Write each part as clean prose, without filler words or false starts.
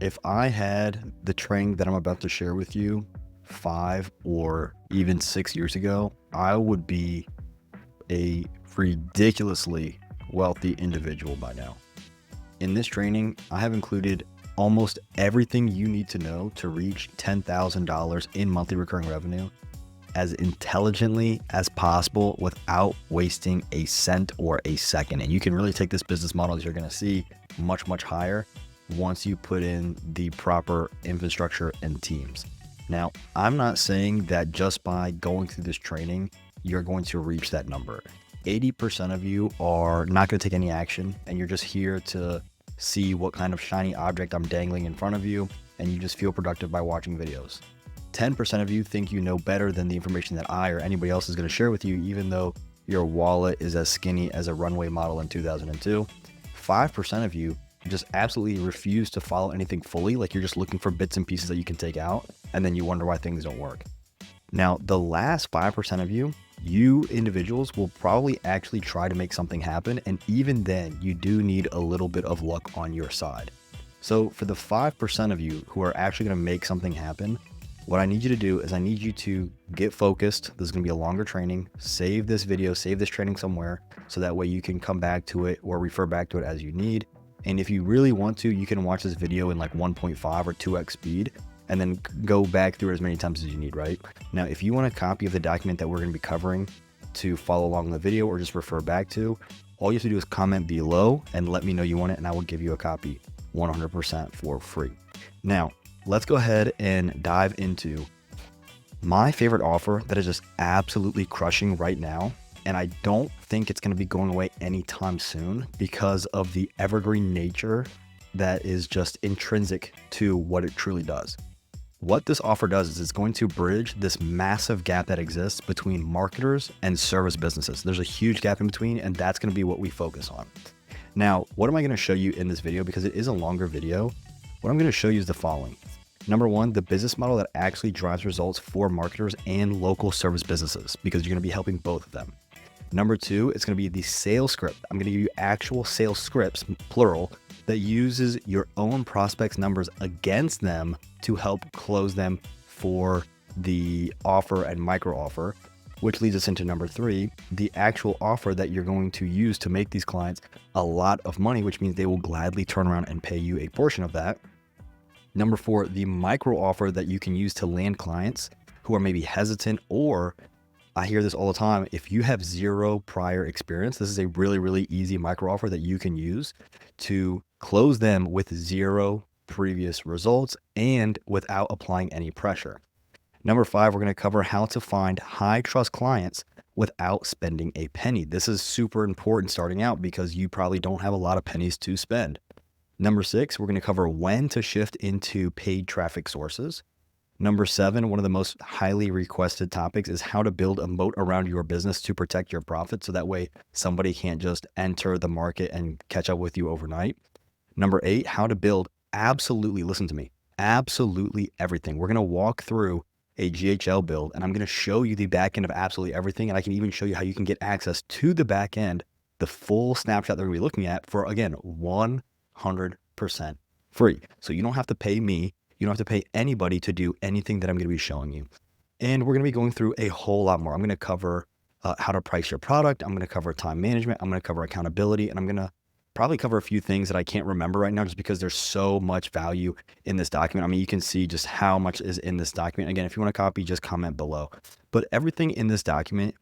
If I had the training that I'm about to share with you 5 or even 6 years ago, I would be a ridiculously wealthy individual by now. In this training, I have included almost everything you need to know to reach $10,000 in monthly recurring revenue as intelligently as possible without wasting a cent or a second. And you can really take this business model, as you're going to see, much, much higher once you put in the proper infrastructure and teams. Now, I'm not saying that just by going through this training, you're going to reach that number. 80% of you are not going to take any action, and you're just here to see what kind of shiny object I'm dangling in front of you, and you just feel productive by watching videos. 10% of you think you know better than the information that I or anybody else is going to share with you, even though your wallet is as skinny as a runway model in 2002. 5% of you just absolutely refuse to follow anything fully, like you're just looking for bits and pieces that you can take out, and then you wonder why things don't work. Now, the last 5% of you individuals will probably actually try to make something happen, and even then, you do need a little bit of luck on your side. So for the 5% of you who are actually going to make something happen, what I need you to do is I need you to get focused. This is going to be a longer training. Save this video, save this training somewhere, so that way you can come back to it or refer back to it as you need. And if you really want to, you can watch this video in like 1.5 or 2x speed and then go back through it as many times as you need, right? Now, if you want a copy of the document that we're going to be covering to follow along in the video or just refer back to, all you have to do is comment below and let me know you want it, and I will give you a copy 100% for free. Now, let's go ahead and dive into my favorite offer that is just absolutely crushing right now. And I don't think it's going to be going away anytime soon because of the evergreen nature that is just intrinsic to what it truly does. What this offer does is it's going to bridge this massive gap that exists between marketers and service businesses. There's a huge gap in between, and that's going to be what we focus on. Now, what am I going to show you in this video? Because it is a longer video. What I'm going to show you is the following. Number one, the business model that actually drives results for marketers and local service businesses, because you're going to be helping both of them. Number two, it's going to be the sales script. I'm going to give you actual sales scripts, plural, that uses your own prospects' numbers against them to help close them for the offer and micro offer, which leads us into number three, the actual offer that you're going to use to make these clients a lot of money, which means they will gladly turn around and pay you a portion of that. Number four, the micro offer that you can use to land clients who are maybe hesitant, or I hear this all the time, if you have zero prior experience, this is a really, really easy micro offer that you can use to close them with zero previous results and without applying any pressure. Number five, we're going to cover how to find high trust clients without spending a penny. This is super important starting out because you probably don't have a lot of pennies to spend. Number six, we're going to cover when to shift into paid traffic sources. Number seven, one of the most highly requested topics is how to build a moat around your business to protect your profit, so that way somebody can't just enter the market and catch up with you overnight. Number eight, how to build absolutely, listen to me, absolutely everything. We're going to walk through a GHL build, and I'm going to show you the back end of absolutely everything, and I can even show you how you can get access to the back end, the full snapshot that we're going to be looking at for, again, 100% free. So you don't have to pay me. You don't have to pay anybody to do anything that I'm going to be showing you. And we're going to be going through a whole lot more. I'm going to cover how to price your product. I'm going to cover time management. I'm going to cover accountability. And I'm going to probably cover a few things that I can't remember right now just because there's so much value in this document. I mean, you can see just how much is in this document. Again, if you want to copy, just comment below. But everything in this document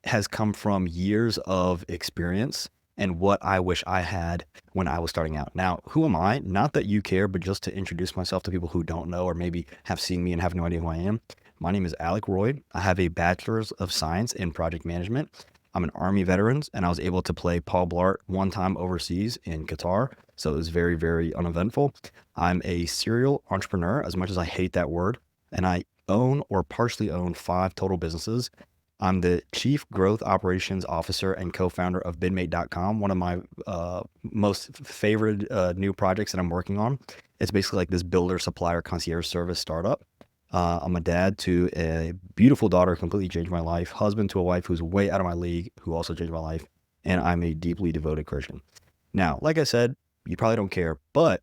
has come from years of experience and what I wish I had when I was starting out. Now, who am I? Not that you care, but just to introduce myself to people who don't know or maybe have seen me and have no idea who I am. My name is Alec Roy. I have a bachelor's of science in project management. I'm an Army veteran, and I was able to play Paul Blart one time overseas in Qatar. So it was very, very uneventful. I'm a serial entrepreneur, as much as I hate that word, and I own or partially own 5 total businesses. I'm the Chief Growth Operations Officer and co-founder of Bidmate.com, one of my most favorite new projects that I'm working on. It's basically like this builder, supplier, concierge service startup. I'm a dad to a beautiful daughter, completely changed my life, husband to a wife who's way out of my league, who also changed my life, and I'm a deeply devoted Christian. Now, like I said, you probably don't care, but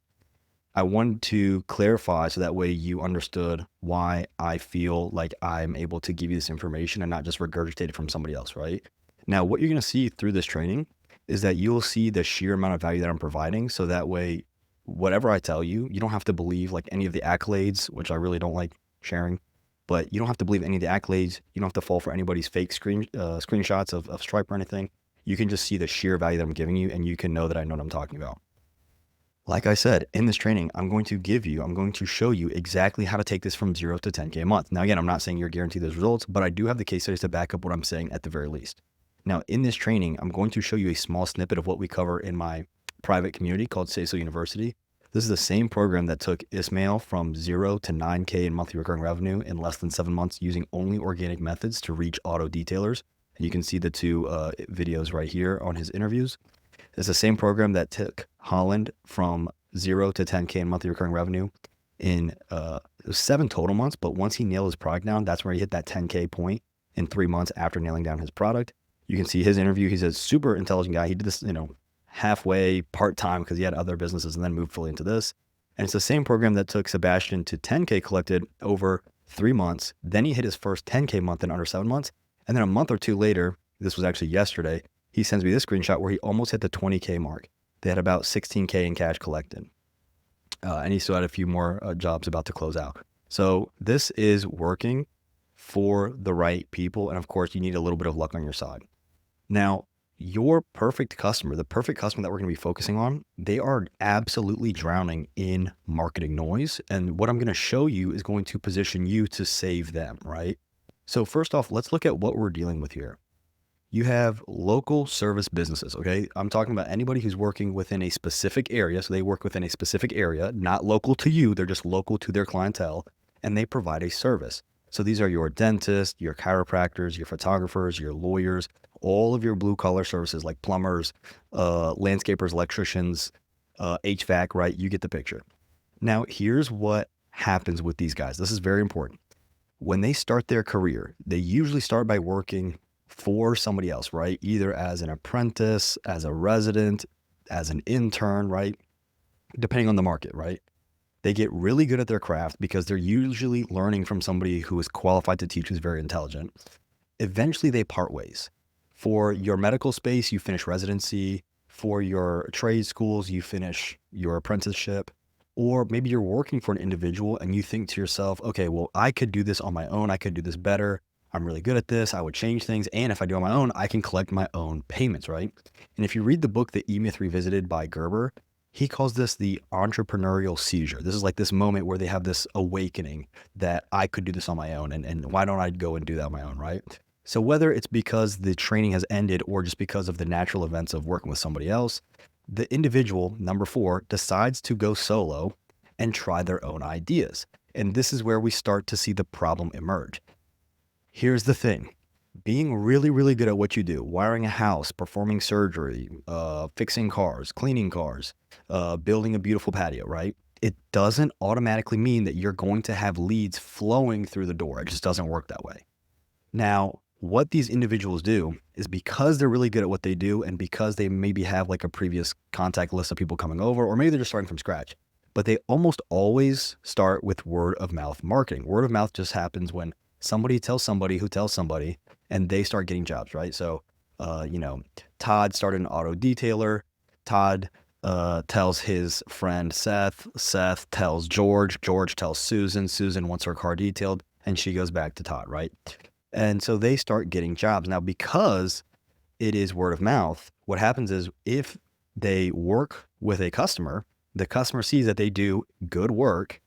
I wanted to clarify so that way you understood why I feel like I'm able to give you this information and not just regurgitate it from somebody else, right? Now, what you're going to see through this training is that you'll see the sheer amount of value that I'm providing. So that way, whatever I tell you, you don't have to believe like any of the accolades, which I really don't like sharing, but you don't have to believe any of the accolades. You don't have to fall for anybody's fake screenshots of Stripe or anything. You can just see the sheer value that I'm giving you, and you can know that I know what I'm talking about. Like I said, in this training, I'm going to show you exactly how to take this from 0 to 10K a month. Now, again, I'm not saying you're guaranteed those results, but I do have the case studies to back up what I'm saying at the very least. Now, in this training, I'm going to show you a small snippet of what we cover in my private community called Say So University. This is the same program that took Ismail from 0 to 9K in monthly recurring revenue in less than 7 months using only organic methods to reach auto detailers. And you can see the two videos right here on his interviews. It's the same program that took Holland from 0 to 10K in monthly recurring revenue in 7 total months. But once he nailed his product down, that's where he hit that 10K point in 3 months after nailing down his product. You can see his interview. He's a super intelligent guy. He did this, halfway part-time because he had other businesses and then moved fully into this. And it's the same program that took Sebastian to 10K collected over 3 months. Then he hit his first 10K month in under 7 months. And then a month or two later, this was actually yesterday, he sends me this screenshot where he almost hit the 20K mark. They had about 16K in cash collected. And he still had a few more jobs about to close out. So this is working for the right people. And of course, you need a little bit of luck on your side. Now, your perfect customer, the perfect customer that we're going to be focusing on, they are absolutely drowning in marketing noise. And what I'm going to show you is going to position you to save them, right? So first off, let's look at what we're dealing with here. You have local service businesses, okay? I'm talking about anybody who's working within a specific area. So they work within a specific area, not local to you. They're just local to their clientele, and they provide a service. So these are your dentists, your chiropractors, your photographers, your lawyers, all of your blue collar services like plumbers, landscapers, electricians, HVAC, right? You get the picture. Now, here's what happens with these guys. This is very important. When they start their career, they usually start by working for somebody else, right? Either as an apprentice, as a resident, as an intern, right? Depending on the market, right? They get really good at their craft because they're usually learning from somebody who is qualified to teach, who's very intelligent. Eventually they part ways. For your medical space, you finish residency. For your trade schools, you finish your apprenticeship. Or maybe you're working for an individual and you think to yourself, okay, well, I could do this on my own. I could do this better. I'm really good at this. I would change things. And if I do it on my own, I can collect my own payments, right? And if you read the book, The E-Myth Revisited by Gerber, he calls this the entrepreneurial seizure. This is like this moment where they have this awakening that I could do this on my own. And why don't I go and do that on my own, right? So whether it's because the training has ended or just because of the natural events of working with somebody else, the individual, number 4, decides to go solo and try their own ideas. And this is where we start to see the problem emerge. Here's the thing. Being really, really good at what you do, wiring a house, performing surgery, fixing cars, cleaning cars, building a beautiful patio, right? It doesn't automatically mean that you're going to have leads flowing through the door. It just doesn't work that way. Now, what these individuals do is because they're really good at what they do and because they maybe have like a previous contact list of people coming over, or maybe they're just starting from scratch, but they almost always start with word of mouth marketing. Word of mouth just happens when somebody tells somebody who tells somebody and they start getting jobs, right? So, Todd started an auto detailer. Todd tells his friend Seth. Seth tells George. George tells Susan. Susan wants her car detailed and she goes back to Todd, right? And so they start getting jobs. Now, because it is word of mouth, what happens is if they work with a customer, the customer sees that they do good work,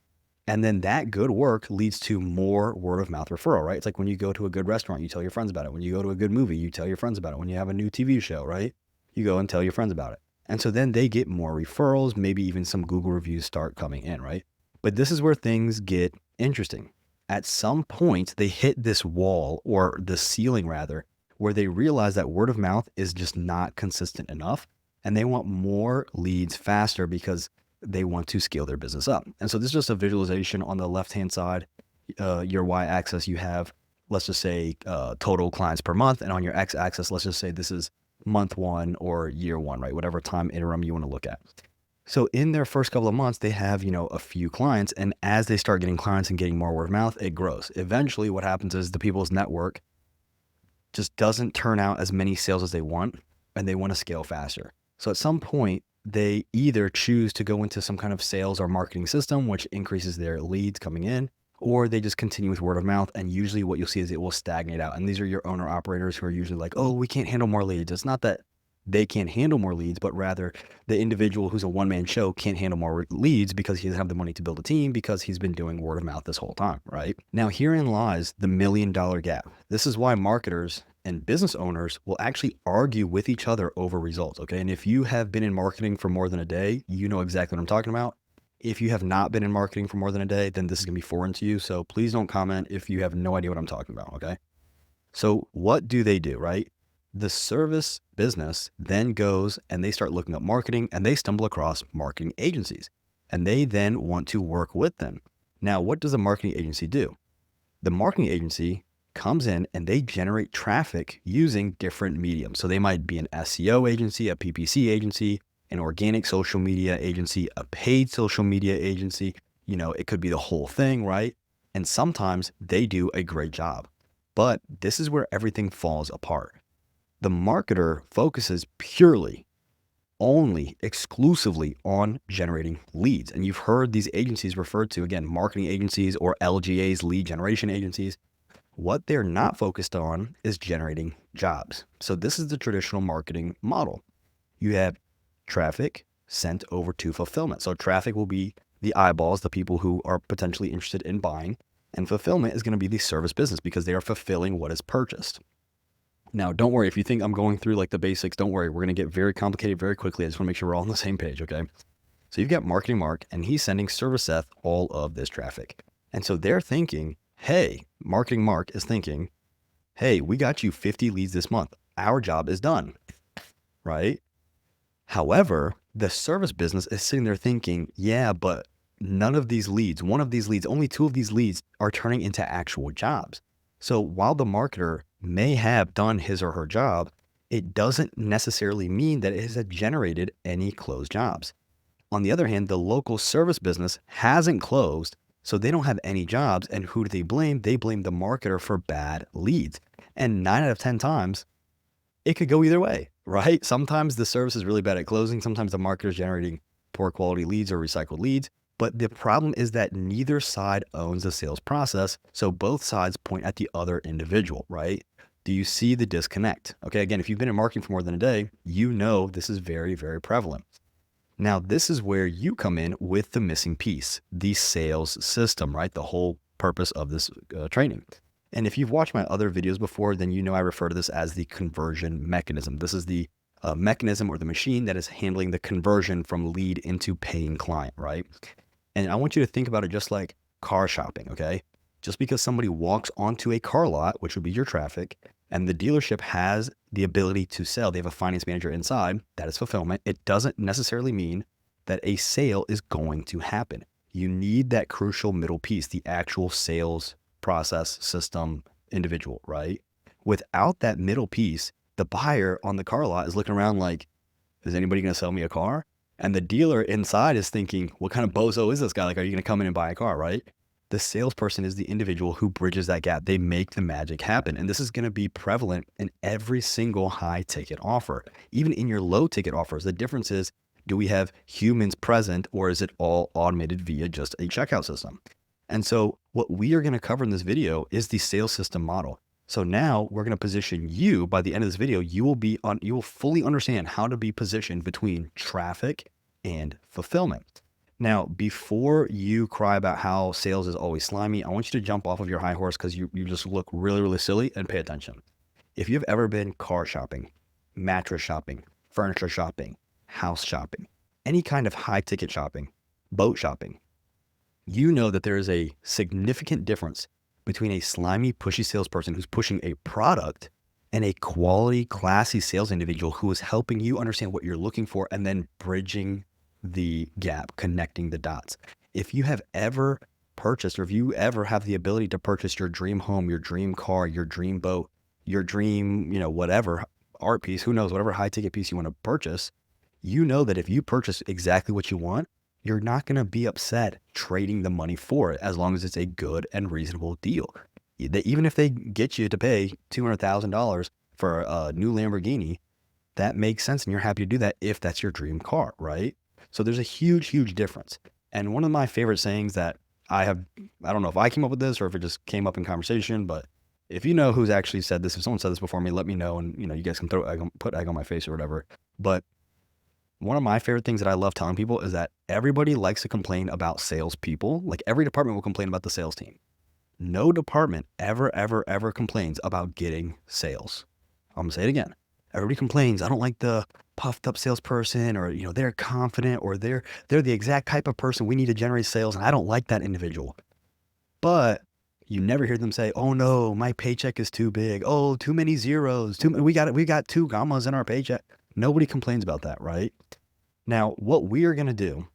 and then that good work leads to more word of mouth referral, right? It's like when you go to a good restaurant, you tell your friends about it. When you go to a good movie, you tell your friends about it. When you have a new TV show, right? You go and tell your friends about it. And so then they get more referrals, maybe even some Google reviews start coming in, right? But this is where things get interesting. At some point, they hit this wall, or the ceiling rather, where they realize that word of mouth is just not consistent enough. And they want more leads faster because they want to scale their business up. And so this is just a visualization. On the left-hand side, your y-axis, you have, let's just say, total clients per month. And on your x-axis, let's just say this is month 1 or year 1, right? Whatever time interim you want to look at. So in their first couple of months, they have, a few clients. And as they start getting clients and getting more word of mouth, it grows. Eventually, what happens is the people's network just doesn't turn out as many sales as they want, and they want to scale faster. So at some point, they either choose to go into some kind of sales or marketing system, which increases their leads coming in, or they just continue with word of mouth. And usually what you'll see is it will stagnate out. And these are your owner operators who are usually like, oh, we can't handle more leads. It's not that they can't handle more leads, but rather the individual who's a one-man show can't handle more leads because he doesn't have the money to build a team because he's been doing word of mouth this whole time, right? Now, herein lies the $1 million gap. This is why marketers and business owners will actually argue with each other over results, okay? And if you have been in marketing for more than a day, you know exactly what I'm talking about. If you have not been in marketing for more than a day, then this is gonna be foreign to you. So please don't comment if you have no idea what I'm talking about, okay? So what do, right? The service business then goes and they start looking up marketing and they stumble across marketing agencies and they then want to work with them. Now, what does a marketing agency do? The marketing agency comes in and they generate traffic using different mediums. So they might be an SEO agency, a PPC agency, an organic social media agency, a paid social media agency. It could be the whole thing, right? And sometimes they do a great job. But this is where everything falls apart. The marketer focuses purely, only, exclusively on generating leads. And you've heard these agencies referred to, again, marketing agencies or LGAs, lead generation agencies. What they're not focused on is generating jobs. So this is the traditional marketing model. You have traffic sent over to fulfillment. So traffic will be the eyeballs, the people who are potentially interested in buying, and fulfillment is going to be the service business because they are fulfilling what is purchased. Now, don't worry. If you think I'm going through like the basics, don't worry. We're going to get very complicated very quickly. I just want to make sure we're all on the same page, okay? So you've got Marketing Mark, and he's sending Service Seth all of this traffic. And so they're thinking, hey, Marketing Mark is thinking, hey, we got you 50 leads this month. Our job is done, right? However, the service business is sitting there thinking, yeah, but none of these leads, one of these leads, only 2 of these leads are turning into actual jobs. So while the marketer may have done his or her job, it doesn't necessarily mean that it has generated any closed jobs. On the other hand, the local service business hasn't closed, so they don't have any jobs. And who do they blame? They blame the marketer for bad leads. And 9 out of 10 times, it could go either way, right? Sometimes the service is really bad at closing. Sometimes the marketer is generating poor quality leads or recycled leads. But the problem is that neither side owns the sales process. So both sides point at the other individual, right? Do you see the disconnect? Okay, again, if you've been in marketing for more than a day, you know this is very, very prevalent. Now, this is where you come in with the missing piece, the sales system, right? The whole purpose of this training. And if you've watched my other videos before, then you know I refer to this as the conversion mechanism. This is the mechanism or the machine that is handling the conversion from lead into paying client, right? And I want you to think about it just like car shopping, okay? Just because somebody walks onto a car lot, which would be your traffic, and the dealership has the ability to sell, they have a finance manager inside, that is fulfillment, it doesn't necessarily mean that a sale is going to happen. You need that crucial middle piece, the actual sales process system individual, right? Without that middle piece, the buyer on the car lot is looking around like, is anybody going to sell me a car? And the dealer inside is thinking, what kind of bozo is this guy? Like, are you going to come in and buy a car, right? The salesperson is the individual who bridges that gap. They make the magic happen. And this is going to be prevalent in every single high ticket offer. Even in your low ticket offers, the difference is, do we have humans present or is it all automated via just a checkout system? And so what we are going to cover in this video is the sales system model. So now we're going to position you, by the end of this video, you will fully understand how to be positioned between traffic and fulfillment. Now, before you cry about how sales is always slimy, I want you to jump off of your high horse because you just look really, really silly, and pay attention. If you've ever been car shopping, mattress shopping, furniture shopping, house shopping, any kind of high ticket shopping, boat shopping, you know that there is a significant difference between a slimy, pushy salesperson who's pushing a product and a quality, classy sales individual who is helping you understand what you're looking for and then bridging the gap, connecting the dots. If you have ever purchased, or if you ever have the ability to purchase your dream home, your dream car, your dream boat, your dream, whatever art piece, who knows, whatever high ticket piece you want to purchase, you know that if you purchase exactly what you want, you're not going to be upset trading the money for it as long as it's a good and reasonable deal. Even if they get you to pay $200,000 for a new Lamborghini, that makes sense and you're happy to do that if that's your dream car, right? So there's a huge, huge difference. And one of my favorite sayings that I don't know if I came up with this or if it just came up in conversation, but if you know who's actually said this, if someone said this before me, let me know, and you guys can put egg on my face or whatever. But one of my favorite things that I love telling people is that everybody likes to complain about salespeople. Like every department will complain about the sales team. No department ever, ever, ever complains about getting sales. I'm gonna say it again. Everybody complains, I don't like the puffed up salesperson, or they're confident, or they're the exact type of person we need to generate sales, and I don't like that individual. But you never hear them say, oh no, my paycheck is too big. Oh, too many zeros. We got two commas in our paycheck. Nobody complains about that, right? Now, what we are going to do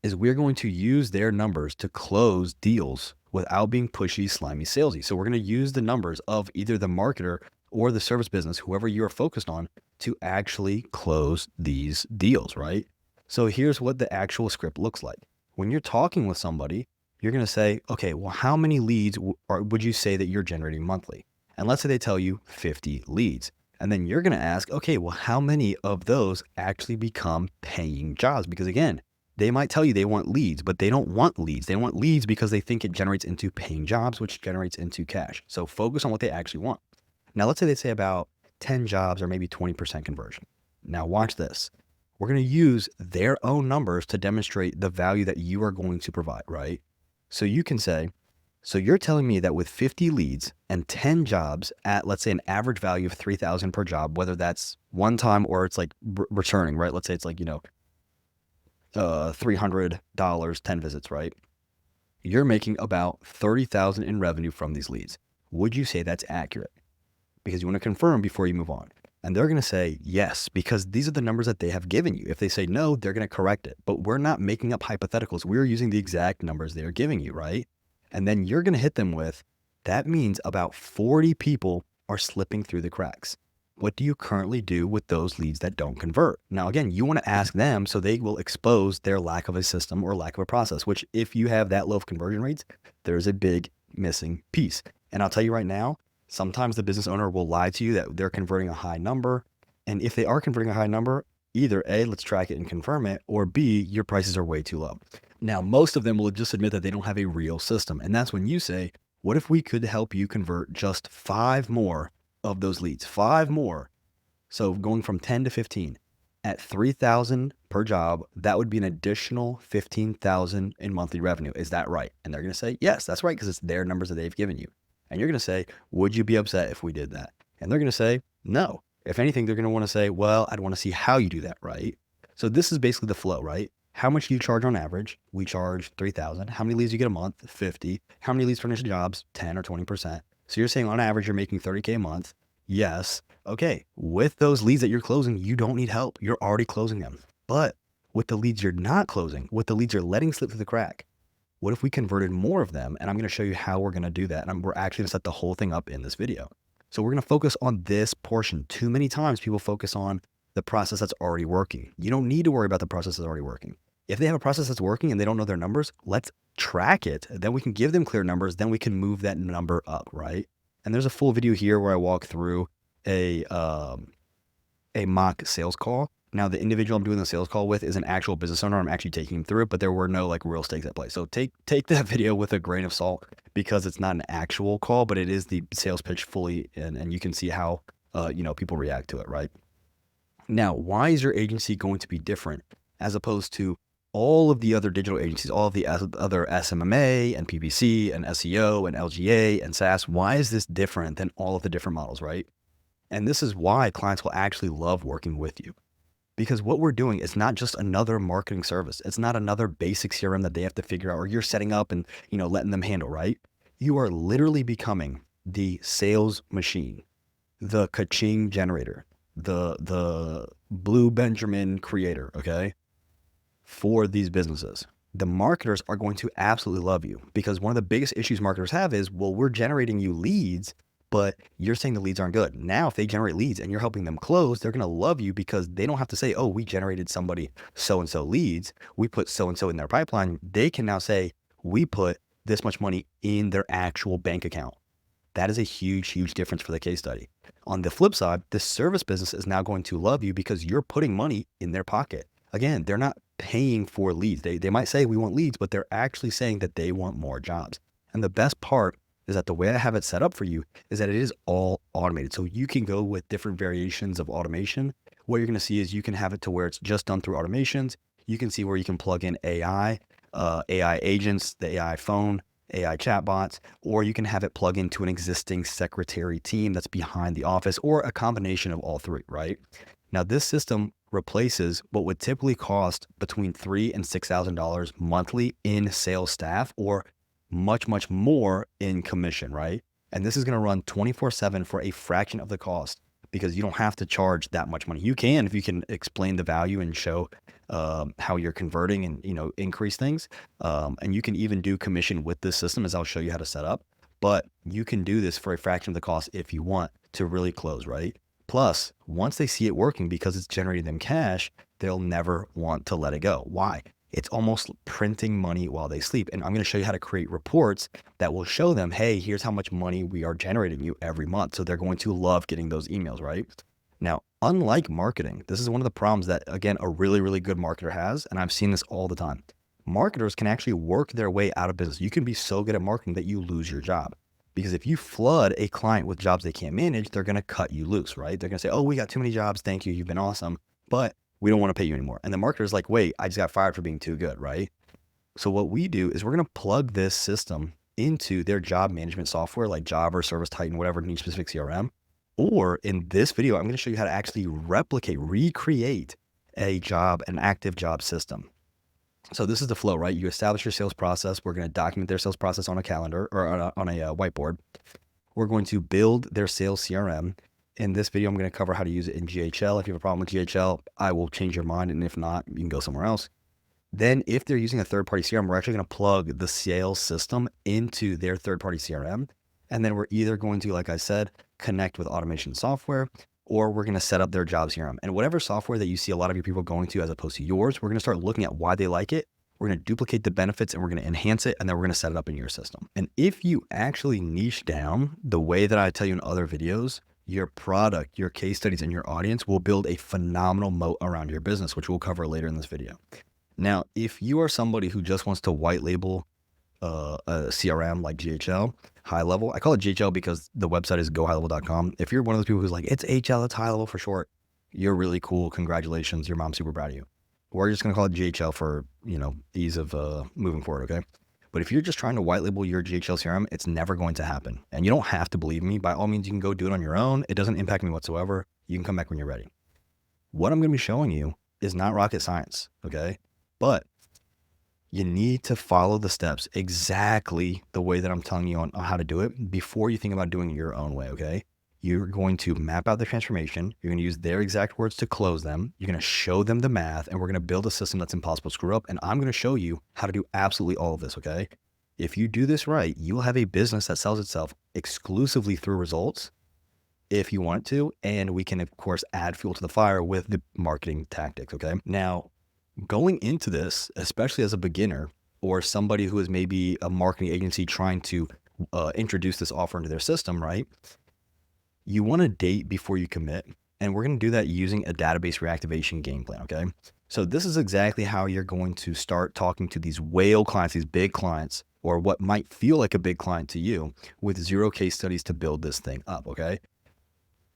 is we're going to use their numbers to close deals without being pushy, slimy, salesy. So we're going to use the numbers of either the marketer or the service business, whoever you are focused on, to actually close these deals, right? So here's what the actual script looks like. When you're talking with somebody, you're going to say, okay, well, how many leads would you say that you're generating monthly? And let's say they tell you 50 leads. And then you're going to ask, okay, well, how many of those actually become paying jobs? Because again, they might tell you they want leads, but they don't want leads. They want leads because they think it generates into paying jobs, which generates into cash. So focus on what they actually want. Now, let's say they say about 10 jobs or maybe 20% conversion. Now, watch this. We're going to use their own numbers to demonstrate the value that you are going to provide, right? So you can say, so you're telling me that with 50 leads and 10 jobs at, let's say, an average value of $3,000 per job, whether that's one time or it's like returning, right? Let's say it's like, $300, 10 visits, right? You're making about $30,000 in revenue from these leads. Would you say that's accurate? Because you want to confirm before you move on. And they're going to say yes, because these are the numbers that they have given you. If they say no, they're going to correct it. But we're not making up hypotheticals. We're using the exact numbers they are giving you, right? And then you're going to hit them with, that means about 40 people are slipping through the cracks. What do you currently do with those leads that don't convert? Now, again, you want to ask them so they will expose their lack of a system or lack of a process, which if you have that low of conversion rates, there's a big missing piece. And I'll tell you right now, sometimes the business owner will lie to you that they're converting a high number. And if they are converting a high number, either A, let's track it and confirm it, or B, your prices are way too low. Now, most of them will just admit that they don't have a real system. And that's when you say, what if we could help you convert just 5 more of those leads? 5 more. So going from 10 to 15 at $3,000 per job, that would be an additional $15,000 in monthly revenue. Is that right? And they're going to say, yes, that's right, because it's their numbers that they've given you. And you're going to say, would you be upset if we did that? And they're going to say, no. If anything, they're going to want to say, well, I'd want to see how you do that, right? So this is basically the flow, right? How much do you charge on average? We charge $3,000. How many leads do you get a month? 50. How many leads for initial jobs? 10 or 20%. So you're saying on average, you're making $30K a month. Yes. Okay. With those leads that you're closing, you don't need help. You're already closing them. But with the leads you're not closing, with the leads you're letting slip through the crack, what if we converted more of them? And I'm going to show you how we're going to do that. And we're actually going to set the whole thing up in this video. So we're going to focus on this portion. Too many times people focus on the process that's already working. You don't need to worry about the process that's already working. If they have a process that's working and they don't know their numbers, let's track it. Then we can give them clear numbers. Then we can move that number up, right? And there's a full video here where I walk through a mock sales call. Now, the individual I'm doing the sales call with is an actual business owner. I'm actually taking him through it, but there were no like real stakes at play. So take that video with a grain of salt, because it's not an actual call, but it is the sales pitch fully, and you can see how people react to it, right? Now, why is your agency going to be different as opposed to all of the other digital agencies, all of the other SMMA and PPC and SEO and LGA and SaaS? Why is this different than all of the different models, right? And this is why clients will actually love working with you. Because what we're doing is not just another marketing service. It's not another basic CRM that they have to figure out or you're setting up and letting them handle, right? You are literally becoming the sales machine, the ka-ching generator, the Blue Benjamin creator, okay, for these businesses. The marketers are going to absolutely love you, because one of the biggest issues marketers have is, well, we're generating you leads, but you're saying the leads aren't good. Now, if they generate leads and you're helping them close, they're going to love you because they don't have to say, oh, we generated somebody so-and-so leads. We put so-and-so in their pipeline. They can now say, we put this much money in their actual bank account. That is a huge, huge difference for the case study. On the flip side, the service business is now going to love you because you're putting money in their pocket. Again, they're not paying for leads. They might say we want leads, but they're actually saying that they want more jobs. And the best part is that the way I have it set up for you is that it is all automated. So you can go with different variations of automation. What you're going to see is you can have it to where it's just done through automations. You can see where you can plug in AI agents, the AI phone, AI chatbots, or you can have it plug into an existing secretary team that's behind the office, or a combination of all three, right? Now, this system replaces what would typically cost between $3,000 and $6,000 monthly in sales staff, or much, much more in commission, right? And this is going to run 24/7 for a fraction of the cost, because you don't have to charge that much money. You can, if you can explain the value and show how you're converting and, increase things. And you can even do commission with this system, as I'll show you how to set up. But you can do this for a fraction of the cost if you want to really close, right? Plus, once they see it working, because it's generating them cash, they'll never want to let it go. Why? It's almost printing money while they sleep. And I'm going to show you how to create reports that will show them, hey, here's how much money we are generating you every month. So they're going to love getting those emails, right? Now, unlike marketing, this is one of the problems that, again, a really, really good marketer has. And I've seen this all the time. Marketers can actually work their way out of business. You can be so good at marketing that you lose your job. Because if you flood a client with jobs they can't manage, they're going to cut you loose, right? They're going to say, oh, we got too many jobs. Thank you. You've been awesome. But we don't want to pay you anymore. And the marketer's like, wait, I just got fired for being too good, right? So what we do is we're going to plug this system into their job management software, like Java or Service Titan, whatever niche specific CRM. Or in this video, I'm going to show you how to actually recreate an active job system. So this is the flow, right? You establish your sales process. We're going to document their sales process on a calendar or on a whiteboard. We're going to build their sales CRM. In this video, I'm going to cover how to use it in GHL. If you have a problem with GHL, I will change your mind. And if not, you can go somewhere else. Then if they're using a third-party CRM, we're actually going to plug the sales system into their third-party CRM. And then we're either going to, like I said, connect with automation software, or we're going to set up their job CRM. And whatever software that you see a lot of your people going to as opposed to yours, we're going to start looking at why they like it. We're going to duplicate the benefits and we're going to enhance it. And then we're going to set it up in your system. And if you actually niche down the way that I tell you in other videos, your product, your case studies, and your audience will build a phenomenal moat around your business, which we'll cover later in this video. Now, if you are somebody who just wants to white label a CRM like GHL, high level, I call it GHL because the website is gohighlevel.com. If you're one of those people who's like, it's HL, it's high level for short, you're really cool. Congratulations. Your mom's super proud of you. We're just going to call it GHL for, ease of moving forward. Okay. But if you're just trying to white label your GHL CRM, it's never going to happen. And you don't have to believe me. By all means, you can go do it on your own. It doesn't impact me whatsoever. You can come back when you're ready. What I'm going to be showing you is not rocket science. Okay. But you need to follow the steps exactly the way that I'm telling you on how to do it before you think about doing it your own way, okay? You're going to map out the transformation. You're going to use their exact words to close them. You're going to show them the math, and we're going to build a system that's impossible to screw up. And I'm going to show you how to do absolutely all of this, okay? If you do this right, you will have a business that sells itself exclusively through results if you want to. And we can, of course, add fuel to the fire with the marketing tactics, okay? Now, going into this, especially as a beginner or somebody who is maybe a marketing agency trying to introduce this offer into their system, right? You want to date before you commit. And we're going to do that using a database reactivation game plan, okay? So this is exactly how you're going to start talking to these whale clients, these big clients, or what might feel like a big client to you with 0 case studies to build this thing up, okay?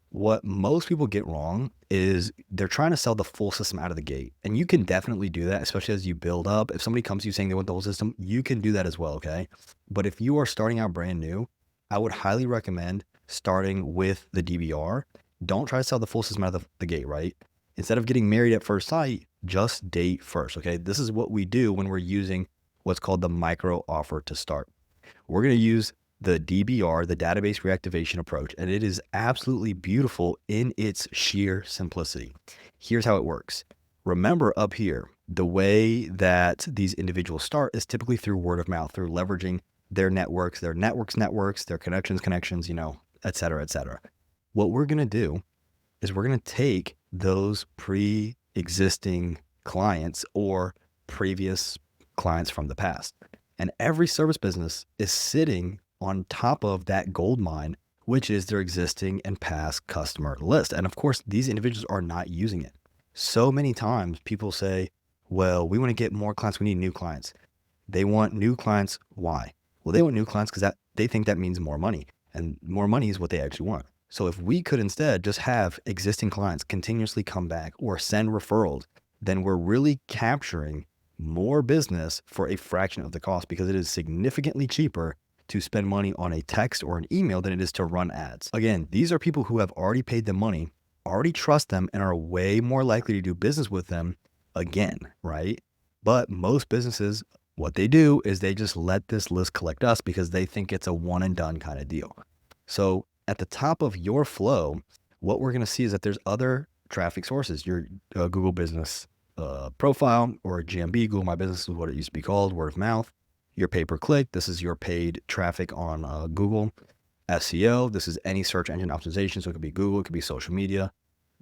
What most people get wrong is they're trying to sell the full system out of the gate. And you can definitely do that, especially as you build up. If somebody comes to you saying they want the whole system, you can do that as well, okay? But if you are starting out brand new, I would highly recommend starting with the DBR. Don't try to sell the full system out of the gate, right? Instead of getting married at first sight, just date first, okay? This is what we do when we're using what's called the micro offer to start. We're going to use the DBR, the database reactivation approach, and it is absolutely beautiful in its sheer simplicity. Here's how it works. Remember up here, the way that these individuals start is typically through word of mouth, through leveraging their networks, their connections, et cetera, et cetera. What we're going to do is we're going to take those pre-existing clients or previous clients from the past. And every service business is sitting on top of that gold mine, which is their existing and past customer list. And of course, these individuals are not using it. So many times people say, well, we want to get more clients. We need new clients. They want new clients. Why? Well, they want new clients because they think that means more money, and more money is what they actually want. So if we could instead just have existing clients continuously come back or send referrals, then we're really capturing more business for a fraction of the cost, because it is significantly cheaper to spend money on a text or an email than it is to run ads. Again, these are people who have already paid them money, already trust them, and are way more likely to do business with them again, right? But most businesses, what they do is they just let this list collect dust because they think it's a one and done kind of deal. So at the top of your flow, what we're going to see is that there's other traffic sources. Your Google business profile, or GMB, Google My Business is what it used to be called, word of mouth. Your pay-per-click, this is your paid traffic on Google. SEO, this is any search engine optimization. So it could be Google, it could be social media,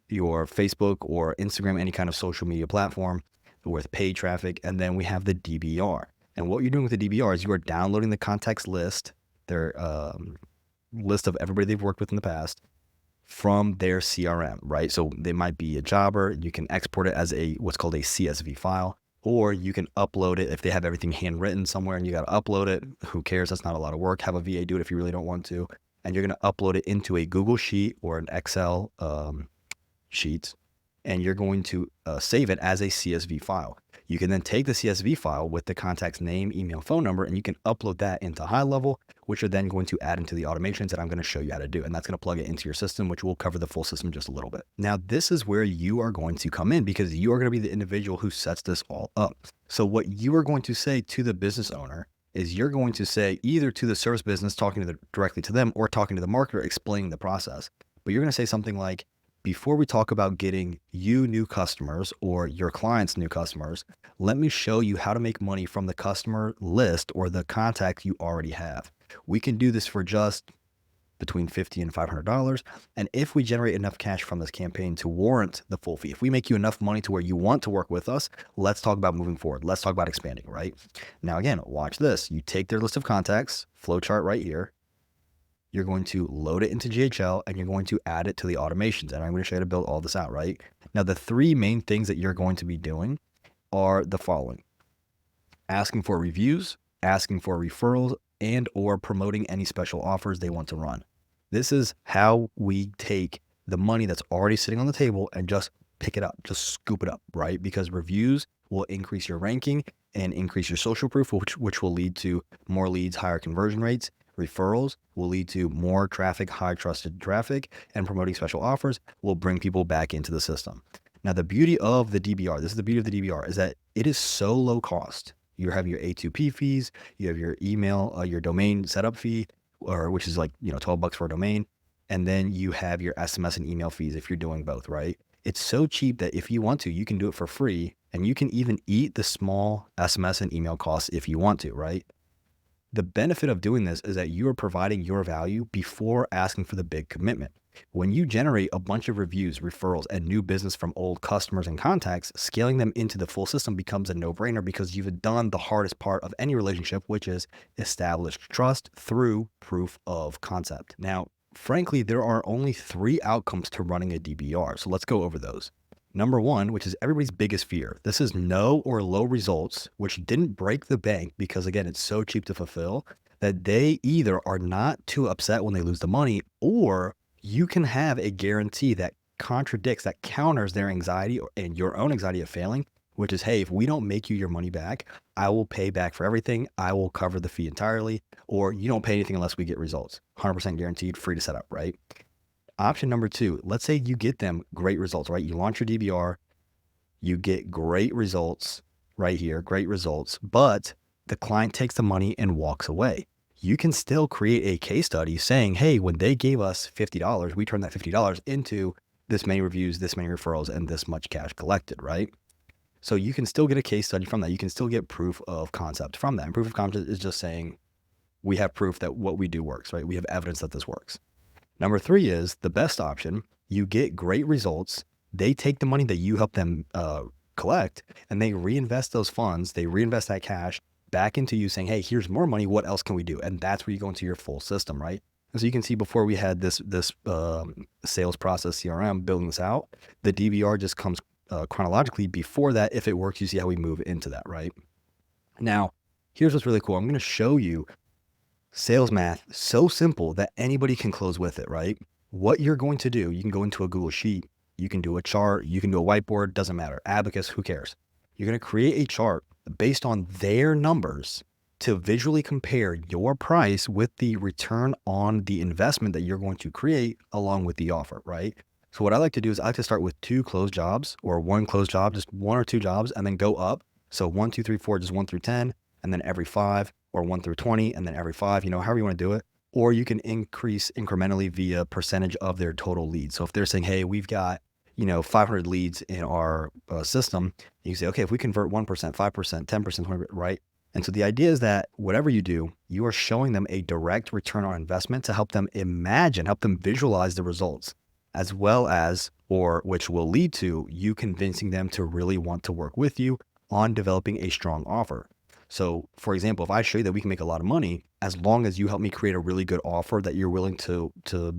your Facebook or Instagram, any kind of social media platform with paid traffic. And then we have the DBR. And what you're doing with the DBR is you are downloading the contacts list, their list of everybody they've worked with in the past, from their CRM, right? So they might be a jobber. You can export it as what's called a CSV file, or you can upload it if they have everything handwritten somewhere and you got to upload it. Who cares? That's not a lot of work. Have a VA do it if you really don't want to. And you're going to upload it into a Google Sheet or an Excel sheet, and you're going to save it as a CSV file. You can then take the CSV file with the contact's name, email, phone number, and you can upload that into High Level, which you're then going to add into the automations that I'm going to show you how to do. And that's going to plug it into your system, which will cover the full system just a little bit. Now, this is where you are going to come in, because you are going to be the individual who sets this all up. So what you are going to say to the business owner is you're going to say either to the service business, talking directly to them, or talking to the marketer, explaining the process. But you're going to say something like, before we talk about getting you new customers or your clients new customers, let me show you how to make money from the customer list or the contacts you already have. We can do this for just between $50 and $500. And if we generate enough cash from this campaign to warrant the full fee, if we make you enough money to where you want to work with us, let's talk about moving forward. Let's talk about expanding, right? Now, again, watch this. You take their list of contacts, flowchart right here. You're going to load it into GHL and you're going to add it to the automations. And I'm going to show you how to build all this out, right? Now, the three main things that you're going to be doing are the following: asking for reviews, asking for referrals, and or promoting any special offers they want to run. This is how we take the money that's already sitting on the table and just pick it up, just scoop it up, right? Because reviews will increase your ranking and increase your social proof, which will lead to more leads, higher conversion rates. Referrals will lead to more traffic, high trusted traffic, and promoting special offers will bring people back into the system. Now, the beauty of the DBR, this is the beauty of the DBR, is that it is so low cost. You have your A2P fees, you have your email, your domain setup fee, which is like, $12 for a domain. And then you have your SMS and email fees if you're doing both, right? It's so cheap that if you want to, you can do it for free, and you can even eat the small SMS and email costs if you want to, right? The benefit of doing this is that you are providing your value before asking for the big commitment. When you generate a bunch of reviews, referrals, and new business from old customers and contacts, scaling them into the full system becomes a no-brainer, because you've done the hardest part of any relationship, which is establish trust through proof of concept. Now, frankly, there are only 3 outcomes to running a DBR. So let's go over those. Number 1, which is everybody's biggest fear. This is no or low results, which didn't break the bank because, again, it's so cheap to fulfill that they either are not too upset when they lose the money, or you can have a guarantee that contradicts, that counters their anxiety and your own anxiety of failing, which is, hey, if we don't make you your money back, I will pay back for everything. I will cover the fee entirely, or you don't pay anything unless we get results. 100% guaranteed, free to set up, right? Option number 2, let's say you get them great results, right? You launch your DBR, you get great results right here, great results, but the client takes the money and walks away. You can still create a case study saying, hey, when they gave us $50, we turned that $50 into this many reviews, this many referrals, and this much cash collected, right? So you can still get a case study from that. You can still get proof of concept from that. And proof of concept is just saying we have proof that what we do works, right? We have evidence that this works. Number three is the best option. You get great results. They take the money that you help them collect, and they reinvest those funds. They reinvest that cash back into you, saying, hey, here's more money. What else can we do? And that's where you go into your full system, right? And so you can see before we had this sales process CRM building this out, the DBR just comes chronologically before that. If it works, you see how we move into that, right? Now, here's what's really cool. I'm going to show you sales math so simple that anybody can close with it, right? What you're going to do, you can go into a Google Sheet, you can do a chart, you can do a whiteboard, doesn't matter. Abacus, who cares? You're going to create a chart based on their numbers to visually compare your price with the return on the investment that you're going to create along with the offer, right? So what I like to do is I like to start with 2 closed jobs or 1 closed job, just 1 or 2 jobs, and then go up. So 1, 2, 3, 4, just 1 through 10, and then every 5, or 1 through 20, and then every 5, however you want to do it. Or you can increase incrementally via percentage of their total leads. So if they're saying, hey, we've got 500 leads in our system, you can say, okay, if we convert 1%, 5%, 10%, 20%, right? And so the idea is that whatever you do, you are showing them a direct return on investment to help them imagine, help them visualize the results, as well as, or which will lead to you convincing them to really want to work with you on developing a strong offer. So for example, if I show you that we can make a lot of money, as long as you help me create a really good offer that you're willing to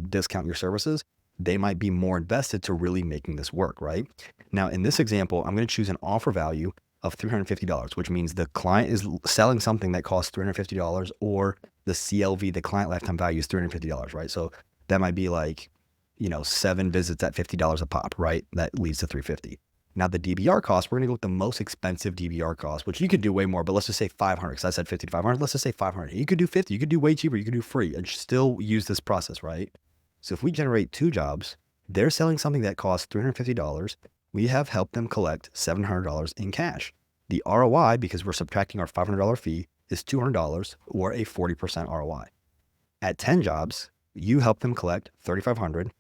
discount your services, they might be more invested to really making this work, right? Now, in this example, I'm going to choose an offer value of $350, which means the client is selling something that costs $350, or the CLV, the client lifetime value, is $350, right? So that might be like, 7 visits at $50 a pop, right? That leads to $350. Now the DBR cost, we're going to go with the most expensive DBR cost, which you could do way more, but let's just say 500, because I said 50 to 500. Let's just say 500. You could do 50. You could do way cheaper. You could do free and still use this process, right? So if we generate 2 jobs, they're selling something that costs $350. We have helped them collect $700 in cash. The ROI, because we're subtracting our $500 fee, is $200, or a 40% ROI. At 10 jobs, you help them collect $3,500,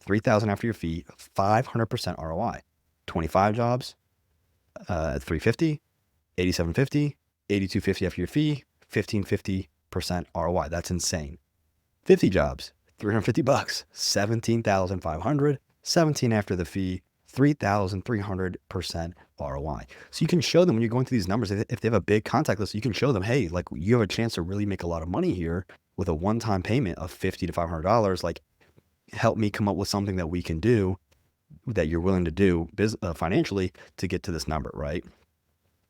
$3,000 after your fee, 500% ROI. 25 jobs, $350, $8,750, $8,250 after your fee, 1550% ROI. That's insane. 50 jobs, $350, 17,500, 17 after the fee, 3,300% ROI. So you can show them when you're going through these numbers, if they have a big contact list, you can show them, hey, like you have a chance to really make a lot of money here with a one-time payment of $50 to $500. Like, help me come up with something that we can do that you're willing to do financially to get to this number, right?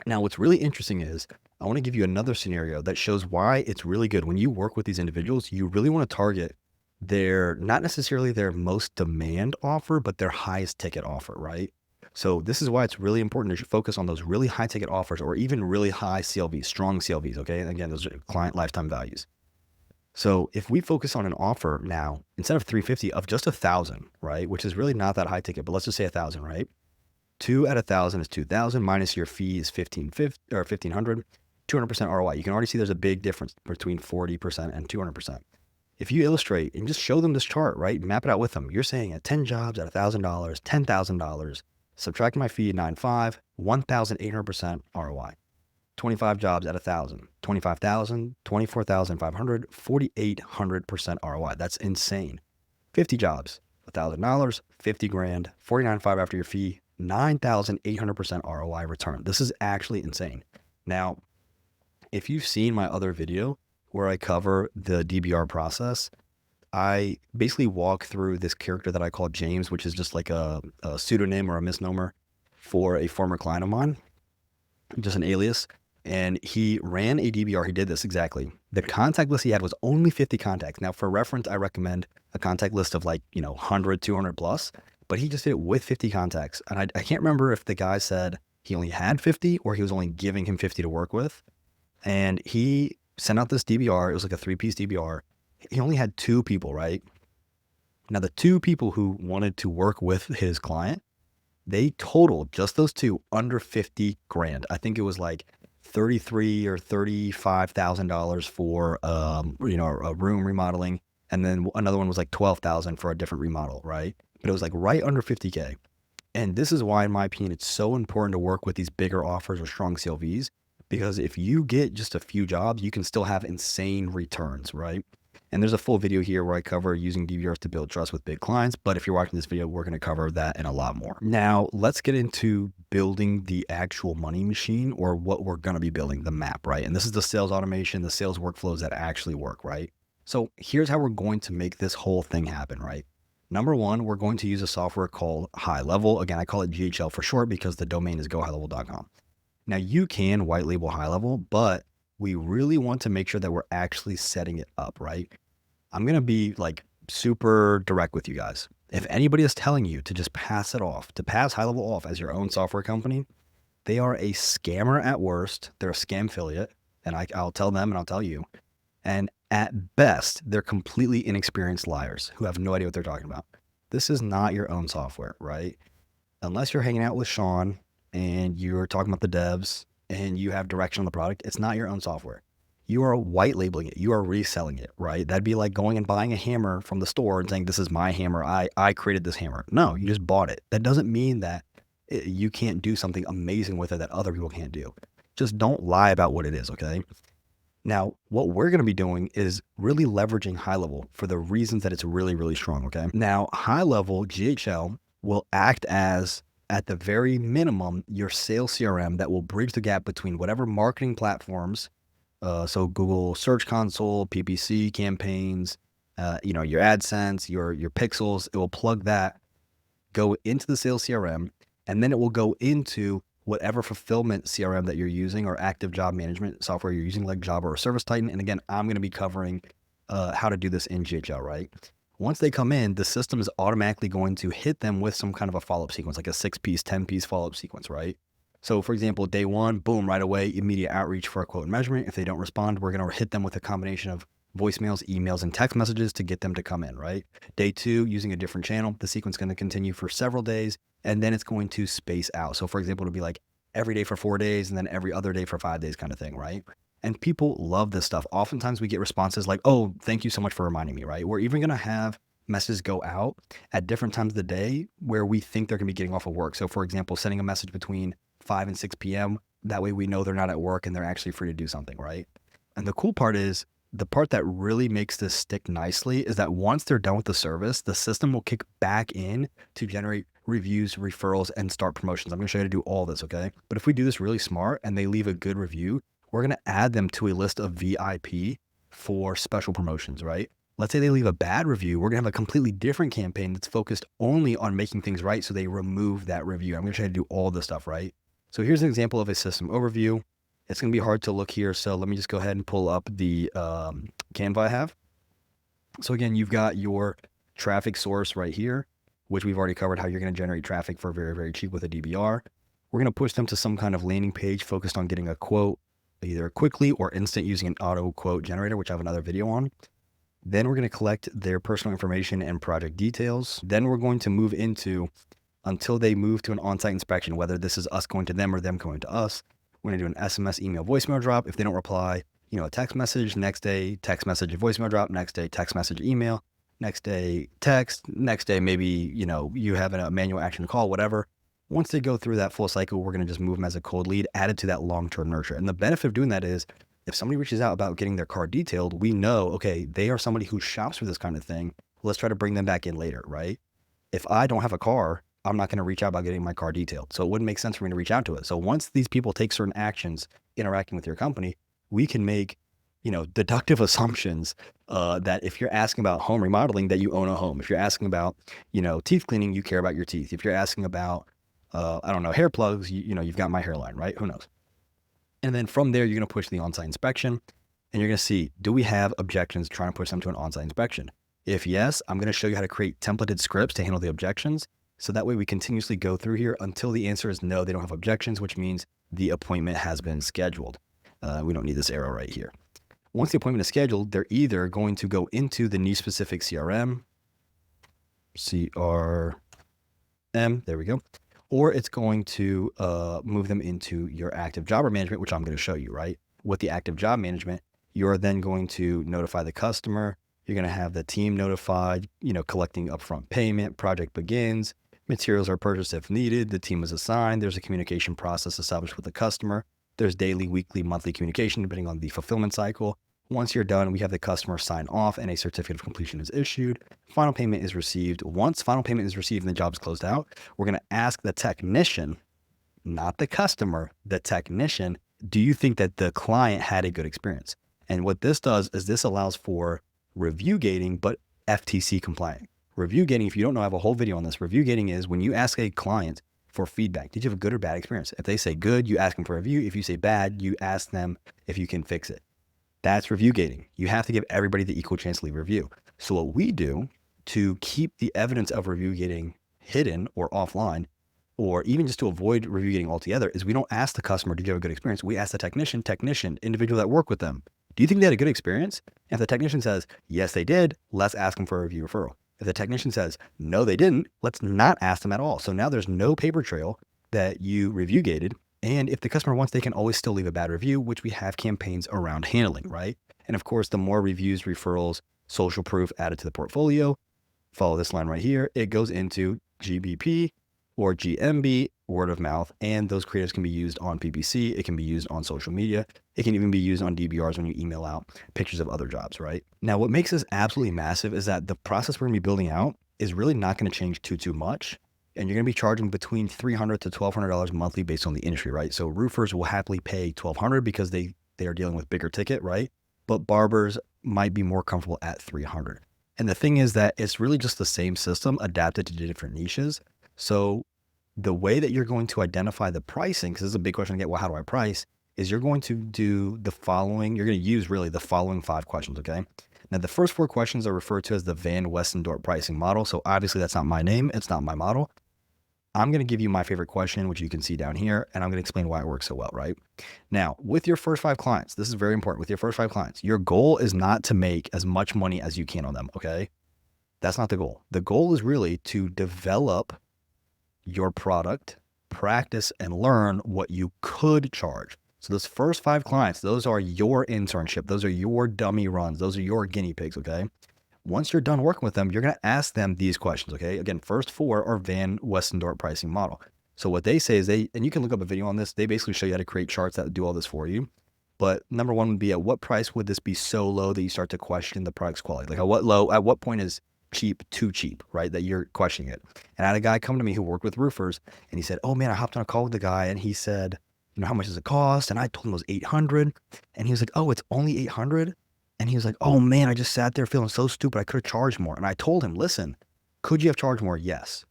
Now, what's really interesting is I want to give you another scenario that shows why it's really good. When you work with these individuals, you really want to target not necessarily their most demand offer, but their highest ticket offer, right? So this is why it's really important to focus on those really high ticket offers, or even really high CLVs, strong CLVs, okay? And again, those are client lifetime values. So if we focus on an offer now, instead of 350, of just 1,000, right? Which is really not that high ticket, but let's just say 1,000, right? 2 at 1,000 is 2,000 minus your fee is 1,500, 200% ROI. You can already see there's a big difference between 40% and 200%. If you illustrate and just show them this chart, right? Map it out with them. You're saying at 10 jobs at $1,000, $10,000, subtracting my fee at 9.5, 1,800% ROI. 25 jobs at 1,000, 25,000, 24,500, 4,800% ROI. That's insane. 50 jobs, $1,000, 50 grand, 49.5 after your fee, 9,800% ROI return. This is actually insane. Now, if you've seen my other video where I cover the DBR process, I basically walk through this character that I call James, which is just like a pseudonym or a misnomer for a former client of mine, just an alias. And he ran a DBR. He did this exactly. The contact list he had was only 50 contacts. Now, for reference, I recommend a contact list of 100, 200 plus, but he just did it with 50 contacts. And I can't remember if the guy said he only had 50 or he was only giving him 50 to work with. And he sent out this DBR. It was like a 3-piece DBR. He only had 2 people, right? Now, the 2 people who wanted to work with his client, they totaled, just those 2, under 50 grand. I think it was like $33,000 or $35,000 for a room remodeling, and then another one was like $12,000 for a different remodel, right? But it was like right under 50K. And this is why, in my opinion, it's so important to work with these bigger offers or strong CLVs, because if you get just a few jobs, you can still have insane returns, right? And there's a full video here where I cover using DBRs to build trust with big clients. But if you're watching this video, we're going to cover that and a lot more. Now, let's get into building the actual money machine, or what we're going to be building, the map, right? And this is the sales automation, the sales workflows that actually work, right? So here's how we're going to make this whole thing happen, right? Number one, we're going to use a software called High Level. Again, I call it GHL for short because the domain is gohighlevel.com. Now, you can white label High Level, but we really want to make sure that we're actually setting it up, right? I'm going to be like super direct with you guys. If anybody is telling you to just pass it off, to pass High Level off as your own software company, they are a scammer at worst. They're a scam affiliate, and I'll tell them and I'll tell you. And at best, they're completely inexperienced liars who have no idea what they're talking about. This is not your own software, right? Unless you're hanging out with Sean and you're talking about the devs and you have direction on the product, it's not your own software. You are white labeling it. You are reselling it, right? That'd be like going and buying a hammer from the store and saying, this is my hammer. I created this hammer. No, you just bought it. That doesn't mean that you can't do something amazing with it that other people can't do. Just don't lie about what it is, okay? Now, what we're going to be doing is really leveraging High Level for the reasons that it's really, really strong, okay? Now, High Level GHL will act as, at the very minimum, your sales CRM that will bridge the gap between whatever marketing platforms, so Google Search Console, PPC campaigns, your AdSense, your pixels, it will plug that, go into the sales CRM, and then it will go into whatever fulfillment CRM that you're using or active job management software you're using, like Jobber or Service Titan. And again, I'm going to be covering how to do this in GHL, right? Once they come in, the system is automatically going to hit them with some kind of a follow-up sequence, like a 6-piece, 10-piece follow-up sequence, right? So for example, day one, boom, right away, immediate outreach for a quote and measurement. If they don't respond, we're going to hit them with a combination of voicemails, emails, and text messages to get them to come in, right? Day two, using a different channel, the sequence is going to continue for several days, and then it's going to space out. So for example, it'll be like every day for 4 days and then every other day for 5 days kind of thing, right? And people love this stuff. Oftentimes we get responses like, oh, thank you so much for reminding me, right? We're even going to have messages go out at different times of the day where we think they're going to be getting off of work. So for example, sending a message between 5 and 6 p.m. That way we know they're not at work and they're actually free to do something, right? And the cool part is, the part that really makes this stick nicely is that once they're done with the service, the system will kick back in to generate reviews, referrals, and start promotions. I'm going to show you how to do all this, okay? But if we do this really smart and they leave a good review, we're going to add them to a list of VIP for special promotions, right? Let's say they leave a bad review, we're going to have a completely different campaign that's focused only on making things right, so they remove that review. I'm going to show you how to do all this stuff, right? So here's an example of a system overview. It's going to be hard to look here, so let me just go ahead and pull up the Canva I have. So again, you've got your traffic source right here, which we've already covered how you're going to generate traffic for very, very cheap with a DBR. We're going to push them to some kind of landing page focused on getting a quote, either quickly or instant using an auto quote generator, which I have another video on. Then we're going to collect their personal information and project details. Then we're going to move into, until they move to an on-site inspection, whether this is us going to them or them going to us. We're going to do an SMS, email, voicemail drop. If they don't reply, a text message. Next day, text message, voicemail drop. Next day, text message, email. Next day, text. Next day, maybe, you have a manual action call, whatever. Once they go through that full cycle, we're going to just move them as a cold lead, added to that long-term nurture. And the benefit of doing that is, if somebody reaches out about getting their car detailed, we know, okay, they are somebody who shops for this kind of thing. Let's try to bring them back in later, right? If I don't have a car, I'm not going to reach out about getting my car detailed. So it wouldn't make sense for me to reach out to it. So once these people take certain actions interacting with your company, we can make, deductive assumptions that if you're asking about home remodeling, that you own a home. If you're asking about, teeth cleaning, you care about your teeth. If you're asking about, hair plugs, you've got my hairline, right? Who knows? And then from there, you're going to push the on-site inspection and you're going to see, do we have objections trying to push them to an on-site inspection? If yes, I'm going to show you how to create templated scripts to handle the objections. So that way we continuously go through here until the answer is no, they don't have objections, which means the appointment has been scheduled. We don't need this arrow right here. Once the appointment is scheduled, they're either going to go into the niche specific CRM, there we go. Or it's going to move them into your active jobber management, which I'm going to show you, right? With the active job management, you're then going to notify the customer. You're going to have the team notified, collecting upfront payment, project begins, materials are purchased if needed, the team is assigned, there's a communication process established with the customer. There's daily, weekly, monthly communication, depending on the fulfillment cycle. Once you're done, we have the customer sign off and a certificate of completion is issued. Final payment is received. Once final payment is received and the job's closed out, we're going to ask the technician, not the customer, the technician, do you think that the client had a good experience? And what this does is this allows for review gating, but FTC compliant. Review gating, if you don't know, I have a whole video on this. Review gating is when you ask a client for feedback. Did you have a good or bad experience? If they say good, you ask them for a review. If you say bad, you ask them if you can fix it. That's review gating. You have to give everybody the equal chance to leave a review. So what we do to keep the evidence of review gating hidden or offline, or even just to avoid review gating altogether, is we don't ask the customer, did you have a good experience? We ask the technician, individual that work with them, do you think they had a good experience? And if the technician says, yes, they did, let's ask them for a review referral. If the technician says, no, they didn't, let's not ask them at all. So now there's no paper trail that you review gated. And if the customer wants, they can always still leave a bad review, which we have campaigns around handling, right? And of course, the more reviews, referrals, social proof added to the portfolio, follow this line right here, it goes into GBP or GMB, word of mouth, and those creatives can be used on PPC, it can be used on social media, it can even be used on DBRs when you email out pictures of other jobs, right? Now, what makes this absolutely massive is that the process we're gonna be building out is really not gonna change too much. And you're going to be charging between $300 to $1,200 monthly based on the industry, right? So roofers will happily pay $1,200 because they are dealing with bigger ticket, right? But barbers might be more comfortable at $300. And the thing is that it's really just the same system adapted to different niches. So the way that you're going to identify the pricing, because this is a big question to get, well, how do I price? Is you're going to do the following, you're going to use really the following 5 questions, okay? Now, the first 4 questions are referred to as the Van Westendorp pricing model. So obviously that's not my name. It's not my model. I'm going to give you my favorite question, which you can see down here, and I'm going to explain why it works so well, right? Now, with your first 5 clients, this is very important. With your first 5 clients, your goal is not to make as much money as you can on them, okay? That's not the goal. The goal is really to develop your product, practice, and learn what you could charge. So those first 5 clients, those are your internship. Those are your dummy runs. Those are your guinea pigs, okay? Once you're done working with them, you're going to ask them these questions, okay? Again, first 4 are Van Westendorp pricing model. So what they say is and you can look up a video on this, they basically show you how to create charts that do all this for you. But number 1 would be, at what price would this be so low that you start to question the product's quality? Like at what point is cheap too cheap, right? That you're questioning it. And I had a guy come to me who worked with roofers, and he said, oh man, I hopped on a call with the guy, and he said, you know, how much does it cost? And I told him it was 800. And he was like, oh, it's only 800? And he was like, oh man, I just sat there feeling so stupid. I could have charged more. And I told him, listen, could you have charged more? Yes.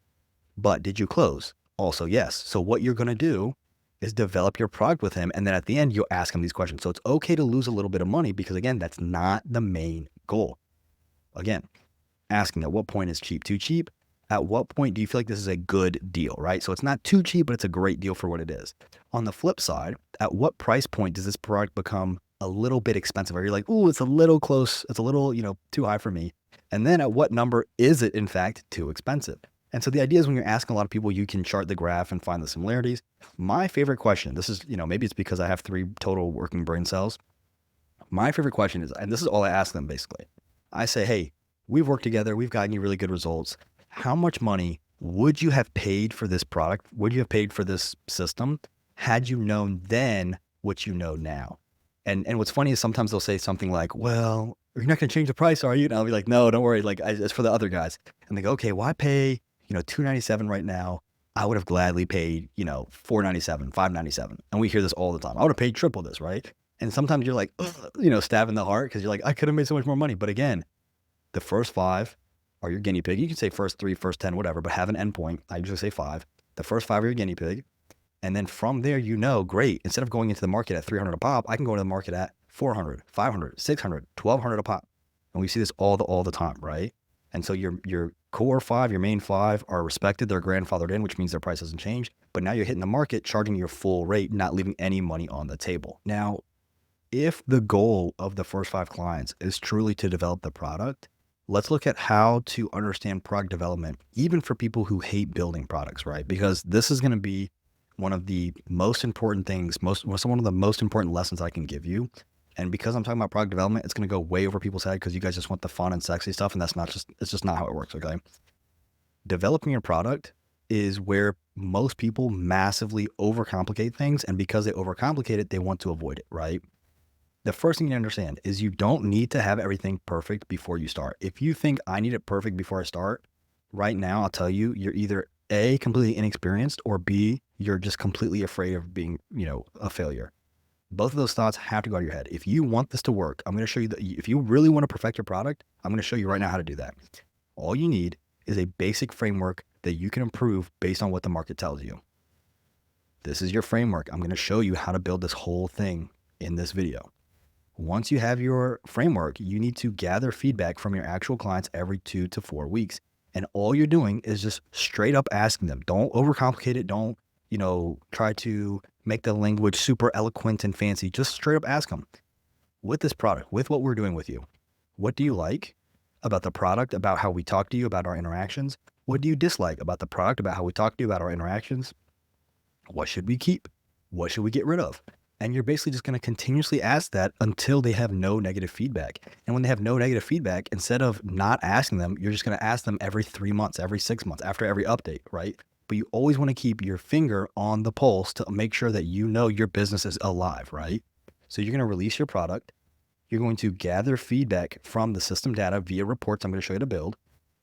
But did you close? Also, yes. So what you're going to do is develop your product with him. And then at the end, you'll ask him these questions. So it's okay to lose a little bit of money because, again, that's not the main goal. Again, asking at what point is cheap too cheap? At what point do you feel like this is a good deal, right? So it's not too cheap, but it's a great deal for what it is. On the flip side, at what price point does this product become a little bit expensive? Or you're like, oh, it's a little close. It's a little, too high for me. And then at what number is it, in fact, too expensive? And so the idea is when you're asking a lot of people, you can chart the graph and find the similarities. My favorite question, this is, maybe it's because I have 3 total working brain cells. My favorite question is, and this is all I ask them basically. I say, hey, we've worked together. We've gotten you really good results. How much money would you have paid for this product? Would you have paid for this system had you known then what you know now? And what's funny is sometimes they'll say something like, well, you're not going to change the price, are you? And I'll be like, no, don't worry. Like, it's for the other guys. And they go, okay, well, I pay, $297 right now. I would have gladly paid, $497, $597. And we hear this all the time. I would have paid triple this, right? And sometimes you're like, stab in the heart because you're like, I could have made so much more money. But again, the first 5 are your guinea pig. You can say first 3, first 10, whatever, but have an endpoint. I usually say 5. The first 5 are your guinea pig. And then from there, great. Instead of going into the market at $300 a pop, I can go to the market at $400, $500, $600, $1,200 a pop. And we see this all the time, right? And so your core 5, your main 5 are respected. They're grandfathered in, which means their price doesn't change. But now you're hitting the market, charging your full rate, not leaving any money on the table. Now, if the goal of the first 5 clients is truly to develop the product, let's look at how to understand product development, even for people who hate building products, right? Because this is going to be one of the most important things, one of the most important lessons I can give you. And because I'm talking about product development, it's going to go way over people's head because you guys just want the fun and sexy stuff. And it's just not how it works, okay? Developing your product is where most people massively overcomplicate things. And because they overcomplicate it, they want to avoid it, right? the first thing you understand is you don't need to have everything perfect before you start. If you think I need it perfect before I start, right now, I'll tell you, you're either A, completely inexperienced, or B, you're just completely afraid of being, a failure. Both of those thoughts have to go out of your head. If you want this to work, I'm going to show you that if you really want to perfect your product, I'm going to show you right now how to do that. All you need is a basic framework that you can improve based on what the market tells you. This is your framework. I'm going to show you how to build this whole thing in this video. Once you have your framework, you need to gather feedback from your actual clients every 2 to 4 weeks. And all you're doing is just straight up asking them. Don't overcomplicate it. Don't, try to make the language super eloquent and fancy. Just straight up ask them, with this product, with what we're doing with you, what do you like about the product, about how we talk to you, about our interactions? What do you dislike about the product, about how we talk to you, about our interactions? What should we keep? What should we get rid of? And you're basically just going to continuously ask that until they have no negative feedback. And when they have no negative feedback, instead of not asking them, you're just going to ask them every 3 months, every 6 months, after every update, right? But you always want to keep your finger on the pulse to make sure that your business is alive, right? So you're going to release your product. You're going to gather feedback from the system data via reports I'm going to show you to build.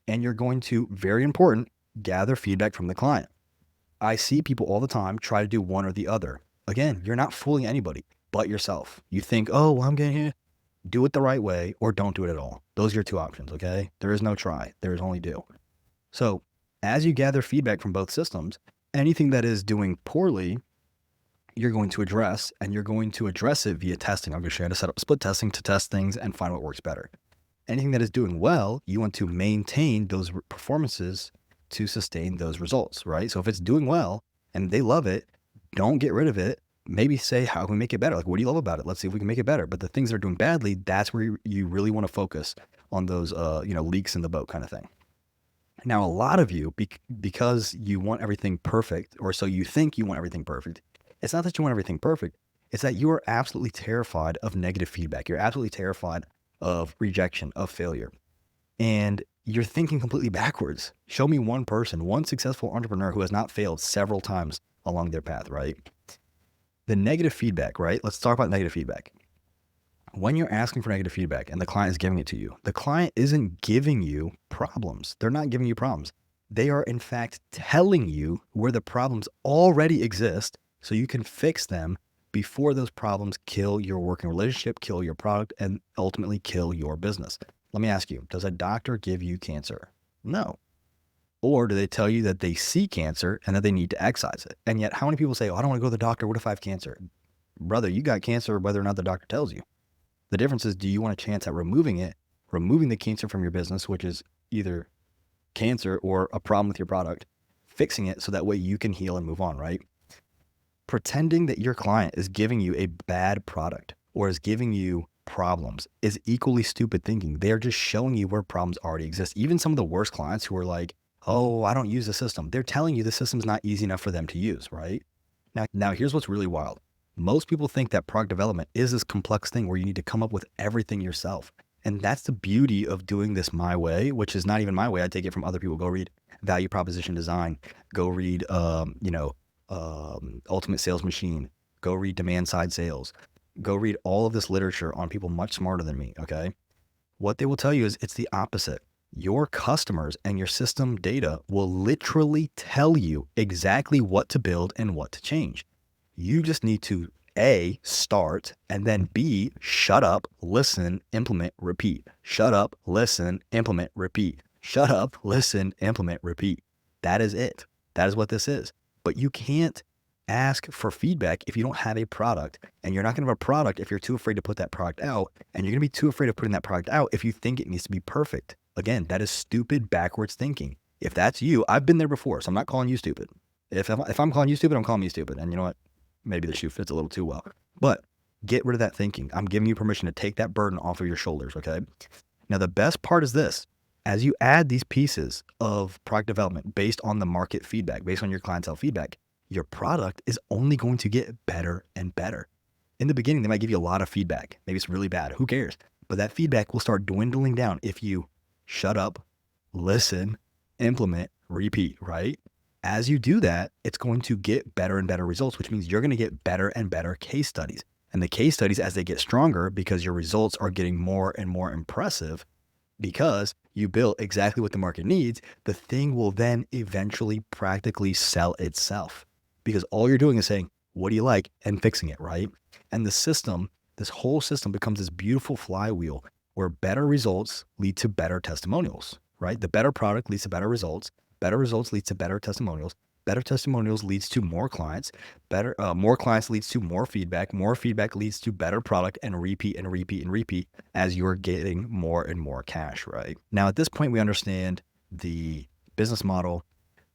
And you're going to, very important, gather feedback from the client. I see people all the time try to do one or the other. Again, you're not fooling anybody but yourself. You think, oh, well, I'm going to do it the right way or don't do it at all. Those are your two options, okay? There is no try. There is only do. So as you gather feedback from both systems, anything that is doing poorly, you're going to address, and you're going to address it via testing. I'm going to show you how to set up split testing to test things and find what works better. Anything that is doing well, you want to maintain those performances to sustain those results, right? So if it's doing well and they love it, don't get rid of it. Maybe say, how can we make it better? Like, what do you love about it? Let's see if we can make it better. But the things that are doing badly, that's where you really want to focus on those, leaks in the boat kind of thing. Now, a lot of you, because you want everything perfect, or so you think you want everything perfect, it's not that you want everything perfect. It's that you are absolutely terrified of negative feedback. You're absolutely terrified of rejection, of failure. And you're thinking completely backwards. Show me one person, one successful entrepreneur who has not failed several times along their path, right? The negative feedback, right? Let's talk about negative feedback. When you're asking for negative feedback and the client is giving it to you, the client isn't giving you problems. They're not giving you problems. They are, in fact, telling you where the problems already exist so you can fix them before those problems kill your working relationship, kill your product, and ultimately kill your business. Let me ask you, does a doctor give you cancer? No. Or do they tell you that they see cancer and that they need to excise it? And yet, how many people say, oh, I don't want to go to the doctor. What if I have cancer? Brother, you got cancer whether or not the doctor tells you. The difference is, do you want a chance at removing the cancer from your business, which is either cancer or a problem with your product, fixing it so that way you can heal and move on, right? Pretending that your client is giving you a bad product or is giving you problems is equally stupid thinking. They're just showing you where problems already exist. Even some of the worst clients who are like, oh, I don't use the system. They're telling you the system's not easy enough for them to use, right? Now here's what's really wild. Most people think that product development is this complex thing where you need to come up with everything yourself. And that's the beauty of doing this my way, which is not even my way. I take it from other people. Go read Value Proposition Design. Go read, Ultimate Sales Machine. Go read Demand Side Sales. Go read all of this literature on people much smarter than me, okay? What they will tell you is it's the opposite. Your customers and your system data will literally tell you exactly what to build and what to change. You just need to A, start, and then B, shut up, listen, implement, repeat. Shut up, listen, implement, repeat. Shut up, listen, implement, repeat. That is it. That is what this is. But you can't ask for feedback if you don't have a product, and you're not going to have a product if you're too afraid to put that product out, and you're going to be too afraid of putting that product out if you think it needs to be perfect. Again, that is stupid, backwards thinking. If that's you, I've been there before, so I'm not calling you stupid. If I'm calling you stupid, I'm calling you stupid. And you know what? Maybe the shoe fits a little too well. But get rid of that thinking. I'm giving you permission to take that burden off of your shoulders, okay? Now, the best part is this. As you add these pieces of product development based on the market feedback, based on your clientele feedback, your product is only going to get better and better. In the beginning, they might give you a lot of feedback. Maybe it's really bad. Who cares? But that feedback will start dwindling down if you shut up, listen, implement, repeat, right? As you do that, it's going to get better and better results, which means you're going to get better and better case studies. And the case studies, as they get stronger, because your results are getting more and more impressive, because you built exactly what the market needs, the thing will then eventually practically sell itself. Because all you're doing is saying, what do you like? And fixing it, right? And the system, this whole system becomes this beautiful flywheel where better results lead to better testimonials, right? The better product leads to better results leads to better testimonials leads to more clients, more clients leads to more feedback leads to better product, and repeat as you're getting more and more cash, right? Now, at this point, we understand the business model,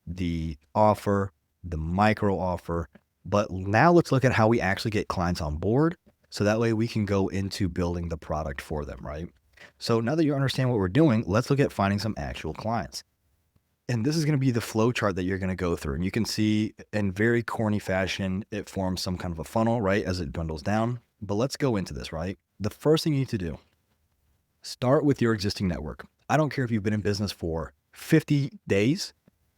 the offer, the micro offer, but now let's look at how we actually get clients on board. So that way we can go into building the product for them, right? So now that you understand what we're doing, let's look at finding some actual clients. And this is going to be the flow chart that you're going to go through. And you can see in very corny fashion, it forms some kind of a funnel, right? As it dwindles down. But let's go into this, right? The first thing you need to do, start with your existing network. I don't care if you've been in business for 50 days.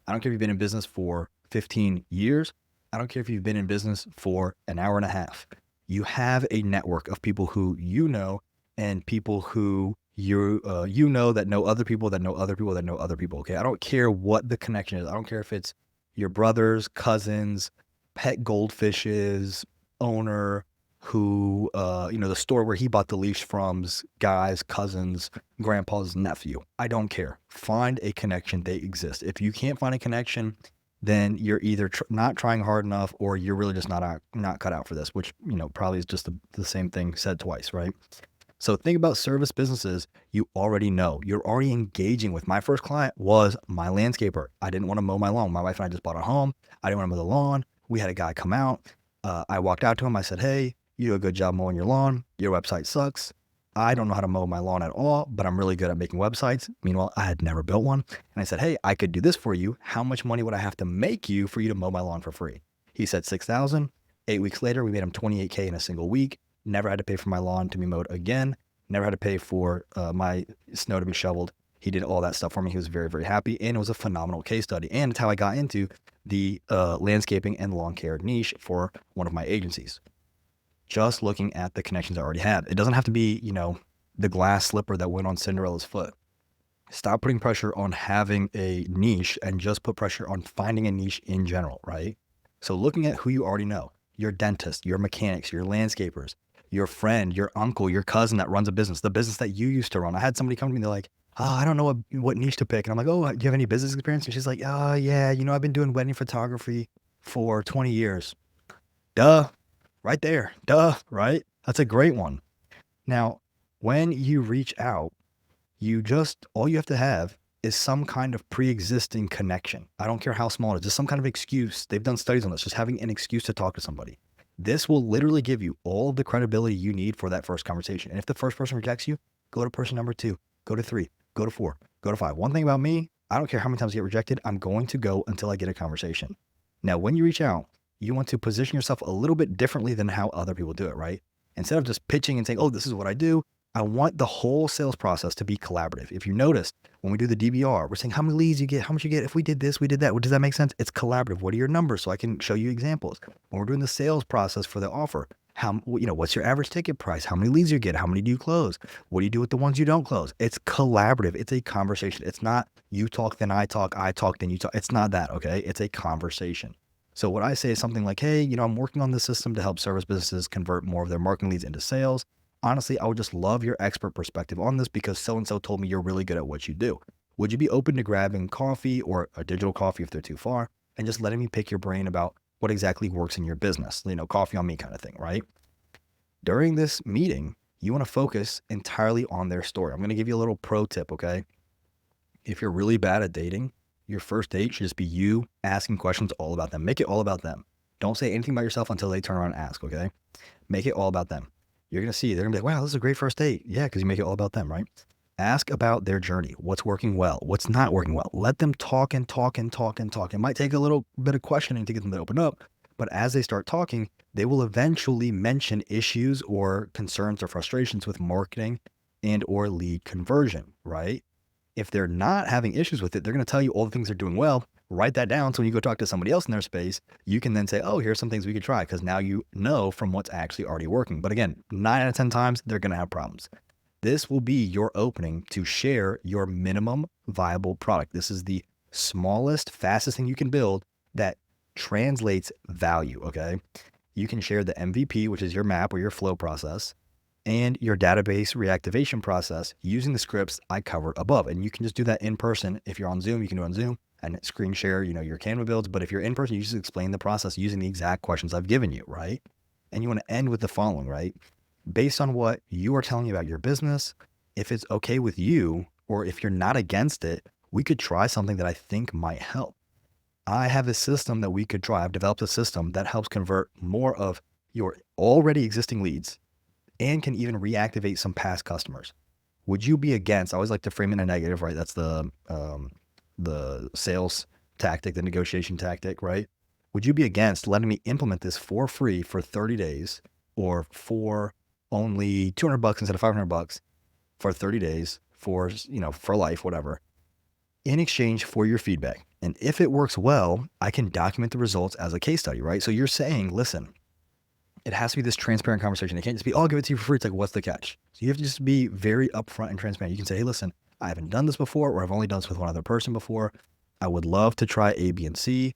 I don't care if you've been in business for 15 years. I don't care if you've been in business for an hour and a half. You have a network of people who you know, and people who you know that know other people that know other people that know other people. Okay. I don't care what the connection is. I don't care if it's your brothers, cousins, pet goldfishes, owner who, the store where he bought the leash from's guys, cousins, grandpa's nephew. I don't care. Find a connection. They exist. If you can't find a connection, then you're either not trying hard enough, or you're really just not cut out for this, which, probably is just the same thing said twice, right? So think about service businesses you already know. You're already engaging with. My first client was my landscaper. I didn't want to mow my lawn. My wife and I just bought a home. I didn't want to mow the lawn. We had a guy come out. I walked out to him. I said, hey, you do a good job mowing your lawn. Your website sucks. I don't know how to mow my lawn at all, but I'm really good at making websites. Meanwhile, I had never built one. And I said, hey, I could do this for you. How much money would I have to make you for you to mow my lawn for free? He said $6,000. 8 weeks later, we made him $28K in a single week. Never had to pay for my lawn to be mowed again. Never had to pay for my snow to be shoveled. He did all that stuff for me. He was very, very happy. And it was a phenomenal case study. And it's how I got into the landscaping and lawn care niche for one of my agencies. Just looking at the connections I already had. It doesn't have to be, the glass slipper that went on Cinderella's foot. Stop putting pressure on having a niche and just put pressure on finding a niche in general, right? So looking at who you already know, your dentist, your mechanics, your landscapers, your friend, your uncle, your cousin that runs a business, the business that you used to run. I had somebody come to me, they're like, I don't know what niche to pick. And I'm like, oh, do you have any business experience? And she's like, oh yeah, I've been doing wedding photography for 20 years. Duh, right there. Duh, right? That's a great one. Now, when you reach out, all you have to have is some kind of pre-existing connection. I don't care how small it is, just some kind of excuse. They've done studies on this, just having an excuse to talk to somebody. This will literally give you all of the credibility you need for that first conversation. And if the first person rejects you, go to person number 2, go to 3, go to 4, go to 5. One thing about me, I don't care how many times I get rejected, I'm going to go until I get a conversation. Now, when you reach out, you want to position yourself a little bit differently than how other people do it, right? Instead of just pitching and saying, oh, this is what I do, I want the whole sales process to be collaborative. If you notice, when we do the DBR, we're saying how many leads you get, how much you get. If we did this, we did that. Does that make sense? It's collaborative. What are your numbers? So I can show you examples. When we're doing the sales process for the offer, what's your average ticket price? How many leads you get? How many do you close? What do you do with the ones you don't close? It's collaborative. It's a conversation. It's not you talk, then I talk, then you talk. It's not that, okay? It's a conversation. So what I say is something like, hey, I'm working on this system to help service businesses convert more of their marketing leads into sales. Honestly, I would just love your expert perspective on this because so-and-so told me you're really good at what you do. Would you be open to grabbing coffee or a digital coffee if they're too far and just letting me pick your brain about what exactly works in your business? Coffee on me kind of thing, right? During this meeting, you want to focus entirely on their story. I'm going to give you a little pro tip, okay? If you're really bad at dating, your first date should just be you asking questions all about them. Make it all about them. Don't say anything about yourself until they turn around and ask, okay? Make it all about them. You're going to see, they're going to be like, wow, this is a great first date. Yeah, because you make it all about them, right? Ask about their journey. What's working well? What's not working well? Let them talk and talk and talk and talk. It might take a little bit of questioning to get them to open up, but as they start talking, they will eventually mention issues or concerns or frustrations with marketing and or lead conversion, right? If they're not having issues with it, they're going to tell you all the things they're doing well write that down. So when you go talk to somebody else in their space, you can then say, oh, here's some things we could try, because now you know from what's actually already working. But again, 9 out of 10 times, they're going to have problems. This will be your opening to share your minimum viable product. This is the smallest, fastest thing you can build that translates value, okay? You can share the MVP, which is your map or your flow process, and your database reactivation process using the scripts I covered above. And you can just do that in person. If you're on Zoom, you can do it on Zoom and screen share, your Canva builds. But if you're in person, you just explain the process using the exact questions I've given you, right? And you want to end with the following, right? Based on what you are telling me about your business, if it's okay with you, or if you're not against it, we could try something that I think might help. I have a system that we could try. I've developed a system that helps convert more of your already existing leads and can even reactivate some past customers. Would you be against? I always like to frame it in a negative, right? That's the sales tactic, the negotiation tactic, right? Would you be against letting me implement this for free for 30 days or for only $200 instead of $500 for 30 days for, for life, whatever, in exchange for your feedback? And if it works well, I can document the results as a case study, right? So you're saying, listen, it has to be this transparent conversation. It can't just be, oh, I'll give it to you for free. It's like, what's the catch? So you have to just be very upfront and transparent. You can say, hey, listen, I haven't done this before, or I've only done this with one other person before. I would love to try A, B, and C.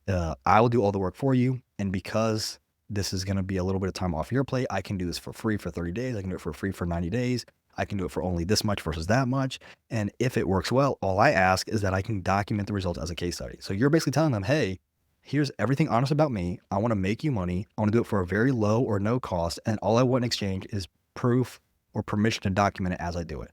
I will do all the work for you. And because this is going to be a little bit of time off your plate, I can do this for free for 30 days. I can do it for free for 90 days. I can do it for only this much versus that much. And if it works well, all I ask is that I can document the results as a case study. So you're basically telling them, hey, here's everything honest about me. I want to make you money. I want to do it for a very low or no cost. And all I want in exchange is proof or permission to document it as I do it.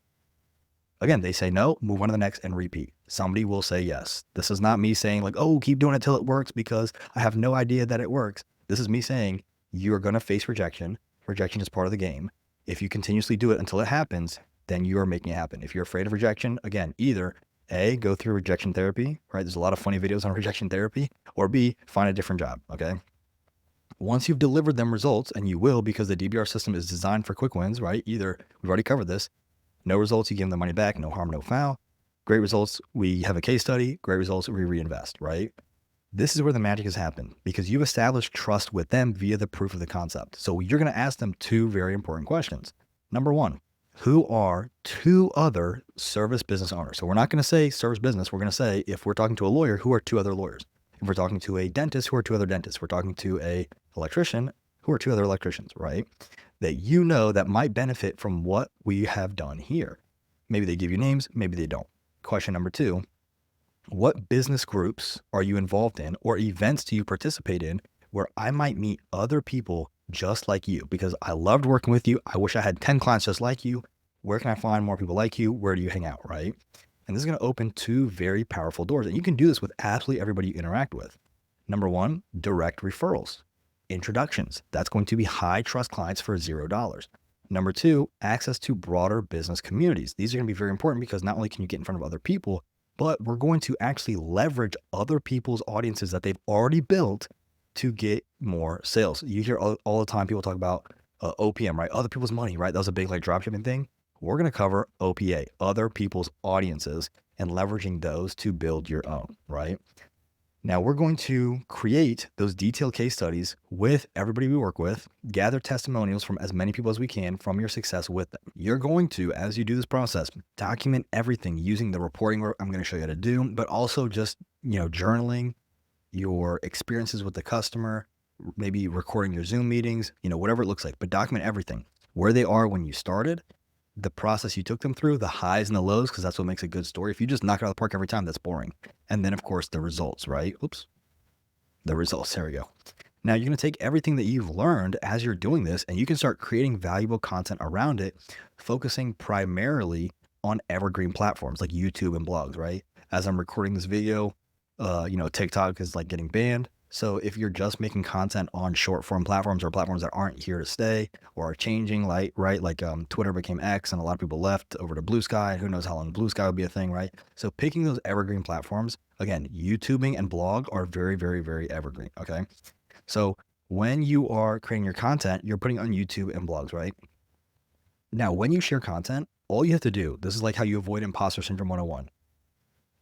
Again, they say no, move on to the next and repeat. Somebody will say yes. This is not me saying like, oh, keep doing it till it works because I have no idea that it works. This is me saying you're going to face rejection. Rejection is part of the game. If you continuously do it until it happens, then you are making it happen. If you're afraid of rejection, again, either A, go through rejection therapy, right? There's a lot of funny videos on rejection therapy, or B, find a different job, okay? Once you've delivered them results, and you will because the DBR system is designed for quick wins, right? Either, we've already covered this, no results, you give them the money back, no harm, no foul. Great results, we have a case study. Great results, we reinvest, right? This is where the magic has happened because you've established trust with them via the proof of the concept. So you're going to ask them two very important questions. Number one, who are two other service business owners? So we're not going to say service business. We're going to say, if we're talking to a lawyer, who are two other lawyers? If we're talking to a dentist, who are two other dentists? If we're talking to a electrician, who are two other electricians, right? That you know that might benefit from what we have done here. Maybe they give you names, maybe they don't. Question number two, what business groups are you involved in or events do you participate in where I might meet other people just like you? Because I loved working with you. I wish I had 10 clients just like you. Where can I find more people like you? Where do you hang out, right? And this is going to open two very powerful doors. And you can do this with absolutely everybody you interact with. Number one, direct referrals, introductions. That's going to be high trust clients for $0. Number two, access to broader business communities. These are going to be very important because not only can you get in front of other people, but we're going to actually leverage other people's audiences that they've already built to get more sales. You hear all the time people talk about OPM, right? Other people's money, right? That was a big like dropshipping thing. We're going to cover OPA, other people's audiences, and leveraging those to build your own, right? Now we're going to create those detailed case studies with everybody we work with, gather testimonials from as many people as we can from your success with them. You're going to, as you do this process, document everything using the reporting work I'm going to show you how to do, but also just, journaling your experiences with the customer, maybe recording your Zoom meetings, whatever it looks like, but document everything, where they are when you started, the process you took them through, the highs and the lows, because that's what makes a good story. If you just knock it out of the park every time, that's boring. And then, of course, the results, right? Oops. The results. There we go. Now, you're going to take everything that you've learned as you're doing this, and you can start creating valuable content around it, focusing primarily on evergreen platforms like YouTube and blogs, right? As I'm recording this video, TikTok is like getting banned. So if you're just making content on short form platforms or platforms that aren't here to stay or are changing, right? Like Twitter became X and a lot of people left over to Blue Sky. Who knows how long Blue Sky will be a thing, right? So picking those evergreen platforms, again, YouTubing and blog are very, very, very evergreen, okay? So when you are creating your content, you're putting on YouTube and blogs, right? Now, when you share content, all you have to do, this is like how you avoid imposter syndrome 101.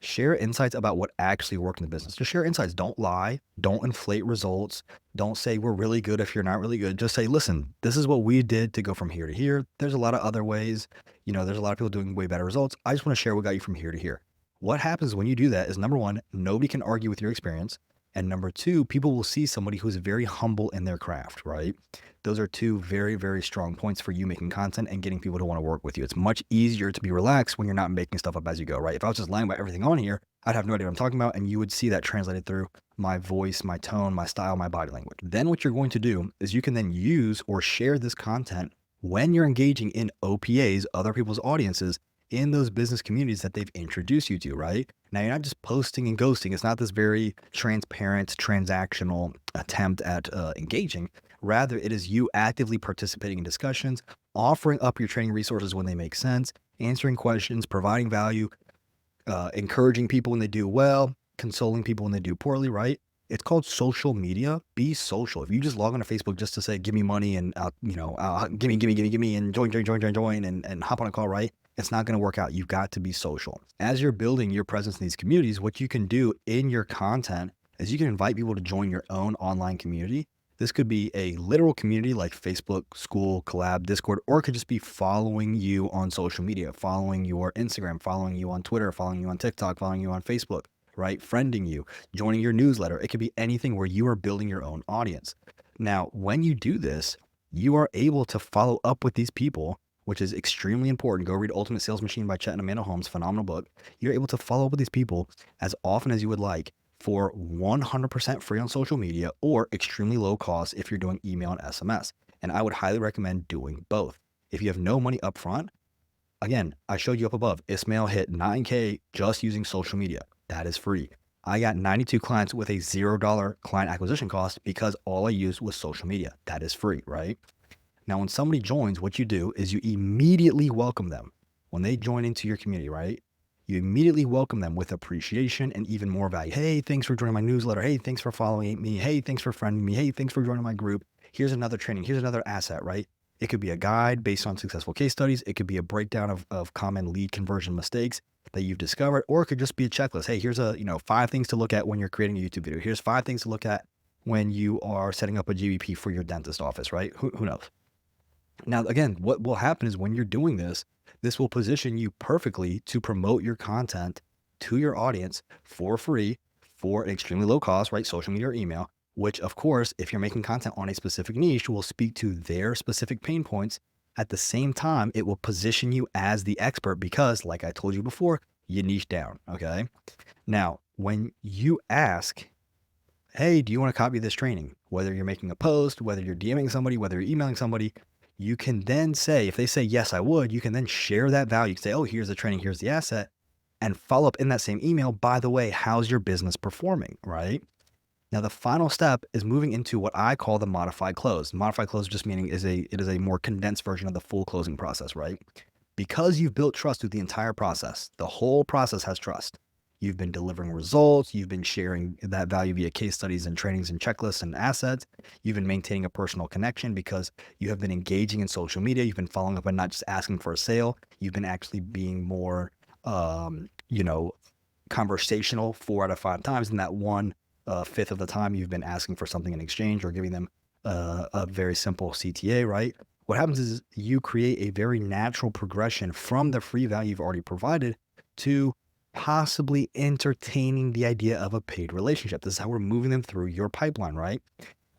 Share insights about what actually worked in the business. Just share insights. Don't lie. Don't inflate results. Don't say we're really good if you're not really good. Just say, listen, this is what we did to go from here to here. There's a lot of other ways. There's a lot of people doing way better results. I just want to share what got you from here to here. What happens when you do that is, number one, nobody can argue with your experience. And number two, people will see somebody who's very humble in their craft, right? Those are two very, very strong points for you making content and getting people to want to work with you. It's much easier to be relaxed when you're not making stuff up as you go, right? If I was just lying about everything on here, I'd have no idea what I'm talking about. And you would see that translated through my voice, my tone, my style, my body language. Then what you're going to do is you can then use or share this content when you're engaging in OPAs, other people's audiences, in those business communities that they've introduced you to, right? Now, you're not just posting and ghosting. It's not this very transparent, transactional attempt at engaging. Rather, it is you actively participating in discussions, offering up your training resources when they make sense, answering questions, providing value, encouraging people when they do well, consoling people when they do poorly, right? It's called social media. Be social. If you just log on to Facebook just to say, give me money and, give me, and join, and hop on a call, right? It's not going to work out. You've got to be social. As you're building your presence in these communities, what you can do in your content is you can invite people to join your own online community. This could be a literal community like Facebook, School, Collab, Discord, or it could just be following you on social media, following your Instagram, following you on Twitter, following you on TikTok, following you on Facebook, right? Friending you, joining your newsletter. It could be anything where you are building your own audience. Now, when you do this, you are able to follow up with these people, which is extremely important. Go read Ultimate Sales Machine by Chet and Amanda Holmes, phenomenal book. You're able to follow up with these people as often as you would like for 100% free on social media or extremely low cost if you're doing email and SMS. And I would highly recommend doing both. If you have no money up front, again, I showed you up above, Ismail hit 9K just using social media. That is free. I got 92 clients with a $0 client acquisition cost because all I used was social media. That is free, right? Now, when somebody joins, what you do is you immediately welcome them. When they join into your community, right? You immediately welcome them with appreciation and even more value. Hey, thanks for joining my newsletter. Hey, thanks for following me. Hey, thanks for friending me. Hey, thanks for joining my group. Here's another training. Here's another asset, right? It could be a guide based on successful case studies. It could be a breakdown of common lead conversion mistakes that you've discovered, or it could just be a checklist. Hey, here's 5 things to look at when you're creating a YouTube video. Here's 5 things to look at when you are setting up a GBP for your dentist office, right? Who knows? Now, again, what will happen is when you're doing this, this will position you perfectly to promote your content to your audience for free, for an extremely low cost, right? Social media or email, which of course, if you're making content on a specific niche, will speak to their specific pain points. At the same time, it will position you as the expert because, like I told you before, you niche down, okay? Now, when you ask, hey, do you want to copy this training? Whether you're making a post, whether you're DMing somebody, whether you're emailing somebody, you can then say, if they say, yes, I would, you can then share that value. You can say, oh, here's the training, here's the asset, and follow up in that same email. By the way, how's your business performing, right? Now, the final step is moving into what I call the modified close. Modified close just meaning it is a more condensed version of the full closing process, right? Because you've built trust through the entire process, the whole process has trust. You've been delivering results. You've been sharing that value via case studies and trainings and checklists and assets. You've been maintaining a personal connection because you have been engaging in social media. You've been following up and not just asking for a sale. You've been actually being more, conversational 4 out of 5 times. And that 1/5 of the time you've been asking for something in exchange or giving them a very simple CTA, right? What happens is you create a very natural progression from the free value you've already provided to possibly entertaining the idea of a paid relationship. This is how we're moving them through your pipeline, right?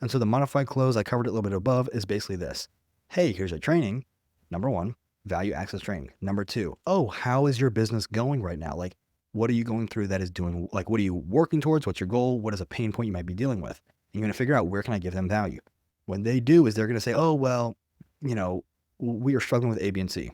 And so the modified close, I covered it a little bit above, is basically this. Hey, here's a training. Number 1, value access training. Number 2, oh, how is your business going right now? Like, what are you going through that is doing, like, what are you working towards? What's your goal? What is a pain point you might be dealing with? And you're going to figure out where can I give them value? When they do is they're going to say, oh, well, we are struggling with A, B, and C.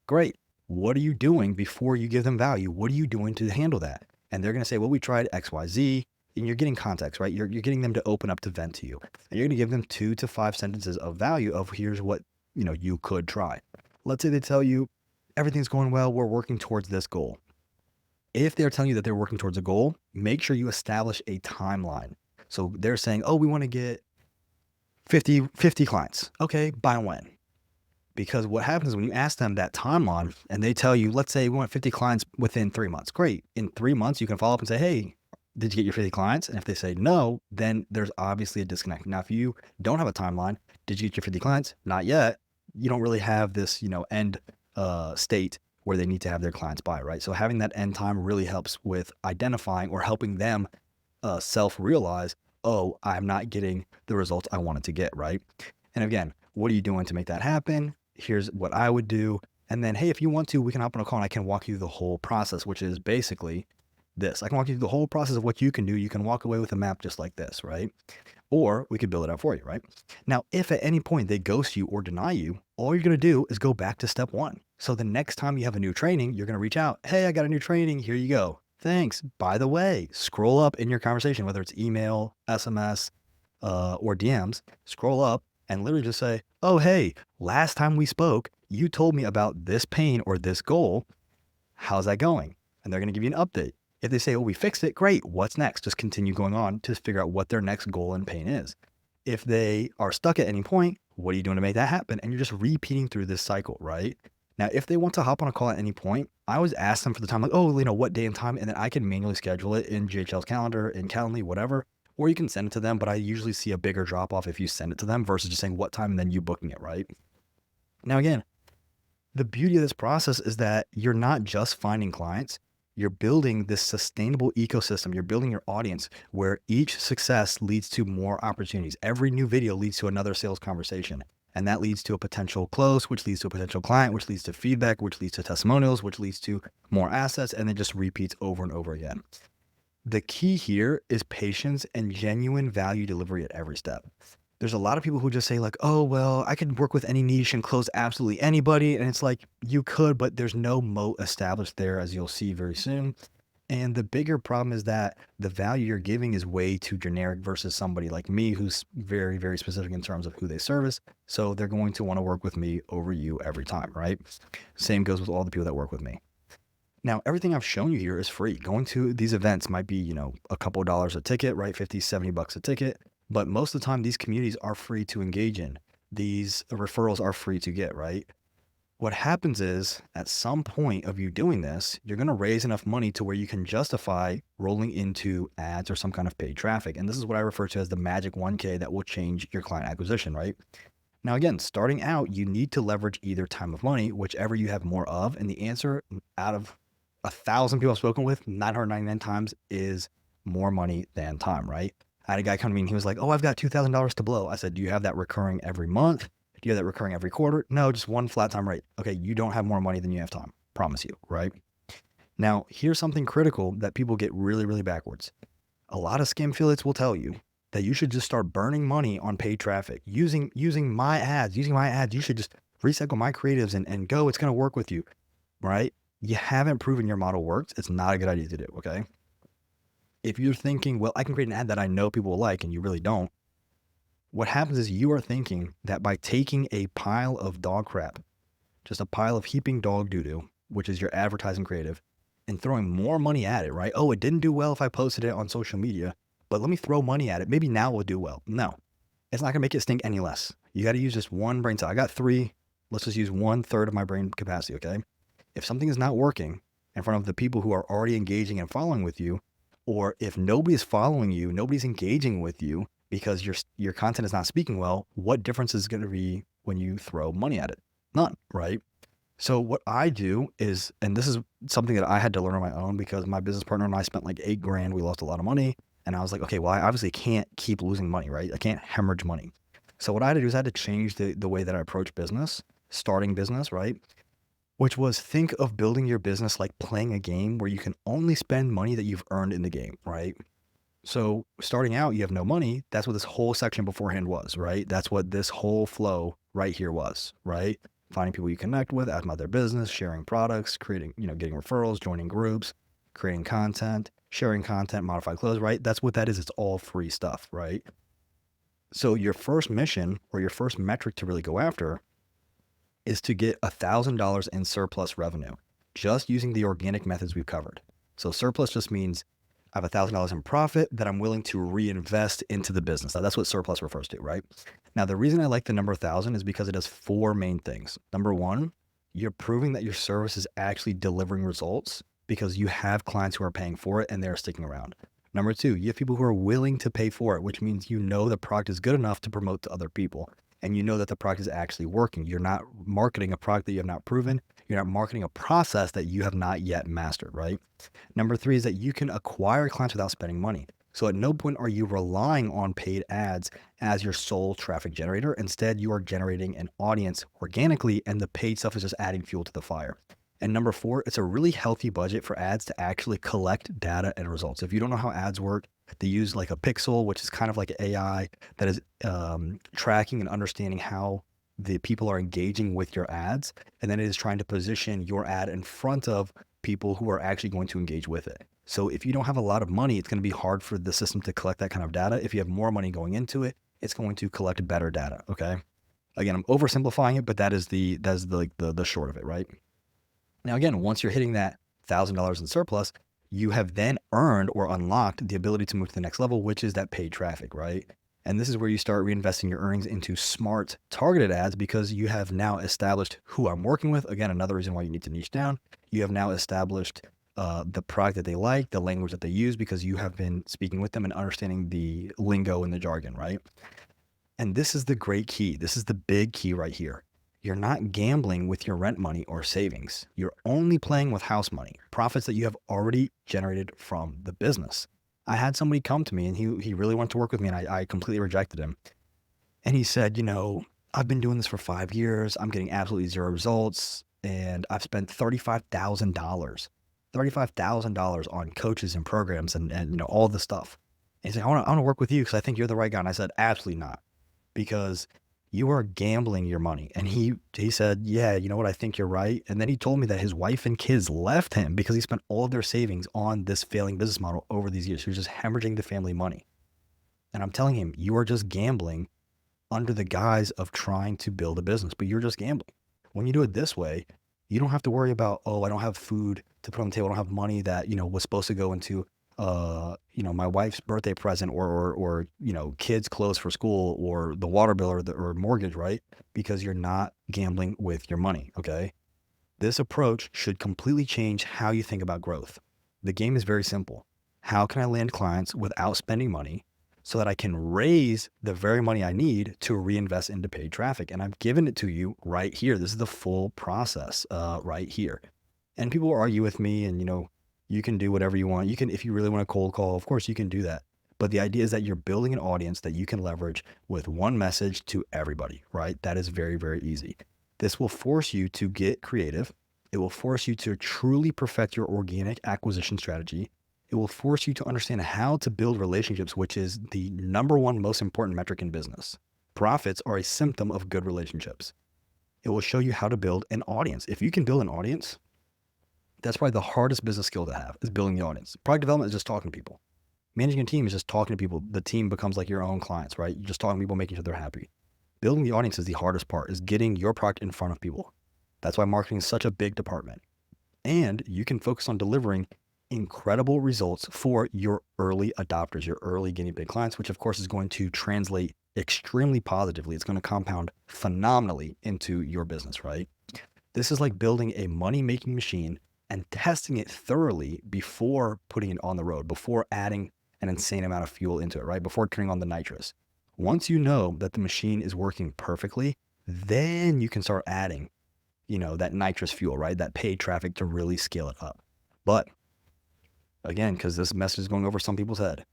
Great. What are you doing before you give them value? What are you doing to handle that? And they're going to say, well, we tried X, Y, Z. And you're getting context, right? You're getting them to open up to vent to you. And you're going to give them 2 to 5 sentences of value of here's what, you could try. Let's say they tell you everything's going well. We're working towards this goal. If they're telling you that they're working towards a goal, make sure you establish a timeline. So they're saying, oh, we want to get 50 clients. Okay, by when? Because what happens when you ask them that timeline and they tell you, let's say we want 50 clients within 3 months. Great. In 3 months, you can follow up and say, hey, did you get your 50 clients? And if they say no, then there's obviously a disconnect. Now, if you don't have a timeline, did you get your 50 clients? Not yet. You don't really have this, end state where they need to have their clients by, right? So having that end time really helps with identifying or helping them self-realize, oh, I'm not getting the results I wanted to get, right? And again, what are you doing to make that happen? Here's what I would do. And then, hey, if you want to, we can hop on a call and I can walk you through the whole process, which is basically this. I can walk you through the whole process of what you can do. You can walk away with a map just like this, right? Or we could build it out for you, right? Now, if at any point they ghost you or deny you, all you're going to do is go back to step one. So the next time you have a new training, you're going to reach out. Hey, I got a new training. Here you go. Thanks. By the way, scroll up in your conversation, whether it's email, SMS, or DMs, scroll up and literally just say, oh, hey, last time we spoke, you told me about this pain or this goal. How's that going? And they're going to give you an update. If they say, oh, we fixed it, great. What's next? Just continue going on to figure out what their next goal and pain is. If they are stuck at any point, what are you doing to make that happen? And you're just repeating through this cycle, right? Now, if they want to hop on a call at any point, I always ask them for the time, like, oh, what day and time, and then I can manually schedule it in GHL's calendar, in Calendly, whatever, or you can send it to them, but I usually see a bigger drop off if you send it to them versus just saying what time and then you booking it, right? Now, again, the beauty of this process is that you're not just finding clients, you're building this sustainable ecosystem. You're building your audience where each success leads to more opportunities. Every new video leads to another sales conversation. And that leads to a potential close, which leads to a potential client, which leads to feedback, which leads to testimonials, which leads to more assets, and it just repeats over and over again. The key here is patience and genuine value delivery at every step. There's a lot of people who just say like, oh, well, I could work with any niche and close absolutely anybody. And it's like, you could, but there's no moat established there, as you'll see very soon. And the bigger problem is that the value you're giving is way too generic versus somebody like me, who's very, very specific in terms of who they service. So they're going to want to work with me over you every time, right? Same goes with all the people that work with me. Now, everything I've shown you here is free. Going to these events might be, a couple of dollars a ticket, right? 50, 70 bucks a ticket. But most of the time, these communities are free to engage in. These referrals are free to get, right? What happens is at some point of you doing this, you're going to raise enough money to where you can justify rolling into ads or some kind of paid traffic. And this is what I refer to as the magic 1K that will change your client acquisition, right? Now, again, starting out, you need to leverage either time of money, whichever you have more of. And the answer out of 1,000 people I've spoken with, 999 times is more money than time, right? I had a guy come to me and he was like, oh, I've got $2,000 to blow. I said, do you have that recurring every month? Do you have that recurring every quarter? No, just one flat time rate. Okay, you don't have more money than you have time. Promise you, right? Now, here's something critical that people get really, really backwards. A lot of scam affiliates will tell you that you should just start burning money on paid traffic. Using my ads, you should just recycle my creatives and go. It's going to work with you, right? You haven't proven your model works. It's not a good idea to do, okay? If you're thinking, well, I can create an ad that I know people will like, and you really don't, what happens is you are thinking that by taking a pile of dog crap, just a pile of heaping dog doo-doo, which is your advertising creative, and throwing more money at it, right? Oh, it didn't do well if I posted it on social media, but let me throw money at it. Maybe now we'll do well. No, it's not going to make it stink any less. You got to use just one brain cell. I got 3. Let's just use 1/3 of my brain capacity, okay? If something is not working in front of the people who are already engaging and following with you, or if nobody's following you, nobody's engaging with you because your content is not speaking well, what difference is going to be when you throw money at it? None, right? So what I do is, and this is something that I had to learn on my own because my business partner and I spent like $8,000. We lost a lot of money. And I was like, okay, well, I obviously can't keep losing money, right? I can't hemorrhage money. So what I had to do is I had to change the way that I approach business, starting business, right? Which was think of building your business like playing a game where you can only spend money that you've earned in the game, right? So starting out, you have no money. That's what this whole section beforehand was, right? That's what this whole flow right here was, right? Finding people you connect with, asking about their business, sharing products, creating, getting referrals, joining groups, creating content, sharing content, modified clothes, right? That's what that is. It's all free stuff, right? So your first mission or your first metric to really go after is to get $1,000 in surplus revenue, just using the organic methods we've covered. So surplus just means I have $1,000 in profit that I'm willing to reinvest into the business. Now, that's what surplus refers to, right? Now, the reason I like the number 1,000 is because it does four main things. Number one, you're proving that your service is actually delivering results because you have clients who are paying for it and they're sticking around. Number two, you have people who are willing to pay for it, which means you know the product is good enough to promote to other people. And you know that the product is actually working. You're not marketing a product that you have not proven. You're not marketing a process that you have not yet mastered, right? Number three is that you can acquire clients without spending money. So at no point are you relying on paid ads as your sole traffic generator. Instead, you are generating an audience organically, and the paid stuff is just adding fuel to the fire. And number four, it's a really healthy budget for ads to actually collect data and results. If you don't know how ads work, they use like a pixel, which is kind of like AI that is tracking and understanding how the people are engaging with your ads. And then it is trying to position your ad in front of people who are actually going to engage with it. So if you don't have a lot of money, it's going to be hard for the system to collect that kind of data. If you have more money going into it, it's going to collect better data. Okay. Again, I'm oversimplifying it, but that is the short of it, right? Now, again, once you're hitting that $1,000 in surplus, you have then earned or unlocked the ability to move to the next level, which is that paid traffic, right? And this is where you start reinvesting your earnings into smart targeted ads because you have now established who I'm working with. Again, another reason why you need to niche down. You have now established the product that they like, the language that they use, because you have been speaking with them and understanding the lingo and the jargon, right? And this is the great key. This is the big key right here. You're not gambling with your rent money or savings. You're only playing with house money, profits that you have already generated from the business. I had somebody come to me and he really wanted to work with me, and I completely rejected him. And he said, I've been doing this for 5 years. I'm getting absolutely zero results. And I've spent $35,000 on coaches and programs and all the stuff. And he's like, I want to work with you because I think you're the right guy. And I said, absolutely not, because you are gambling your money. And he said, yeah, you know what? I think you're right. And then he told me that his wife and kids left him because he spent all of their savings on this failing business model over these years. He was just hemorrhaging the family money. And I'm telling him, you are just gambling under the guise of trying to build a business, but you're just gambling. When you do it this way, you don't have to worry about, oh, I don't have food to put on the table. I don't have money that, was supposed to go into my wife's birthday present or kids' clothes for school or the water bill or mortgage, right? Because you're not gambling with your money, okay? This approach should completely change how you think about growth. The game is very simple. How can I land clients without spending money so that I can raise the very money I need to reinvest into paid traffic? And I've given it to you right here. This is the full process right here. And people will argue with me and, you can do whatever you want. You can, if you really want a cold call, of course you can do that. But the idea is that you're building an audience that you can leverage with one message to everybody, right? That is very, very easy. This will force you to get creative. It will force you to truly perfect your organic acquisition strategy. It will force you to understand how to build relationships, which is the number one most important metric in business. Profits are a symptom of good relationships. It will show you how to build an audience. If you can build an audience, that's probably the hardest business skill to have, is building the audience. Product development is just talking to people. Managing a team is just talking to people. The team becomes like your own clients, right? You're just talking to people, making sure they're happy. Building the audience is the hardest part, is getting your product in front of people. That's why marketing is such a big department. And you can focus on delivering incredible results for your early adopters, your early guinea pig clients, which of course is going to translate extremely positively. It's going to compound phenomenally into your business, right? This is like building a money-making machine and testing it thoroughly before putting it on the road, before adding an insane amount of fuel into it, right? Before turning on the nitrous. Once you know that the machine is working perfectly, then you can start adding, that nitrous fuel, right? That paid traffic to really scale it up. But again, because this message is going over some people's head,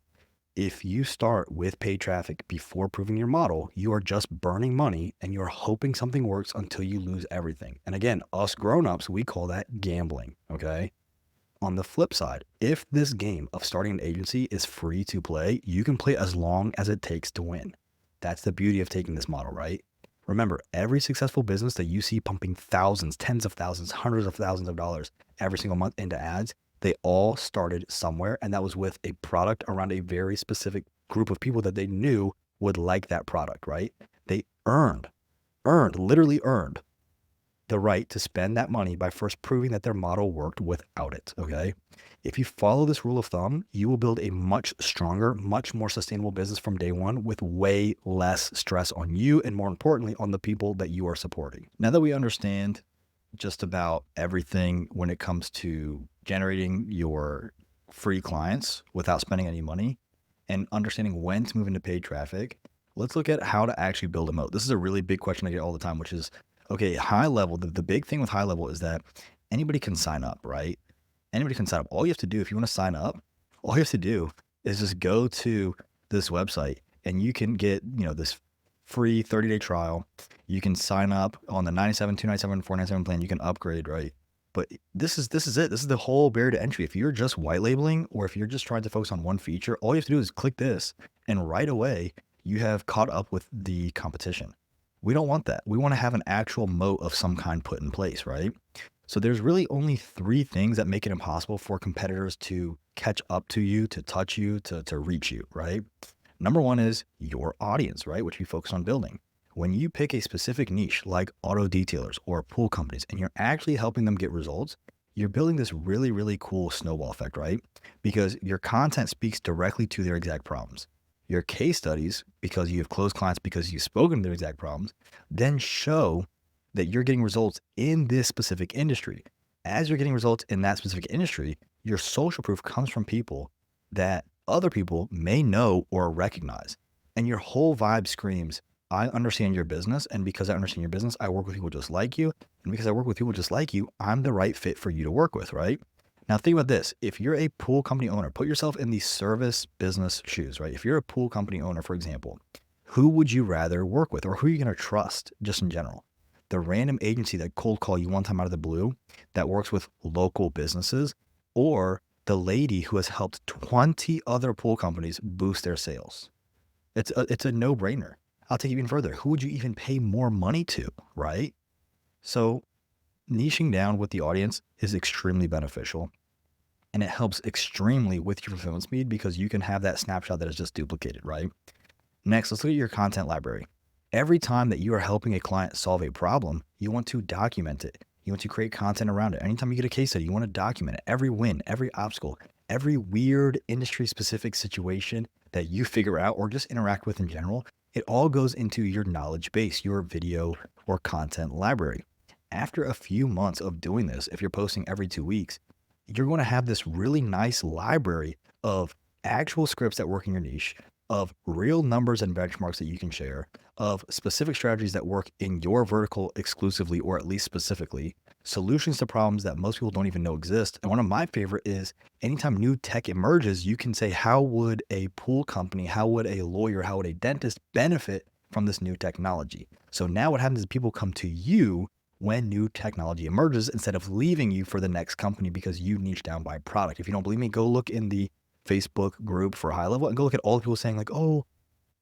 if you start with paid traffic before proving your model, you are just burning money and you're hoping something works until you lose everything. And again, us grown-ups, we call that gambling, okay? On the flip side, if this game of starting an agency is free to play, you can play as long as it takes to win. That's the beauty of taking this model, right? Remember, every successful business that you see pumping thousands, tens of thousands, hundreds of thousands of dollars every single month into ads, they all started somewhere, and that was with a product around a very specific group of people that they knew would like that product, right? They literally earned the right to spend that money by first proving that their model worked without it. Okay. If you follow this rule of thumb, you will build a much stronger, much more sustainable business from day one with way less stress on you and, more importantly, on the people that you are supporting. Now that we understand just about everything when it comes to generating your free clients without spending any money and understanding when to move into paid traffic, let's look at how to actually build a moat. This is a really big question I get all the time, which is, okay, high level, the big thing with high level is that anybody can sign up, right? Anybody can sign up. All you have to do, if you want to sign up, all you have to do is just go to this website and you can get, this free 30-day trial. You can sign up on the 97, 297, 497 plan. You can upgrade, right? But this is it. This is the whole barrier to entry. If you're just white labeling or if you're just trying to focus on one feature, all you have to do is click this and right away you have caught up with the competition. We don't want that. We want to have an actual moat of some kind put in place, right? So there's really only 3 things that make it impossible for competitors to catch up to you, to touch you, to reach you, right? Number 1 is your audience, right? Which you focus on building. When you pick a specific niche like auto detailers or pool companies and you're actually helping them get results, you're building this really, really cool snowball effect, right? Because your content speaks directly to their exact problems. Your case studies, because you have closed clients, because you've spoken to their exact problems, then show that you're getting results in this specific industry. As you're getting results in that specific industry, your social proof comes from people that other people may know or recognize. And your whole vibe screams, I understand your business. And because I understand your business, I work with people just like you. And because I work with people just like you, I'm the right fit for you to work with, right? Now think about this. If you're a pool company owner, put yourself in the service business shoes, right? If you're a pool company owner, for example, who would you rather work with or who are you going to trust just in general? The random agency that cold call you one time out of the blue that works with local businesses, or the lady who has helped 20 other pool companies boost their sales? It's a no-brainer. I'll take it even further. Who would you even pay more money to, right? So niching down with the audience is extremely beneficial. And it helps extremely with your fulfillment speed because you can have that snapshot that is just duplicated, right? Next, let's look at your content library. Every time that you are helping a client solve a problem, you want to document it. You want to create content around it. Anytime you get a case study, you want to document it. Every win, every obstacle, every weird industry-specific situation that you figure out or just interact with in general, it all goes into your knowledge base, your video or content library. After a few months of doing this, if you're posting every 2 weeks, you're going to have this really nice library of actual scripts that work in your niche, of real numbers and benchmarks that you can share, of specific strategies that work in your vertical exclusively or at least specifically, solutions to problems that most people don't even know exist. And one of my favorite is anytime new tech emerges, you can say, how would a pool company, how would a lawyer, how would a dentist benefit from this new technology? So now what happens is people come to you when new technology emerges instead of leaving you for the next company because you niche down by product. If you don't believe me, go look in the Facebook group for high level and go look at all the people saying like, oh,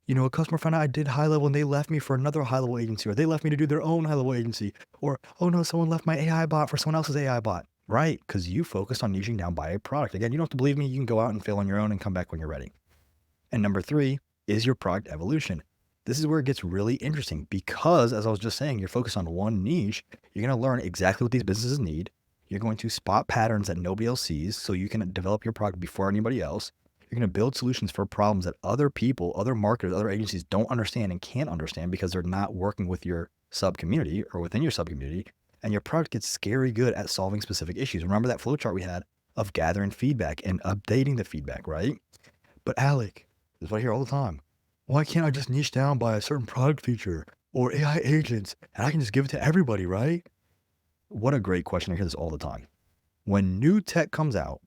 a customer found out I did high level and they left me for another high level agency, or they left me to do their own high level agency, or, oh no, someone left my AI bot for someone else's AI bot, right? Because you focused on niching down by a product. Again, you don't have to believe me. You can go out and fail on your own and come back when you're ready. And number 3 is your product evolution. This is where it gets really interesting because, as I was just saying, you're focused on one niche. You're going to learn exactly what these businesses need. You're going to spot patterns that nobody else sees so you can develop your product before anybody else. You're going to build solutions for problems that other people, other marketers, other agencies don't understand and can't understand because they're not working with your sub community or within your sub community. And your product gets scary good at solving specific issues. Remember that flowchart we had of gathering feedback and updating the feedback, right? But Alec, this is what I hear all the time. Why can't I just niche down by a certain product feature or AI agents and I can just give it to everybody, right? What a great question. I hear this all the time. When new tech comes out,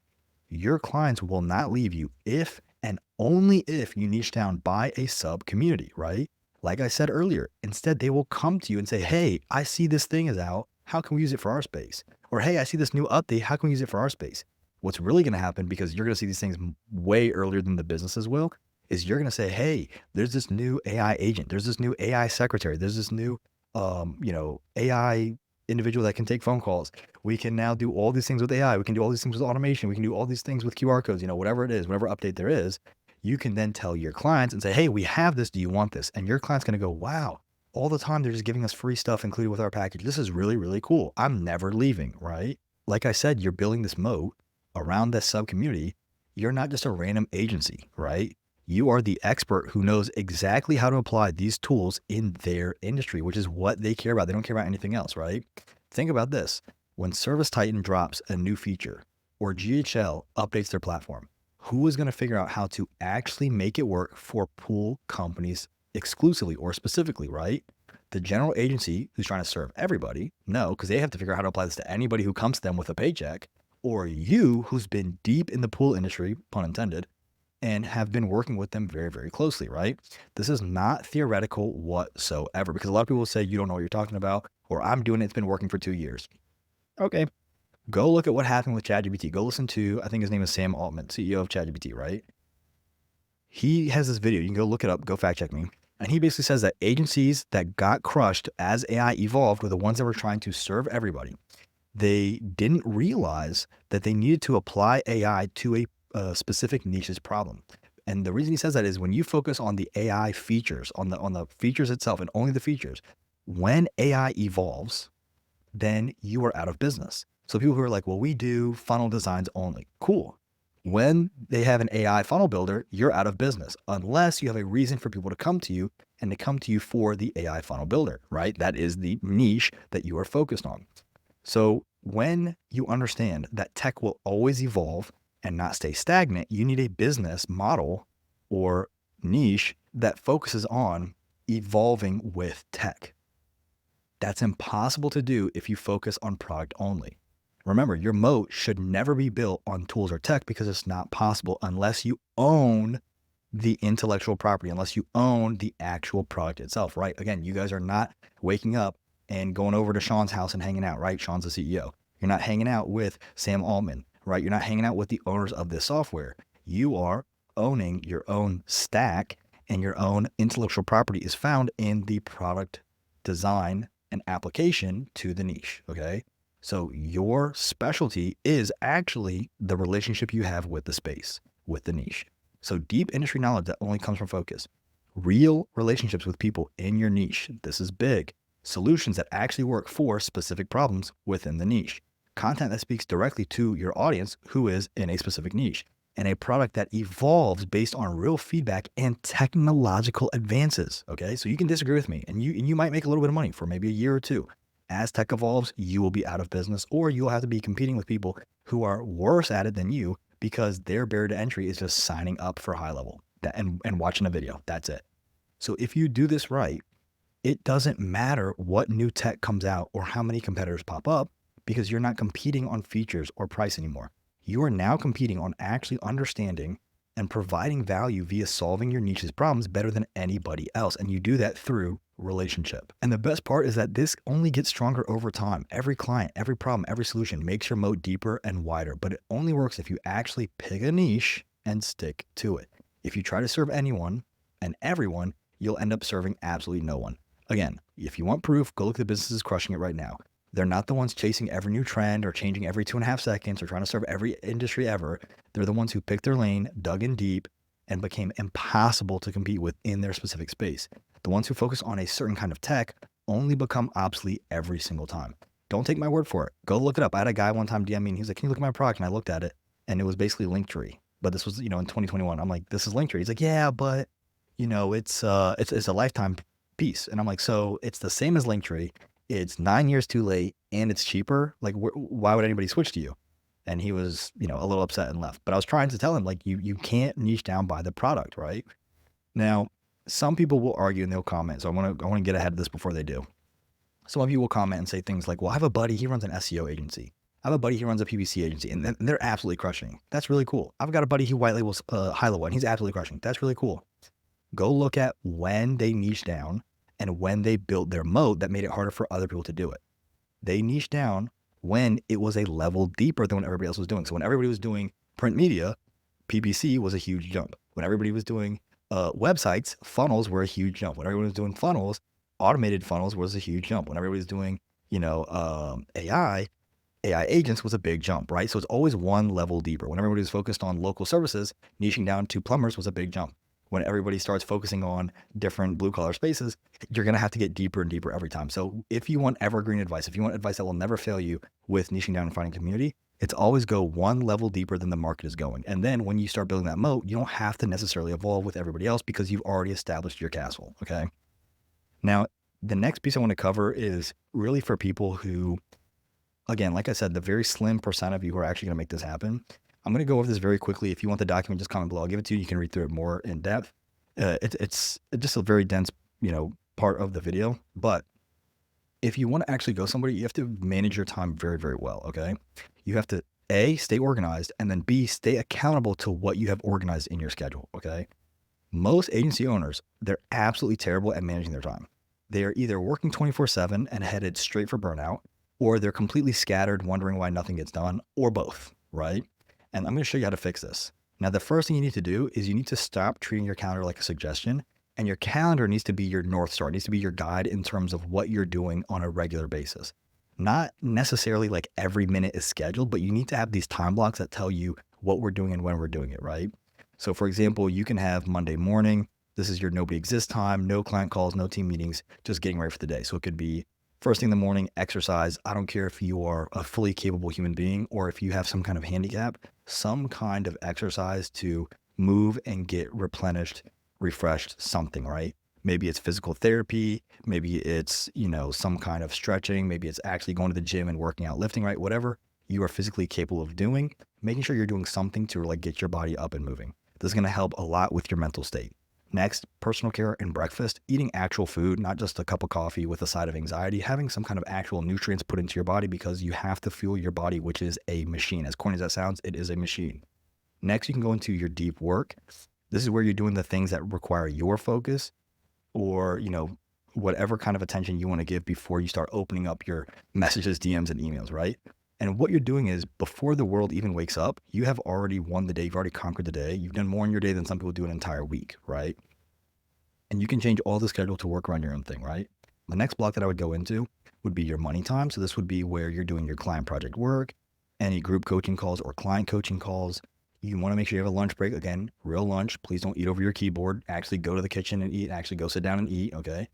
your clients will not leave you if and only if you niche down by a sub community, right? Like I said earlier, instead they will come to you and say, hey, I see this thing is out. How can we use it for our space? Or, hey, I see this new update. How can we use it for our space? What's really going to happen, because you're going to see these things way earlier than the businesses will, is you're going to say, hey, there's this new AI agent. There's this new AI secretary. There's this new, AI individual that can take phone calls. We can now do all these things with AI. We can do all these things with automation. We can do all these things with QR codes, whatever it is, whatever update there is, you can then tell your clients and say, hey, we have this. Do you want this? And your client's going to go, wow, all the time they're just giving us free stuff included with our package. This is really, really cool. I'm never leaving, right? Like I said, you're building this moat around this sub community. You're not just a random agency, right? You are the expert who knows exactly how to apply these tools in their industry, which is what they care about. They don't care about anything else, right? Think about this. When Service Titan drops a new feature or GHL updates their platform, who is going to figure out how to actually make it work for pool companies exclusively or specifically, right? The general agency who's trying to serve everybody, no, because they have to figure out how to apply this to anybody who comes to them with a paycheck, or you who's been deep in the pool industry, pun intended, and have been working with them very, very closely, right? This is not theoretical whatsoever, because a lot of people will say, you don't know what you're talking about, or I'm doing it, it's been working for 2 years. Okay, go look at what happened with ChatGPT. Go listen to, I think his name is Sam Altman, CEO of ChatGPT, right? He has this video. You can go look it up, go fact check me. And he basically says that agencies that got crushed as AI evolved were the ones that were trying to serve everybody. They didn't realize that they needed to apply AI to a specific niche's problem. And the reason he says that is when you focus on the AI features, on the features itself and only the features, when AI evolves, then you are out of business. So people who are like, well, we do funnel designs only. Cool. When they have an AI funnel builder, you're out of business unless you have a reason for people to come to you and to come to you for the AI funnel builder, right? That is the niche that you are focused on. So when you understand that tech will always evolve and not stay stagnant, you need a business model or niche that focuses on evolving with tech. That's impossible to do if you focus on product only. Remember, your moat should never be built on tools or tech because it's not possible unless you own the intellectual property, unless you own the actual product itself, right? Again, you guys are not waking up and going over to Sean's house and hanging out, right? Sean's the CEO. You're not hanging out with Sam Altman, right? You're not hanging out with the owners of this software. You are owning your own stack, and your own intellectual property is found in the product design and application to the niche, okay? So your specialty is actually the relationship you have with the space, with the niche. So deep industry knowledge that only comes from focus. Real relationships with people in your niche. This is big. Solutions that actually work for specific problems within the niche. Content that speaks directly to your audience who is in a specific niche. And a product that evolves based on real feedback and technological advances, okay? So you can disagree with me and you might make a little bit of money for maybe a year or two. As tech evolves, you will be out of business, or you'll have to be competing with people who are worse at it than you because their barrier to entry is just signing up for high level and watching a video. That's it. So if you do this right, it doesn't matter what new tech comes out or how many competitors pop up because you're not competing on features or price anymore. You are now competing on actually understanding and providing value via solving your niche's problems better than anybody else. And you do that through relationship. And the best part is that this only gets stronger over time. Every client, every problem, every solution makes your moat deeper and wider, but it only works if you actually pick a niche and stick to it. If you try to serve anyone and everyone, you'll end up serving absolutely no one. Again, if you want proof, go look at the businesses crushing it right now. They're not the ones chasing every new trend or changing every 2.5 seconds or trying to serve every industry ever. They're the ones who picked their lane, dug in deep, and became impossible to compete with in their specific space. The ones who focus on a certain kind of tech only become obsolete every single time. Don't take my word for it. Go look it up. I had a guy one time DM me and he was like, can you look at my product? And I looked at it and it was basically Linktree. But this was, in 2021. I'm like, this is Linktree. He's like, yeah, but it's a lifetime piece. And I'm like, so it's the same as Linktree. It's 9 years too late and it's cheaper. Like, why would anybody switch to you? And he was, a little upset and left. But I was trying to tell him, like, you can't niche down by the product, right? Now, some people will argue and they'll comment. So I want to get ahead of this before they do. Some of you will comment and say things like, well, I have a buddy, he runs an SEO agency. I have a buddy, he runs a PPC agency, and they're absolutely crushing. That's really cool. I've got a buddy who white labels high level, and he's absolutely crushing. That's really cool. Go look at when they niche down and when they built their moat that made it harder for other people to do it. They niched down when it was a level deeper than what everybody else was doing. So when everybody was doing print media, PPC was a huge jump. When everybody was doing websites, funnels were a huge jump. When everyone was doing funnels, automated funnels was a huge jump. When everybody was doing, AI agents was a big jump, right? So it's always one level deeper. When everybody was focused on local services, niching down to plumbers was a big jump. when everybody starts focusing on different blue collar spaces, you're going to have to get deeper and deeper every time. So if you want evergreen advice, if you want advice that will never fail you with niching down and finding community, it's always go one level deeper than the market is going. And then when you start building that moat, you don't have to necessarily evolve with everybody else because you've already established your castle. Okay. Now, the next piece I want to cover is really for people who, again, like I said, the very slim percent of you who are actually going to make this happen. I'm going to go over this very quickly. If you want the document, just comment below. I'll give it to you. You can read through it more in depth. It's just a very dense, part of the video. But if you want to actually go somewhere, you have to manage your time very, very well. Okay. You have to A, stay organized, and then B, stay accountable to what you have organized in your schedule. Okay. Most agency owners, they're absolutely terrible at managing their time. They are either working 24/7 and headed straight for burnout, or they're completely scattered, wondering why nothing gets done, or both, right? And I'm going to show you how to fix this. Now, the first thing you need to do is you need to stop treating your calendar like a suggestion, and your calendar needs to be your North Star. It needs to be your guide in terms of what you're doing on a regular basis. Not necessarily like every minute is scheduled, but you need to have these time blocks that tell you what we're doing and when we're doing it, right? So for example, you can have Monday morning. This is your nobody exists time, no client calls, no team meetings, just getting ready for the day. So it could be first thing in the morning, exercise. I don't care if you are a fully capable human being or if you have some kind of handicap, some kind of exercise to move and get replenished, refreshed, something, right? Maybe it's physical therapy. Maybe it's, some kind of stretching. Maybe it's actually going to the gym and working out, lifting, right? Whatever you are physically capable of doing, making sure you're doing something to like get your body up and moving. This is going to help a lot with your mental state. Next, personal care and breakfast, eating actual food, not just a cup of coffee with a side of anxiety, having some kind of actual nutrients put into your body because you have to fuel your body, which is a machine. As corny as that sounds, it is a machine. Next, you can go into your deep work. This is where you're doing the things that require your focus or, whatever kind of attention you want to give before you start opening up your messages, DMs, and emails, right? And what you're doing is before the world even wakes up, you have already won the day. You've already conquered the day. You've done more in your day than some people do an entire week, right? And you can change all the schedule to work around your own thing, right? The next block that I would go into would be your money time. So this would be where you're doing your client project work, any group coaching calls or client coaching calls. You want to make sure you have a lunch break. Again, real lunch. Please don't eat over your keyboard. Actually go to the kitchen and eat. Actually go sit down and eat, okay?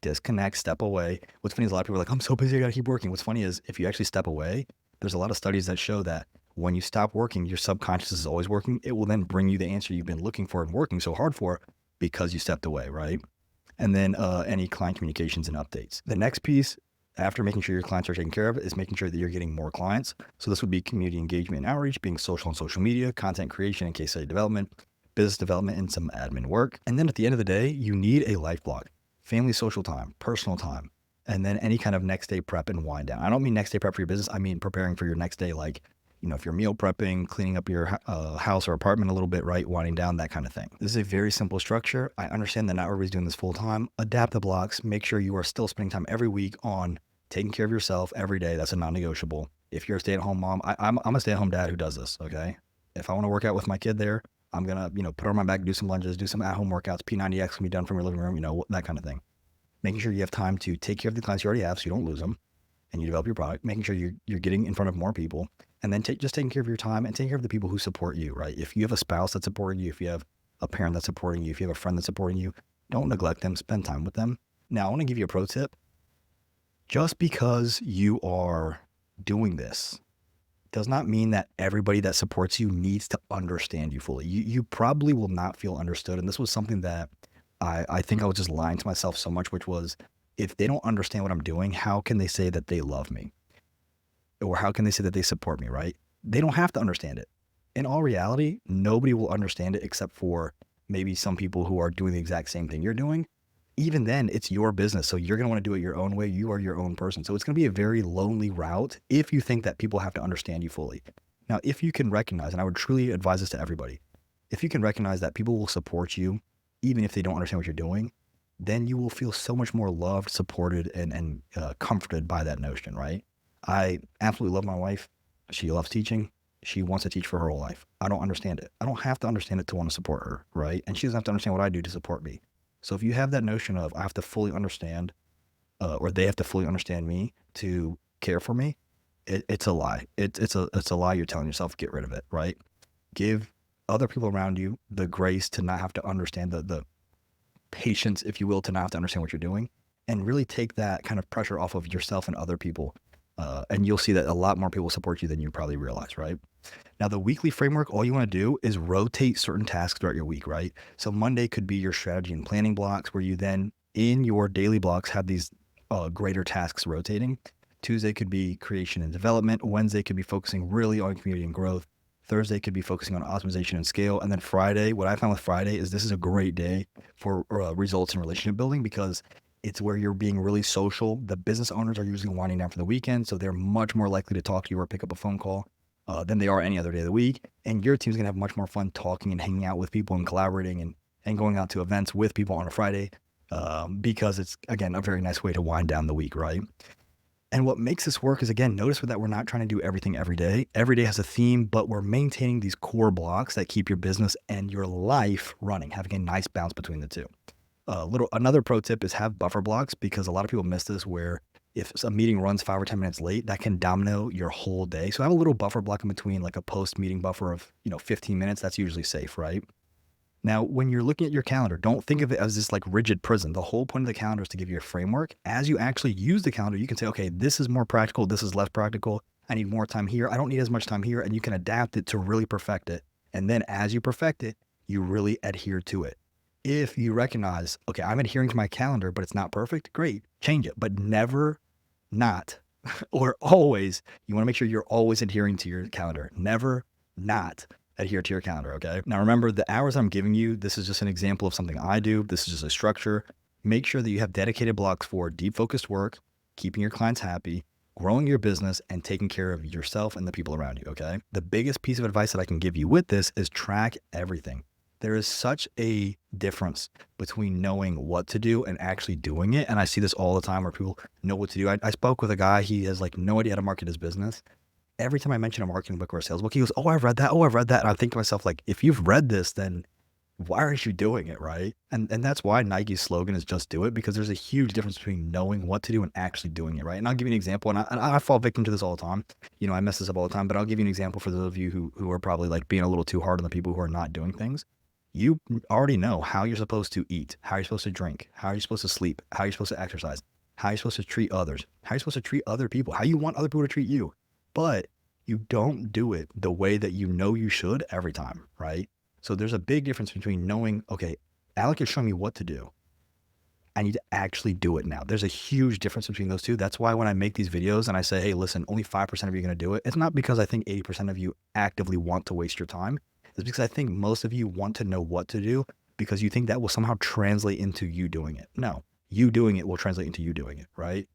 Disconnect, step away. What's funny is a lot of people are like, I'm so busy, I got to keep working. What's funny is if you actually step away, there's a lot of studies that show that when you stop working, your subconscious is always working. It will then bring you the answer you've been looking for and working so hard for because you stepped away, right? And then any client communications and updates. The next piece, after making sure your clients are taken care of, is making sure that you're getting more clients. So this would be community engagement and outreach, being social on social media, content creation and case study development, business development, and some admin work. And then at the end of the day, you need a life block, family, social time, personal time, and then any kind of next day prep and wind down. I don't mean next day prep for your business. I mean preparing for your next day, like, if you're meal prepping, cleaning up your house or apartment a little bit, right? Winding down, that kind of thing. This is a very simple structure. I understand that not everybody's doing this full time. Adapt the blocks. Make sure you are still spending time every week on taking care of yourself every day. That's a non-negotiable. If you're a stay-at-home mom, I'm a stay-at-home dad who does this, okay? If I want to work out with my kid there, I'm going to, put her on my back, do some lunges, do some at-home workouts. P90X can be done from your living room, that kind of thing. Making sure you have time to take care of the clients you already have so you don't lose them and you develop your product, making sure you're getting in front of more people, and then just taking care of your time and taking care of the people who support you, right? If you have a spouse that's supporting you, if you have a parent that's supporting you, if you have a friend that's supporting you, don't neglect them, spend time with them. Now, I want to give you a pro tip. Just because you are doing this does not mean that everybody that supports you needs to understand you fully. You probably will not feel understood. And this was something that I think I was just lying to myself so much, which was, if they don't understand what I'm doing, how can they say that they love me? Or how can they say that they support me, right? They don't have to understand it. In all reality, nobody will understand it except for maybe some people who are doing the exact same thing you're doing. Even then, it's your business. So you're going to want to do it your own way. You are your own person. So it's going to be a very lonely route if you think that people have to understand you fully. Now, if you can recognize, and I would truly advise this to everybody, if you can recognize that people will support you, even if they don't understand what you're doing, then you will feel so much more loved, supported, and comforted by that notion, right? I absolutely love my wife. She loves teaching. She wants to teach for her whole life. I don't understand it. I don't have to understand it to want to support her, right? And she doesn't have to understand what I do to support me. So if you have that notion of I have to fully understand, or they have to fully understand me to care for me, it's a lie. It's a lie you're telling yourself. Get rid of it, right? Give other people around you the grace to not have to understand the patience, if you will, to not have to understand what you're doing, and really take that kind of pressure off of yourself and other people. And you'll see that a lot more people support you than you probably realize, right? Now, the weekly framework, all you want to do is rotate certain tasks throughout your week, right? So Monday could be your strategy and planning blocks, where you then in your daily blocks have these greater tasks rotating. Tuesday could be creation and development. Wednesday could be focusing really on community and growth. Thursday could be focusing on optimization and scale. And then Friday, what I found with Friday is this is a great day for results and relationship building, because it's where you're being really social. The business owners are usually winding down for the weekend, so they're much more likely to talk to you or pick up a phone call than they are any other day of the week. And your team's gonna have much more fun talking and hanging out with people and collaborating and going out to events with people on a Friday, because it's, again, a very nice way to wind down the week, right? And what makes this work is, again, notice that we're not trying to do everything every day. Every day has a theme, but we're maintaining these core blocks that keep your business and your life running, having a nice balance between the two. Another pro tip is have buffer blocks, because a lot of people miss this, where if a meeting runs 5 or 10 minutes late, that can domino your whole day. So have a little buffer block in between, like a post meeting buffer of 15 minutes. That's usually safe, right? Now, when you're looking at your calendar, don't think of it as this like rigid prison. The whole point of the calendar is to give you a framework. As you actually use the calendar, you can say, okay, this is more practical, this is less practical. I need more time here, I don't need as much time here, and you can adapt it to really perfect it. And then as you perfect it, you really adhere to it. If you recognize, okay, I'm adhering to my calendar, but it's not perfect, great, change it, but never not, or always, you want to make sure you're always adhering to your calendar. Never not adhere to your calendar, okay? Now remember, the hours I'm giving you, this is just an example of something I do. This is just a structure. Make sure that you have dedicated blocks for deep focused work, keeping your clients happy, growing your business, and taking care of yourself and the people around you, okay? The biggest piece of advice that I can give you with this is track everything. There is such a difference between knowing what to do and actually doing it. And I see this all the time where people know what to do. I spoke with a guy, he has like no idea how to market his business. Every time I mention a marketing book or a sales book, he goes, oh, I've read that. Oh, I've read that. And I think to myself, like, if you've read this, then why aren't you doing it, right? And that's why Nike's slogan is just do it, because there's a huge difference between knowing what to do and actually doing it, right? And I'll give you an example, and I fall victim to this all the time. I mess this up all the time, but I'll give you an example for those of you who are probably like being a little too hard on the people who are not doing things. You already know how you're supposed to eat, how you're supposed to drink, how you're supposed to sleep, how you're supposed to exercise, how you're supposed to treat others, how you're supposed to treat other people, how you want other people to treat you. But you don't do it the way that you know you should every time, right? So there's a big difference between knowing, okay, Alec is showing me what to do. I need to actually do it now. There's a huge difference between those two. That's why when I make these videos and I say, hey, listen, only 5% of you are going to do it, it's not because I think 80% of you actively want to waste your time. It's because I think most of you want to know what to do, because you think that will somehow translate into you doing it. No, you doing it will translate into you doing it, right?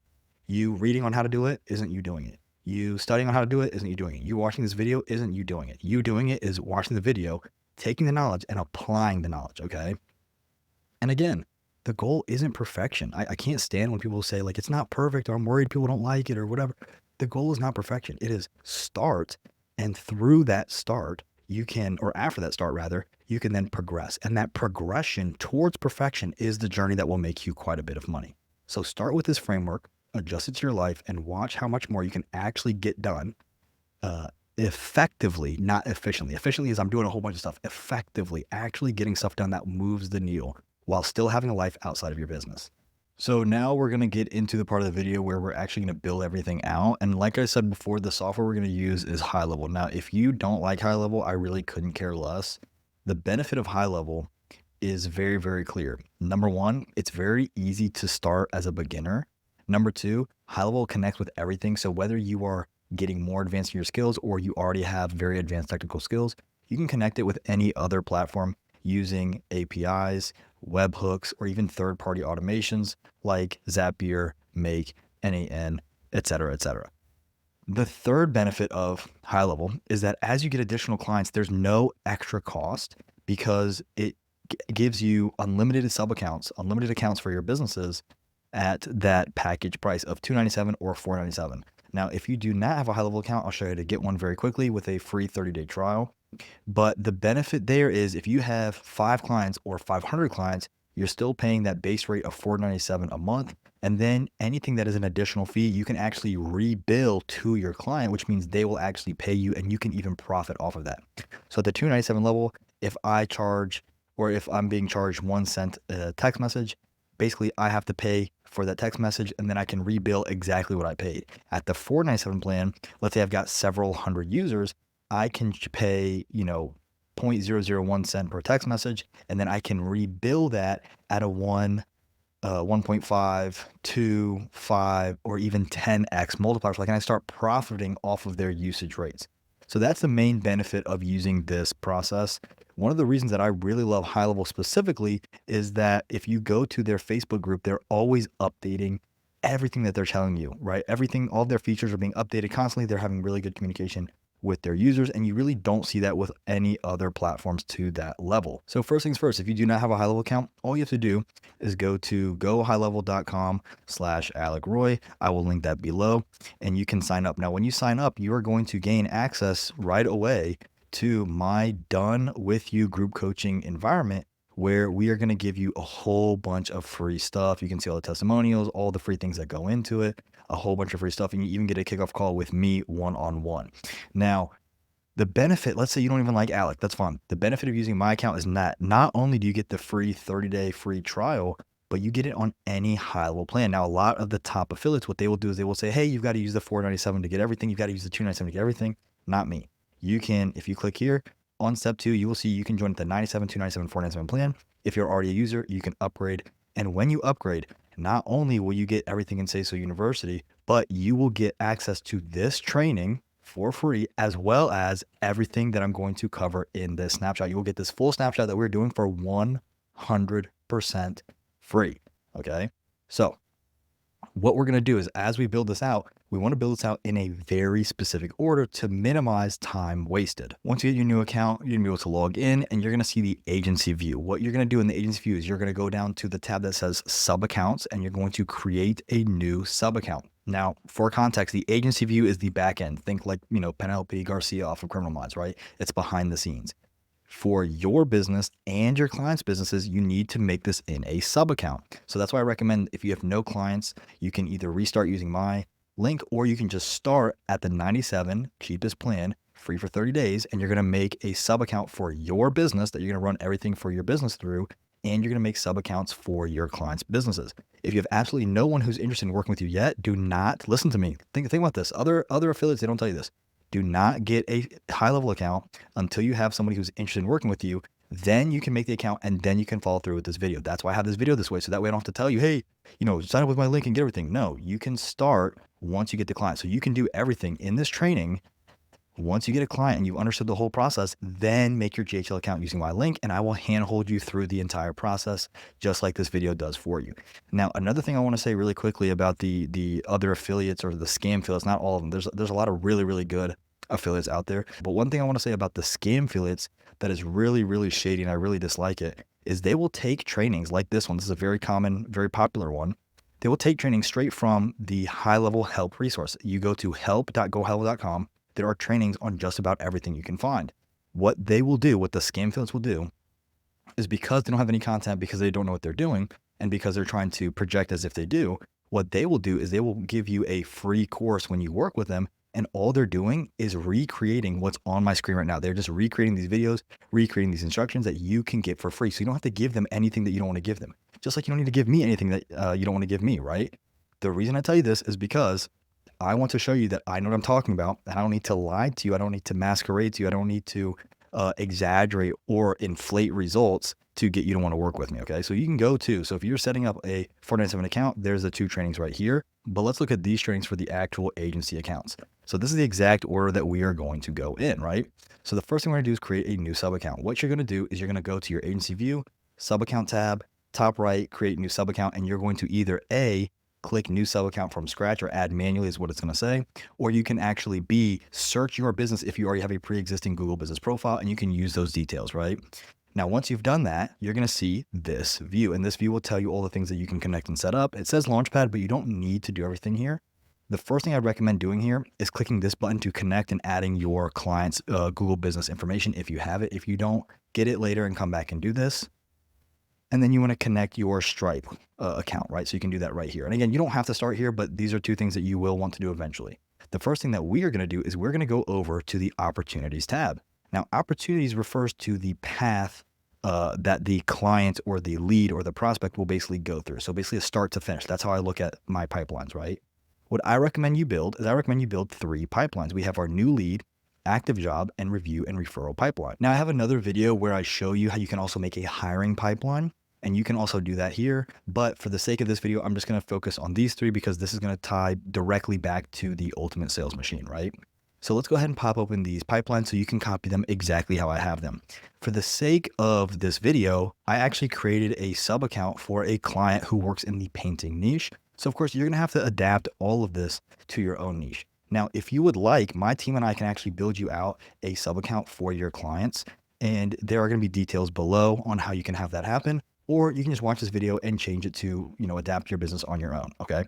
You reading on how to do it isn't you doing it. You studying on how to do it isn't you doing it. You watching this video isn't you doing it. You doing it is watching the video, taking the knowledge and applying the knowledge, okay? And again, the goal isn't perfection. I can't stand when people say like, it's not perfect, or I'm worried people don't like it or whatever. The goal is not perfection. It is start. And through that start, you can, or after that start rather, you can then progress. And that progression towards perfection is the journey that will make you quite a bit of money. So start with this framework, adjust it to your life, and watch how much more you can actually get done effectively, not efficiently. Efficiently is I'm doing a whole bunch of stuff. Effectively, actually getting stuff done that moves the needle while still having a life outside of your business. So now we're going to get into the part of the video where we're actually going to build everything out. And like I said before, the software we're going to use is High Level. Now, if you don't like High Level, I really couldn't care less. The benefit of High Level is very, very clear. Number one, it's very easy to start as a beginner. Number two, High Level connects with everything. So whether you are getting more advanced in your skills or you already have very advanced technical skills, you can connect it with any other platform using APIs, webhooks, or even third-party automations like Zapier, Make, NAN, etc., etc. The third benefit of High Level is that as you get additional clients, there's no extra cost, because it gives you unlimited sub-accounts, unlimited accounts for your businesses at that package price of $297 or $497. Now, if you do not have a High Level account, I'll show you how to get one very quickly with a free 30-day trial. But the benefit there is if you have 5 clients or 500 clients, you're still paying that base rate of $497 a month. And then anything that is an additional fee, you can actually rebill to your client, which means they will actually pay you and you can even profit off of that. So at the 297 level, if I charge or if I'm being charged 1 cent a text message, basically I have to pay for that text message and then I can rebill exactly what I paid. At the 497 plan, let's say I've got several hundred users, I can pay, 0.001 cent per text message, and then I can rebill that at a 1.5, 2, 5, or even 10x multiplier. So I can start profiting off of their usage rates. So that's the main benefit of using this process. One of the reasons that I really love High Level specifically is that if you go to their Facebook group, they're always updating everything that they're telling you, right? Everything, all of their features are being updated constantly. They're having really good communication with their users, and you really don't see that with any other platforms to that level. So first things first, if you do not have a High Level account, all you have to do is go to gohighlevel.com/Alec Roy. I will link that below and you can sign up. Now, when you sign up, you are going to gain access right away to my Done With You group coaching environment, where we are going to give you a whole bunch of free stuff. You can see all the testimonials, all the free things that go into it, a whole bunch of free stuff, and you even get a kickoff call with me one-on-one. Now, the benefit, let's say you don't even like Alec, that's fine. The benefit of using my account is that not only do you get the free 30-day free trial, but you get it on any High Level plan. Now, a lot of the top affiliates, what they will do is they will say, hey, you've got to use the 497 to get everything. You've got to use the 297 to get everything. Not me. You can, if you click here on step 2, you will see you can join the 97, 297, 497 plan. If you're already a user, you can upgrade. And when you upgrade, not only will you get everything in Say So University, but you will get access to this training for free, as well as everything that I'm going to cover in this snapshot. You will get this full snapshot that we're doing for 100% free. Okay. So what we're going to do is, as we build this out, we want to build this out in a very specific order to minimize time wasted. Once you get your new account, you're going to be able to log in and you're going to see the agency view. What you're going to do in the agency view is you're going to go down to the tab that says sub accounts and you're going to create a new sub account. Now, for context, the agency view is the back end. Think like, Penelope Garcia off of Criminal Minds, right? It's behind the scenes. For your business and your clients' businesses, you need to make this in a sub account. So that's why I recommend, if you have no clients, you can either restart using my link, or you can just start at the 97 cheapest plan, free for 30 days, and you're going to make a sub account for your business that you're going to run everything for your business through, and you're going to make sub accounts for your clients' businesses. If you have absolutely no one who's interested in working with you yet, do not listen to me. Think about this. Other affiliates, they don't tell you this. Do not get a High Level account until you have somebody who's interested in working with you. Then you can make the account and then you can follow through with this video. That's why I have this video this way. So that way I don't have to tell you, hey, sign up with my link and get everything. No, you can start once you get the client. So you can do everything in this training. Once you get a client and you've understood the whole process, then make your GHL account using my link, and I will handhold you through the entire process, just like this video does for you. Now, another thing I want to say really quickly about the other affiliates or the scam affiliates, not all of them. There's a lot of really, really good affiliates out there. But one thing I want to say about the scam affiliates that is really, really shady, and I really dislike it, is they will take trainings like this one. This is a very common, very popular one. They will take training straight from the High Level help resource. You go to help.gohighlevel.com. There are trainings on just about everything you can find. What they will do, what the scam affiliates will do, is because they don't have any content, because they don't know what they're doing, and because they're trying to project as if they do, what they will do is they will give you a free course when you work with them. And all they're doing is recreating what's on my screen right now. They're just recreating these videos, recreating these instructions that you can get for free. So you don't have to give them anything that you don't want to give them. Just like you don't need to give me anything that you don't want to give me, right? The reason I tell you this is because I want to show you that I know what I'm talking about, and I don't need to lie to you. I don't need to masquerade to you. I don't need to exaggerate or inflate results to get you to want to work with me. Okay. So you can go to, so if you're setting up a 497 account, there's the 2 trainings right here, but let's look at these trainings for the actual agency accounts. So this is the exact order that we are going to go in, right? So the first thing we're going to do is create a new sub account. What you're going to do is you're going to go to your agency view, sub account tab, top right, create new sub account. And you're going to either A, click new sub account from scratch, or add manually is what it's going to say. Or you can actually B, search your business if you already have a pre-existing Google business profile, and you can use those details, right? Now, once you've done that, you're going to see this view, and this view will tell you all the things that you can connect and set up. It says Launchpad, but you don't need to do everything here. The first thing I'd recommend doing here is clicking this button to connect and adding your client's Google business information if you have it. If you don't, get it later and come back and do this. And then you want to connect your Stripe account, right? So you can do that right here. And again, you don't have to start here, but these are two things that you will want to do eventually. The first thing that we are going to do is we're going to go over to the Opportunities tab. Now, Opportunities refers to the path that the client or the lead or the prospect will basically go through. So basically a start to finish. That's how I look at my pipelines, right? What I recommend you build is I recommend you build 3 pipelines. We have our new lead, active job, and review and referral pipeline. Now I have another video where I show you how you can also make a hiring pipeline, and you can also do that here. But for the sake of this video, I'm just going to focus on these 3 because this is going to tie directly back to the ultimate sales machine, right? So let's go ahead and pop open these pipelines so you can copy them exactly how I have them. For the sake of this video, I actually created a sub account for a client who works in the painting niche. So of course, you're going to have to adapt all of this to your own niche. Now, if you would like, my team and I can actually build you out a sub account for your clients. And there are going to be details below on how you can have that happen. Or you can just watch this video and change it to, adapt your business on your own. Okay.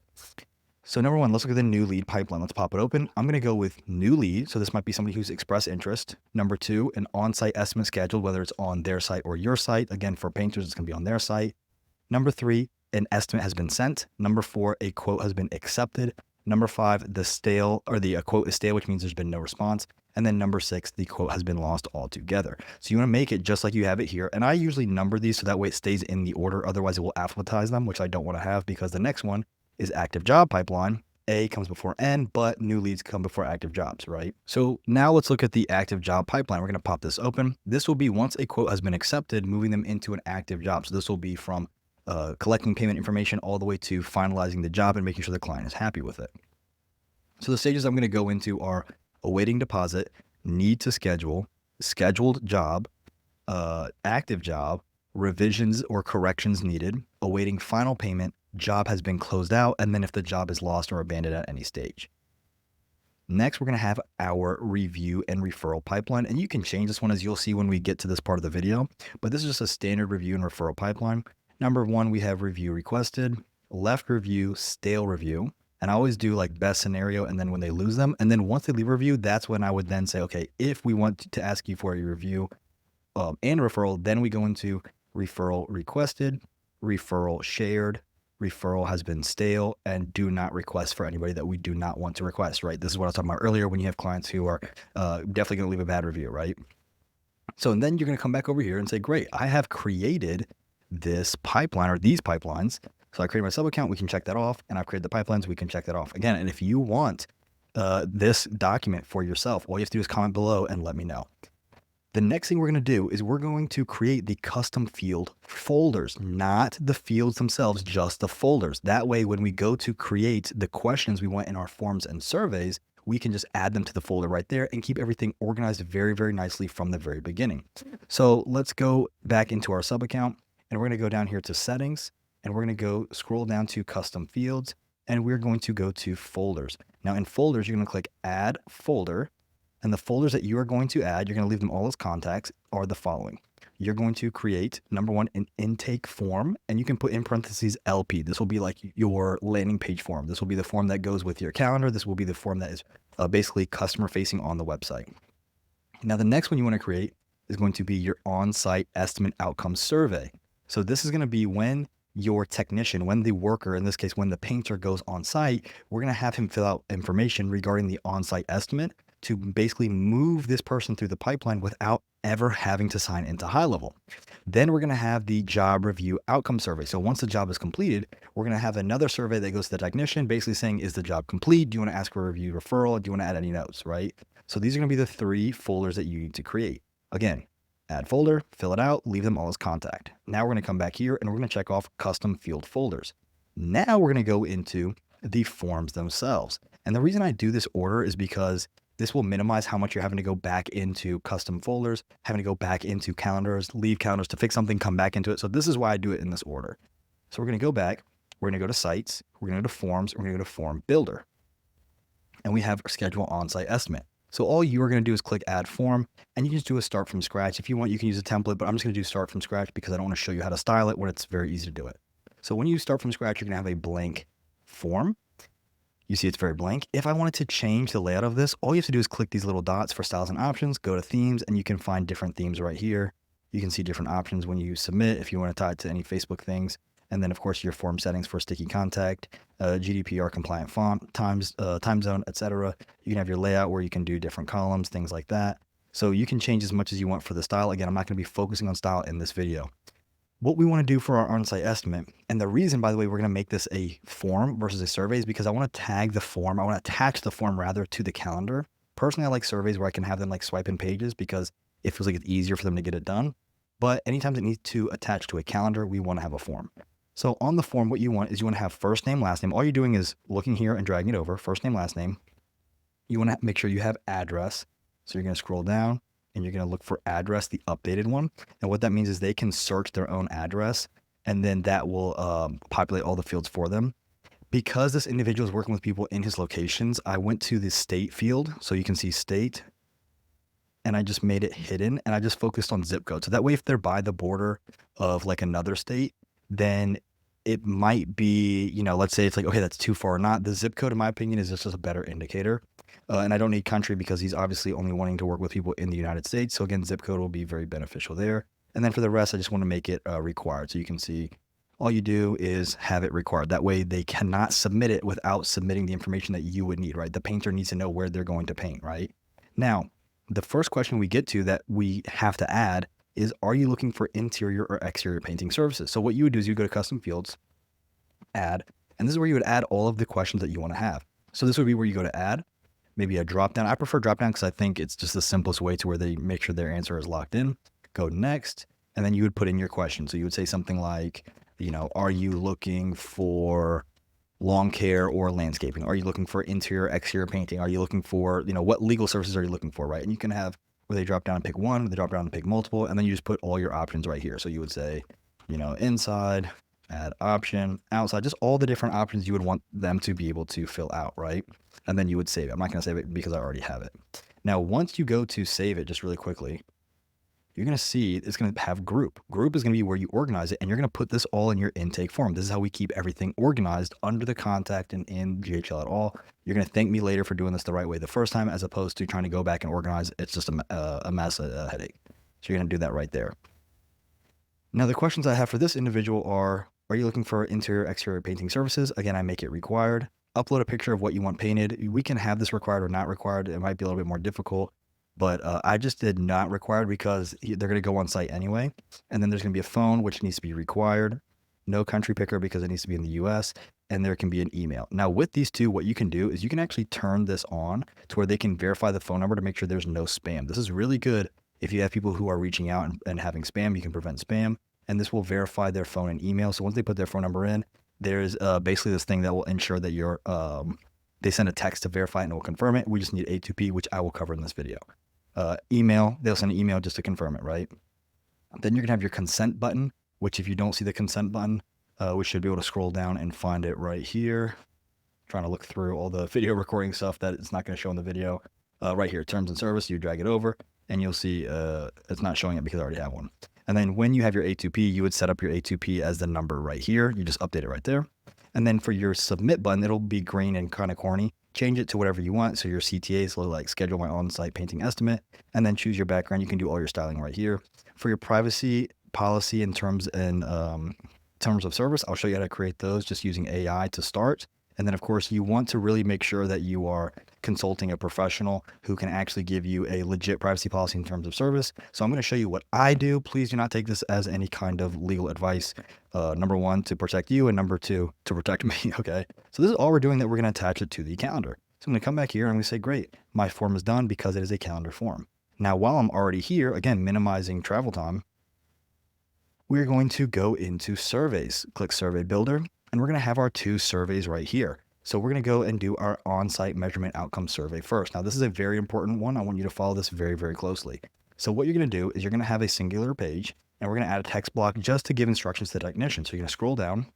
So number 1, let's look at the new lead pipeline. Let's pop it open. I'm going to go with new lead. So this might be somebody who's expressed interest. Number 2, an on-site estimate scheduled, whether it's on their site or your site. Again, for painters, it's going to be on their site. Number 3, an estimate has been sent. Number 4, a quote has been accepted. Number 5, the quote is stale, which means there's been no response. And then number 6, the quote has been lost altogether. So you want to make it just like you have it here. And I usually number these so that way it stays in the order. Otherwise it will alphabetize them, which I don't want to have because the next one is active job pipeline. A comes before N, but new leads come before active jobs, right? So now let's look at the active job pipeline. We're going to pop this open. This will be once a quote has been accepted, moving them into an active job. So this will be from collecting payment information all the way to finalizing the job and making sure the client is happy with it. So the stages I'm going to go into are awaiting deposit, need to schedule, scheduled job, active job, revisions or corrections needed, awaiting final payment, job has been closed out, and then if the job is lost or abandoned at any stage. Next, we're going to have our review and referral pipeline, and you can change this one as you'll see when we get to this part of the video, but this is just a standard review and referral pipeline. Number 1, we have review requested, left review, stale review, and I always do like best scenario and then when they lose them, and then once they leave a review, that's when I would then say, okay, if we want to ask you for a review and referral, then we go into referral requested, referral shared, referral has been stale, and do not request for anybody that we do not want to request, right? This is what I was talking about earlier when you have clients who are definitely going to leave a bad review, right? So and then you're going to come back over here and say, great, I have created this pipeline or these pipelines. So I created my sub account, we can check that off, and I've created the pipelines, we can check that off. Again, and if you want this document for yourself, all you have to do is comment below and let me know. The next thing we're going to do is we're going to create the custom field folders, not the fields themselves, just the folders. That way, when we go to create the questions we want in our forms and surveys, we can just add them to the folder right there and keep everything organized very, very nicely from the very beginning. So let's go back into our sub account and we're going to go down here to settings and we're going to go scroll down to custom fields and we're going to go to folders. Now in folders, you're going to click add folder. And the folders that you are going to add, you're going to leave them all as contacts, are the following. You're going to create, number 1, an intake form, and you can put in parentheses LP. This will be like your landing page form. This will be the form that goes with your calendar. This will be the form that is basically customer facing on the website. Now, the next one you want to create is going to be your on-site estimate outcome survey. So this is going to be when your technician, when the worker, in this case, when the painter goes on site, we're going to have him fill out information regarding the on-site estimate to basically move this person through the pipeline without ever having to sign into high level. Then we're going to have the job review outcome survey. So once the job is completed, we're going to have another survey that goes to the technician, basically saying, is the job complete? Do you want to ask for a review referral? Do you want to add any notes, right? So these are going to be the 3 folders that you need to create. Again, add folder, fill it out, leave them all as contact. Now we're going to come back here and we're going to check off custom field folders. Now we're going to go into the forms themselves. And the reason I do this order is because this will minimize how much you're having to go back into custom folders, having to go back into calendars, leave calendars to fix something, come back into it. So this is why I do it in this order. So we're going to go back, we're going to go to sites, we're going to go to forms, we're going to go to form builder. And we have our schedule on-site estimate. So all you are going to do is click add form and you can just do a start from scratch. If you want, you can use a template, but I'm just going to do start from scratch because I don't want to show you how to style it when it's very easy to do it. So when you start from scratch, you're going to have a blank form. You see it's very blank. If I wanted to change the layout of this, all you have to do is click these little dots for styles and options, go to themes, and you can find different themes right here. You can see different options when you submit if you want to tie it to any Facebook things. And then, of course, your form settings for sticky contact, GDPR compliant font, time zone, etc. You can have your layout where you can do different columns, things like that. So you can change as much as you want for the style. Again, I'm not going to be focusing on style in this video. What we want to do for our on-site estimate, and the reason, by the way, we're going to make this a form versus a survey is because I want to tag the form. I want to attach the form rather to the calendar. Personally, I like surveys where I can have them like swipe in pages because it feels like it's easier for them to get it done. But anytime it needs to attach to a calendar, we want to have a form. So on the form, what you want is you want to have first name, last name. All you're doing is looking here and dragging it over, first name, last name. You want to make sure you have address. So you're going to scroll down and you're going to look for address, the updated one. And what that means is they can search their own address and then that will populate all the fields for them. Because this individual is working with people in his locations, I went to the state field. So you can see state and I just made it hidden and I just focused on zip code. So that way, if they're by the border of like another state, then it might be, let's say it's like, okay, that's too far or not. The zip code, in my opinion, is just a better indicator. And I don't need country because he's obviously only wanting to work with people in the United States. So again, zip code will be very beneficial there. And then for the rest, I just want to make it required. So you can see all you do is have it required. That way they cannot submit it without submitting the information that you would need, right? The painter needs to know where they're going to paint, right? Now, the first question we get to that we have to add is, are you looking for interior or exterior painting services? So what you would do is you go to custom fields, add, and this is where you would add all of the questions that you want to have. So this would be where you go to add, maybe a drop down. I prefer drop down because I think it's just the simplest way to where they make sure their answer is locked in. Go next, and then you would put in your question. So you would say something like, are you looking for lawn care or landscaping? Are you looking for interior, exterior painting? Are you looking for, what legal services are you looking for, right? And you can have where they drop down and pick one, they drop down and pick multiple, and then you just put all your options right here. So you would say, inside, add option, outside, just all the different options you would want them to be able to fill out, right? And then you would save it. I'm not going to save it because I already have it. Now, once you go to save it, just really quickly, you're going to see it's going to have group. Group is going to be where you organize it, and you're going to put this all in your intake form. This is how we keep everything organized under the contact and in GHL at all. You're going to thank me later for doing this the right way the first time, as opposed to trying to go back and organize. It's just a mess, a headache. So you're going to do that right there. Now, the questions I have for this individual are you looking for interior, exterior painting services? Again, I make it required. Upload a picture of what you want painted. We can have this required or not required. It might be a little bit more difficult. But I just did not required because they're going to go on site anyway. And then there's going to be a phone, which needs to be required. No country picker because it needs to be in the US. And there can be an email. Now with these two, what you can do is you can actually turn this on to where they can verify the phone number to make sure there's no spam. This is really good if you have people who are reaching out and having spam. You can prevent spam. And this will verify their phone and email. So once they put their phone number in, there's basically this thing that will ensure that they send a text to verify it and it will confirm it. We just need A2P, which I will cover in this video. Email, they'll send an email just to confirm it, right? Then you're gonna have your consent button, which if you don't see the consent button, we should be able to scroll down and find it right here. Trying to look through all the video recording stuff that it's not gonna show in the video. Right here, terms and service, you drag it over and you'll see it's not showing it because I already have one. And then when you have your A2P, you would set up your A2P as the number right here. You just update it right there. And then for your submit button, it'll be green and kind of corny. Change it to whatever you want. So your CTAs will like schedule my on-site painting estimate and then choose your background. You can do all your styling right here. For your privacy policy in terms of service, I'll show you how to create those just using AI to start. And then of course you want to really make sure that you are consulting a professional who can actually give you a legit privacy policy in terms of service. So I'm going to show you what I do. Please do not take this as any kind of legal advice. Number one, to protect you, and number two, to protect me. Okay. So this is all we're doing, that we're going to attach it to the calendar. So I'm going to come back here and I'm going to say, great, my form is done because it is a calendar form. Now, while I'm already here, again, minimizing travel time, we're going to go into surveys, click survey builder, and we're going to have our two surveys right here. So we're going to go and do our on-site measurement outcome survey first. Now, this is a very important one. I want you to follow this very, very closely. So what you're going to do is you're going to have a singular page, and we're going to add a text block just to give instructions to the technician. So you're going to scroll down,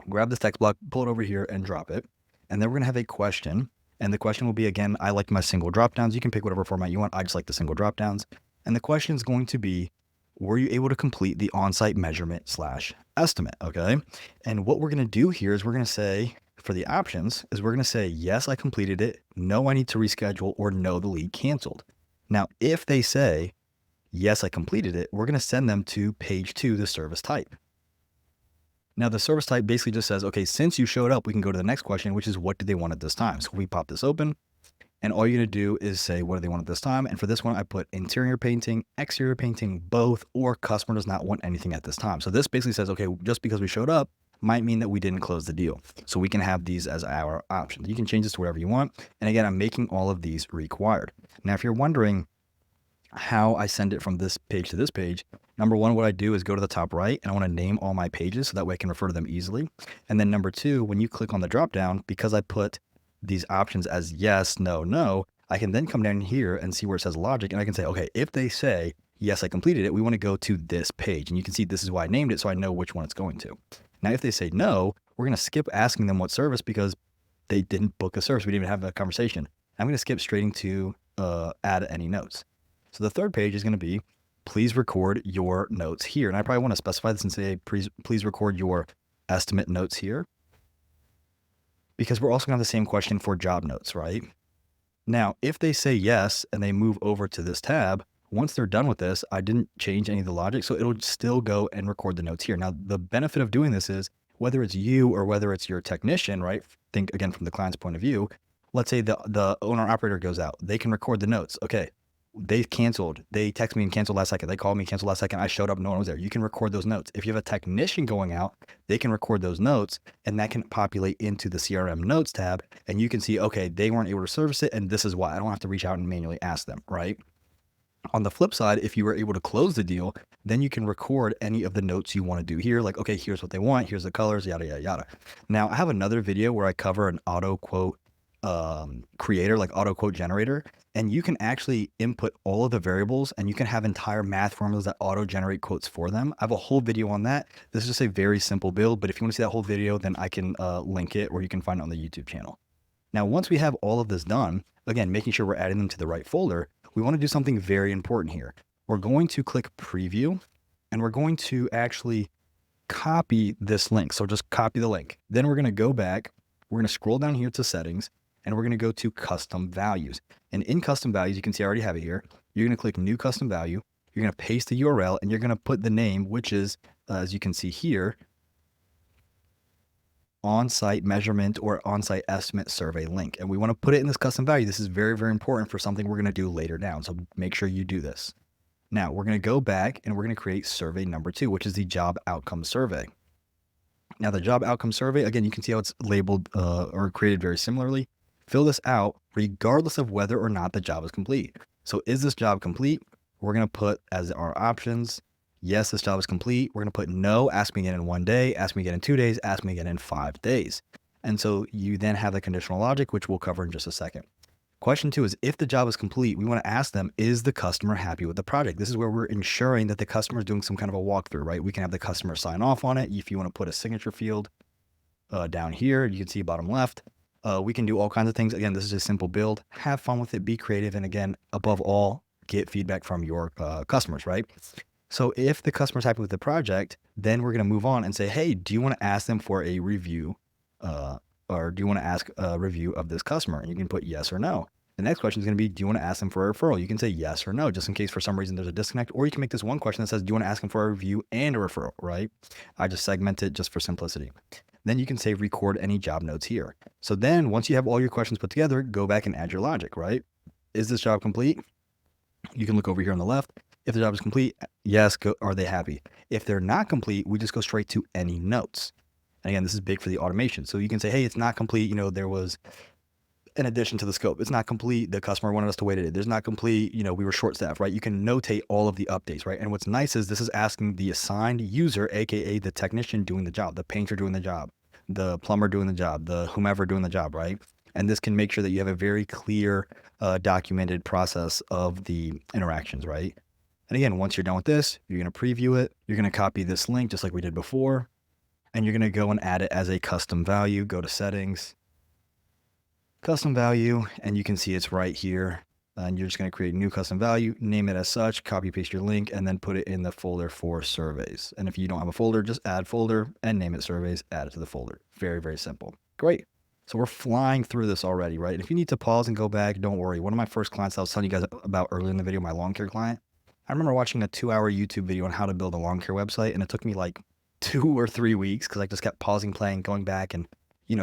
grab this text block, pull it over here and drop it. And then we're going to have a question. And the question will be, again, I like my single drop downs. You can pick whatever format you want. I just like the single drop downs. And the question is going to be, were you able to complete the on-site measurement / estimate? Okay. And what we're going to do here is we're going to say, for the options, is we're going to say, yes, I completed it. No, I need to reschedule, or no, the lead canceled. Now, if they say, yes, I completed it, we're going to send them to page 2, the service type. Now, the service type basically just says, okay, since you showed up, we can go to the next question, which is what do they want at this time? So we pop this open, and all you're going to do is say, what do they want at this time? And for this one, I put interior painting, exterior painting, both, or customer does not want anything at this time. So this basically says, okay, just because we showed up might mean that we didn't close the deal. So we can have these as our options. You can change this to whatever you want. And again, I'm making all of these required. Now, if you're wondering how I send it from this page to this page, number one, what I do is go to the top right and I want to name all my pages so that way I can refer to them easily. And then number two, when you click on the drop down, because I put these options as yes, no, no, I can then come down here and see where it says logic. And I can say, okay, if they say, yes, I completed it, we want to go to this page. And you can see this is why I named it, so I know which one it's going to. Now, if they say no, we're going to skip asking them what service because they didn't book a service. We didn't even have a conversation. I'm going to skip straight into add any notes. So the third page is going to be, please record your notes here. And I probably want to specify this and say, please record your estimate notes here, because we're also going to have the same question for job notes, right? Now, if they say yes and they move over to this tab, once they're done with this, I didn't change any of the logic, so it'll still go and record the notes here. Now, the benefit of doing this is whether it's you or whether it's your technician, right? Think again from the client's point of view. Let's say the owner operator goes out, they can record the notes. Okay, they canceled. They texted me and canceled last second. They called me, canceled last second. I showed up, no one was there. You can record those notes. If you have a technician going out, they can record those notes and that can populate into the CRM notes tab. And you can see, okay, they weren't able to service it. And this is why. I don't have to reach out and manually ask them, right? On the flip side, if you were able to close the deal, then you can record any of the notes you want to do here. Like, okay, here's what they want. Here's the colors, yada, yada, yada. Now, I have another video where I cover an auto quote creator, like auto quote generator, and you can actually input all of the variables and you can have entire math formulas that auto generate quotes for them. I have a whole video on that. This is just a very simple build, but if you want to see that whole video, then I can link it, or you can find it on the YouTube channel. Now, once we have all of this done, again, making sure we're adding them to the right folder, we want to do something very important here. We're going to click preview and we're going to actually copy this link. So just copy the link. Then we're going to go back, we're going to scroll down here to settings, and we're going to go to custom values. And in custom values, you can see I already have it here. You're going to click new custom value. You're going to paste the URL and you're going to put the name, which is, as you can see here, on-site measurement or on-site estimate survey link. And we want to put it in this custom value. This is very, very important for something we're going to do later down. So make sure you do this. Now we're going to go back and we're going to create survey number 2, which is the job outcome survey. Now the job outcome survey, again, you can see how it's labeled or created very similarly. Fill this out regardless of whether or not the job is complete. So is this job complete? We're going to put as our options, yes, this job is complete. We're going to put no, ask me again in 1 day, ask me again in 2 days, ask me again in 5 days. And so you then have the conditional logic, which we'll cover in just a second. Question 2 is, if the job is complete, we want to ask them, is the customer happy with the project? This is where we're ensuring that the customer is doing some kind of a walkthrough, right? We can have the customer sign off on it. If you want to put a signature field down here, you can see bottom left. We can do all kinds of things. Again, this is a simple build. Have fun with it. Be creative. And again, above all, get feedback from your customers, right? So if the customer's happy with the project, then we're going to move on and say, hey, do you want to ask them for a review or do you want to ask a review of this customer? And you can put yes or no. The next question is going to be, do you want to ask them for a referral? You can say yes or no, just in case for some reason there's a disconnect, or you can make this one question that says, do you want to ask them for a review and a referral, right? I just segment it just for simplicity. Then you can say record any job notes here. So then once you have all your questions put together, go back and add your logic, right? Is this job complete? You can look over here on the left. If the job is complete, yes, are they happy? If they're not complete, we just go straight to any notes. And again, this is big for the automation. So you can say, hey, it's not complete. You know, there was an addition to the scope. It's not complete. The customer wanted us to wait it. There's not complete. You know, we were short staffed, right? You can notate all of the updates, right? And what's nice is this is asking the assigned user, AKA the technician doing the job, the painter doing the job, the plumber doing the job, the whomever doing the job, right? And this can make sure that you have a very clear, documented process of the interactions, right? And again, once you're done with this, you're going to preview it. You're going to copy this link just like we did before, and you're going to go and add it as a custom value. Go to settings, custom value, and you can see it's right here. And you're just going to create a new custom value, name it as such, copy paste your link, and then put it in the folder for surveys. And if you don't have a folder, just add folder and name it surveys, add it to the folder. Very, very simple. Great. So we're flying through this already, right? And if you need to pause and go back, don't worry. One of my first clients I was telling you guys about earlier in the video, my lawn care client, I remember watching a 2-hour YouTube video on how to build a lawn care website, and it took me like 2 or 3 weeks because I just kept pausing, playing, going back, and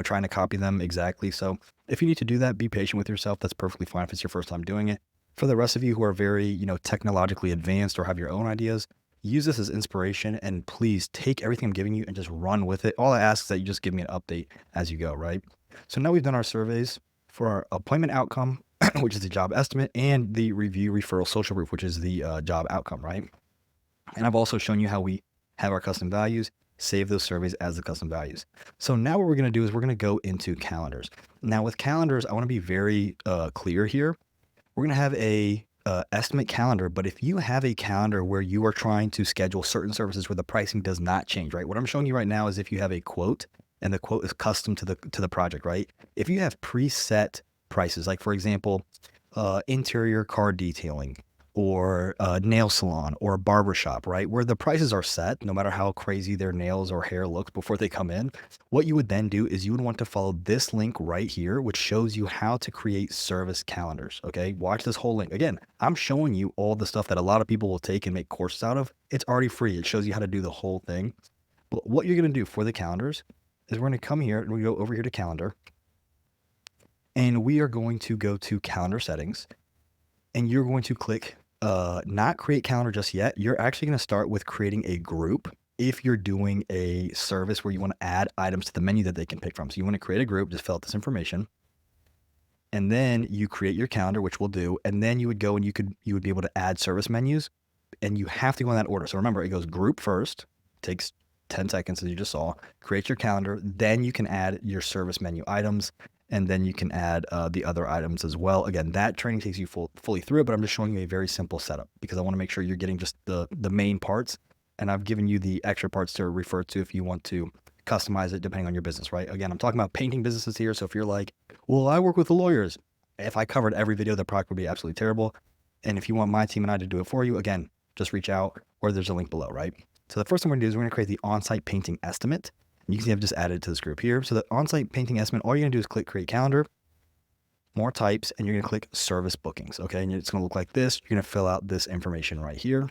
trying to copy them exactly. So if you need to do that, be patient with yourself. That's perfectly fine if it's your first time doing it. For the rest of you who are very, technologically advanced or have your own ideas, use this as inspiration, and please take everything I'm giving you and just run with it. All I ask is that you just give me an update as you go, right? So now we've done our surveys for our appointment outcome, which is the job estimate, and the review referral social proof, which is the job outcome, right? And I've also shown you how we have our custom values, save those surveys as the custom values. So now what we're going to do is we're going to go into calendars. Now with calendars, I want to be very clear here. We're going to have a estimate calendar, but if you have a calendar where you are trying to schedule certain services where the pricing does not change, right? What I'm showing you right now is if you have a quote and the quote is custom to the project, right? If you have preset prices, like for example, interior car detailing, or a nail salon or a barbershop, right? Where the prices are set, no matter how crazy their nails or hair looks before they come in. What you would then do is you would want to follow this link right here, which shows you how to create service calendars. Okay. Watch this whole link. Again, I'm showing you all the stuff that a lot of people will take and make courses out of. It's already free. It shows you how to do the whole thing. But what you're going to do for the calendars is we're going to come here and we go over here to calendar, and we are going to go to calendar settings, and you're going to click not create calendar just yet. You're actually going to start with creating a group if you're doing a service where you want to add items to the menu that they can pick from. So you want to create a group, just fill out this information, and then you create your calendar, which we'll do. And then you would go and you would be able to add service menus, and you have to go in that order. So remember, it goes group first, takes 10 seconds as you just saw, create your calendar, then you can add your service menu items, and then you can add the other items as well. Again, that training takes you fully through it, but I'm just showing you a very simple setup because I want to make sure you're getting just the main parts, and I've given you the extra parts to refer to if you want to customize it depending on your business, right? Again, I'm talking about painting businesses here, so if you're like, well, I work with the lawyers, if I covered every video, the product would be absolutely terrible. And if you want my team and I to do it for you, again, just reach out, or there's a link below, right? So the first thing we're going to do is we're going to create the on-site painting estimate. You can see I've just added it to this group here. So the on-site painting estimate, all you're going to do is click create calendar, more types, and you're going to click service bookings. Okay. And it's going to look like this. You're going to fill out this information right here,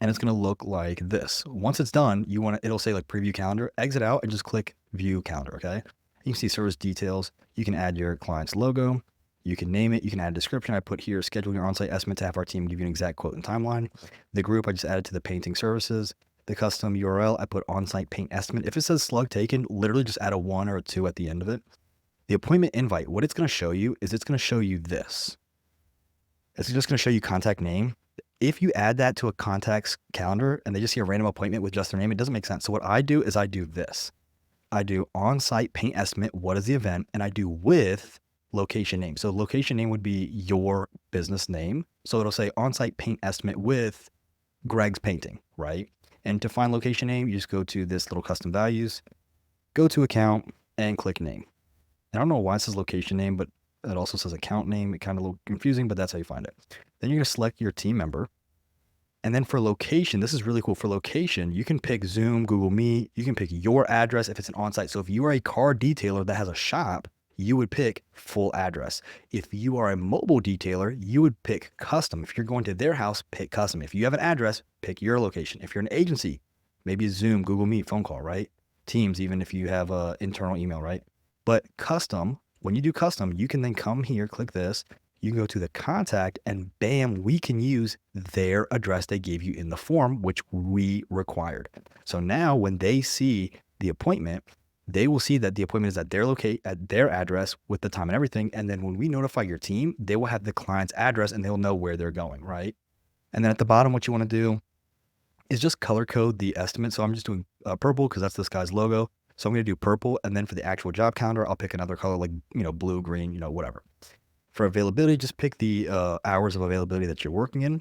and it's going to look like this. Once it's done, it'll say like preview calendar, exit out and just click view calendar. Okay. You can see service details. You can add your client's logo. You can name it. You can add a description. I put here, schedule your on-site estimate to have our team give you an exact quote and timeline. The group I just added to the painting services. The custom URL, I put on-site paint estimate. If it says slug taken, literally just add a 1 or a 2 at the end of it. The appointment invite, what it's going to show you is it's going to show you this. It's just going to show you contact name. If you add that to a contact's calendar and they just see a random appointment with just their name, it doesn't make sense. So what I do is I do this. I do on-site paint estimate, what is the event, and I do with location name. So location name would be your business name. So it'll say on-site paint estimate with Greg's Painting, right? And to find location name, you just go to this little custom values, go to account, and click name. I don't know why it says location name, but it also says account name. It kind of a little confusing, but that's how you find it. Then you're going to select your team member. And then for location, this is really cool. For location, you can pick Zoom, Google Meet. You can pick your address if it's an on-site. So if you are a car detailer that has a shop, you would pick full address. If you are a mobile detailer, you would pick custom. If you're going to their house, pick custom. If you have an address, pick your location. If you're an agency, maybe Zoom, Google Meet, phone call, right? Teams, even if you have an internal email, right? But custom, when you do custom, you can then come here, click this. You can go to the contact, and bam, we can use their address they gave you in the form, which we required. So now when they see the appointment, they will see that the appointment is at their address with the time and everything. And then when we notify your team, they will have the client's address and they'll know where they're going, right? And then at the bottom, what you want to do is just color code the estimate. So I'm just doing purple because that's this guy's logo. So I'm going to do purple. And then for the actual job calendar, I'll pick another color like, blue, green, whatever. For availability, just pick the hours of availability that you're working in.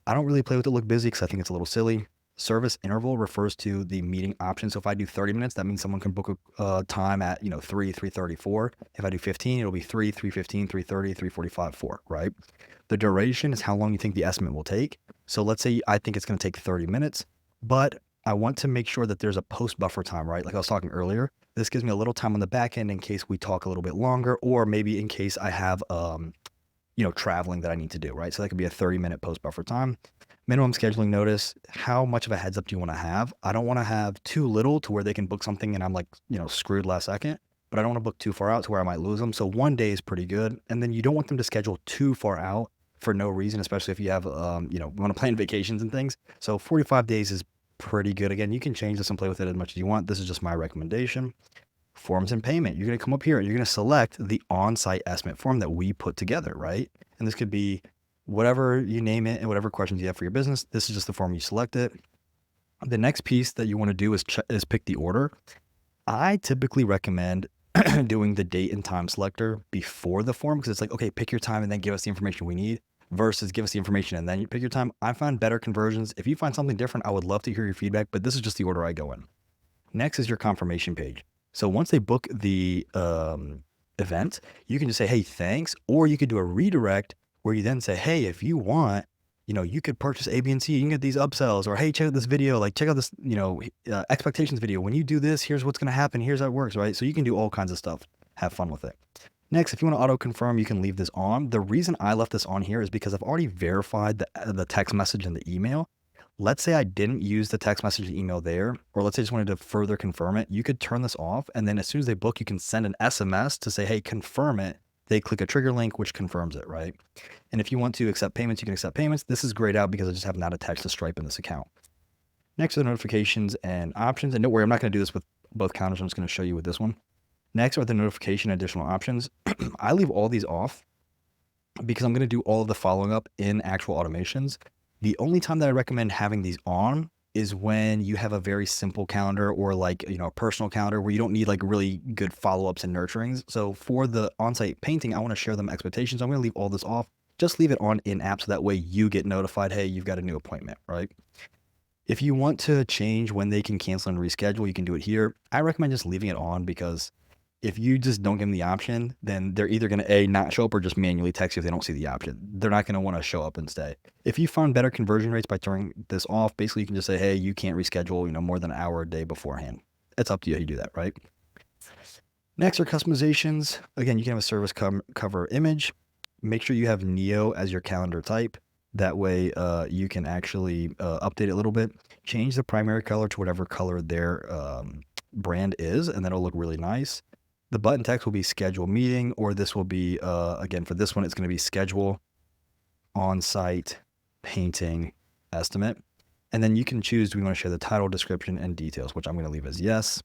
I don't really play with the look busy because I think it's a little silly. Service interval refers to the meeting option. So if I do 30 minutes, that means someone can book a time at 3, 3:30, 4. If I do 15, it'll be 3, 3:15, 3:30, 3:45, 4, right? The duration is how long you think the estimate will take. So let's say I think it's going to take 30 minutes, but I want to make sure that there's a post buffer time, right? Like I was talking earlier, this gives me a little time on the back end in case we talk a little bit longer, or maybe in case I have, traveling that I need to do, right? So that could be a 30-minute post buffer time. Minimum scheduling notice. How much of a heads up do you want to have? I don't want to have too little to where they can book something and I'm like, screwed last second, but I don't want to book too far out to where I might lose them. So 1 day is pretty good. And then you don't want them to schedule too far out for no reason, especially if you have, want to plan vacations and things. So 45 days is pretty good. Again, you can change this and play with it as much as you want. This is just my recommendation. Forms and payment. You're going to come up here and you're going to select the on-site estimate form that we put together, right? And this could be whatever you name it and whatever questions you have for your business. This is just the form you select it. The next piece that you want to do is pick the order. I typically recommend doing the date and time selector before the form, because it's like, okay, pick your time and then give us the information we need, versus give us the information and then you pick your time. I find better conversions. If you find something different, I would love to hear your feedback, but this is just the order I go in. Next is your confirmation page. So once they book the event, you can just say, hey, thanks, or you could do a redirect where you then say, hey, if you want, you could purchase A, B, and C. You can get these upsells, or hey, check out this video, like check out this, expectations video. When you do this, here's what's going to happen. Here's how it works, right? So you can do all kinds of stuff. Have fun with it. Next, if you want to auto confirm, you can leave this on. The reason I left this on here is because I've already verified the text message and the email. Let's say I didn't use the text message and email there, or let's say I just wanted to further confirm it. You could turn this off, and then as soon as they book, you can send an SMS to say, hey, confirm it. They click a trigger link, which confirms it, right? And if you want to accept payments, you can accept payments. This is grayed out because I just have not attached the Stripe in this account. Next are the notifications and options. And don't worry, I'm not going to do this with both counters. I'm just going to show you with this one. Next are the notification additional options. I leave all these off because I'm going to do all of the following up in actual automations. The only time that I recommend having these on is when you have a very simple calendar, or like, a personal calendar where you don't need like really good follow-ups and nurturings. So for the on-site painting, I want to share them expectations. I'm going to leave all this off. Just leave it on in app so that way you get notified, hey, you've got a new appointment, right? If you want to change when they can cancel and reschedule, you can do it here. I recommend just leaving it on, because if you just don't give them the option, then they're either going to not show up or just manually text you if they don't see the option. They're not going to want to show up and stay. If you find better conversion rates by turning this off, basically you can just say, hey, you can't reschedule, more than an hour a day beforehand. It's up to you how you do that, right? Next are customizations. Again, you can have a service cover image. Make sure you have Neo as your calendar type. That way you can actually update it a little bit. Change the primary color to whatever color their brand is, and that'll look really nice. The button text will be schedule meeting, or this will be, again, for this one, it's going to be schedule on-site painting estimate. And then you can choose, do we want to share the title, description, and details, which I'm going to leave as yes.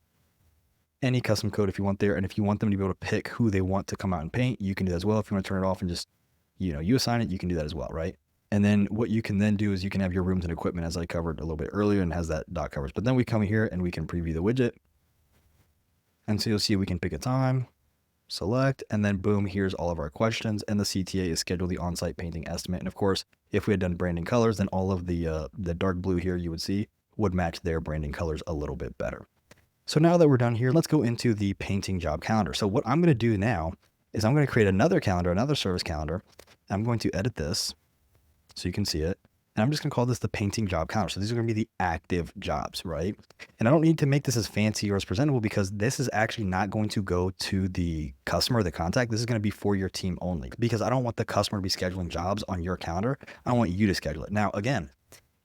Any custom code if you want there. And if you want them to be able to pick who they want to come out and paint, you can do that as well. If you want to turn it off and just, you assign it, you can do that as well, right? And then what you can then do is you can have your rooms and equipment, as I covered a little bit earlier, and has that dot coverage. But then we come here and we can preview the widget. And so you'll see we can pick a time, select, and then boom, here's all of our questions. And the CTA is schedule the on-site painting estimate. And of course, if we had done branding colors, then all of the dark blue here you would see would match their branding colors a little bit better. So now that we're done here, let's go into the painting job calendar. So what I'm going to do now is I'm going to create another calendar, another service calendar. I'm going to edit this so you can see it. And I'm just going to call this the painting job calendar. So these are going to be the active jobs, right? And I don't need to make this as fancy or as presentable, because this is actually not going to go to the customer, the contact. This is going to be for your team only, because I don't want the customer to be scheduling jobs on your calendar. I want you to schedule it. Now, again,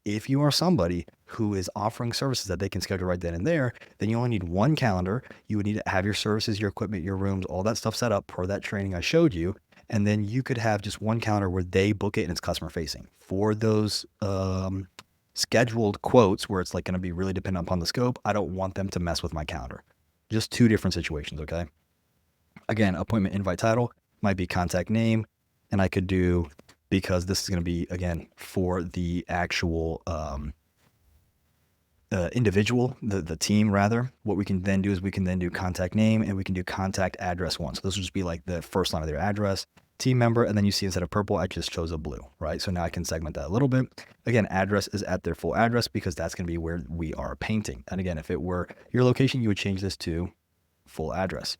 if you are somebody who is offering services that they can schedule right then and there, then you only need one calendar. You would need to have your services, your equipment, your rooms, all that stuff set up per that training I showed you. And then you could have just one calendar where they book it and it's customer facing. For those scheduled quotes where it's like going to be really dependent upon the scope, I don't want them to mess with my calendar. Just two different situations, okay? Again, appointment invite title might be contact name, and I could do, because this is going to be, again, for the actual individual, the team rather, what we can then do is we can then do contact name, and we can do contact address one. So this will just be like the first line of their address, team member, and then you see instead of purple, I just chose a blue, right? So now I can segment that a little bit. Again, address is at their full address, because that's going to be where we are painting. And again, if it were your location, you would change this to full address.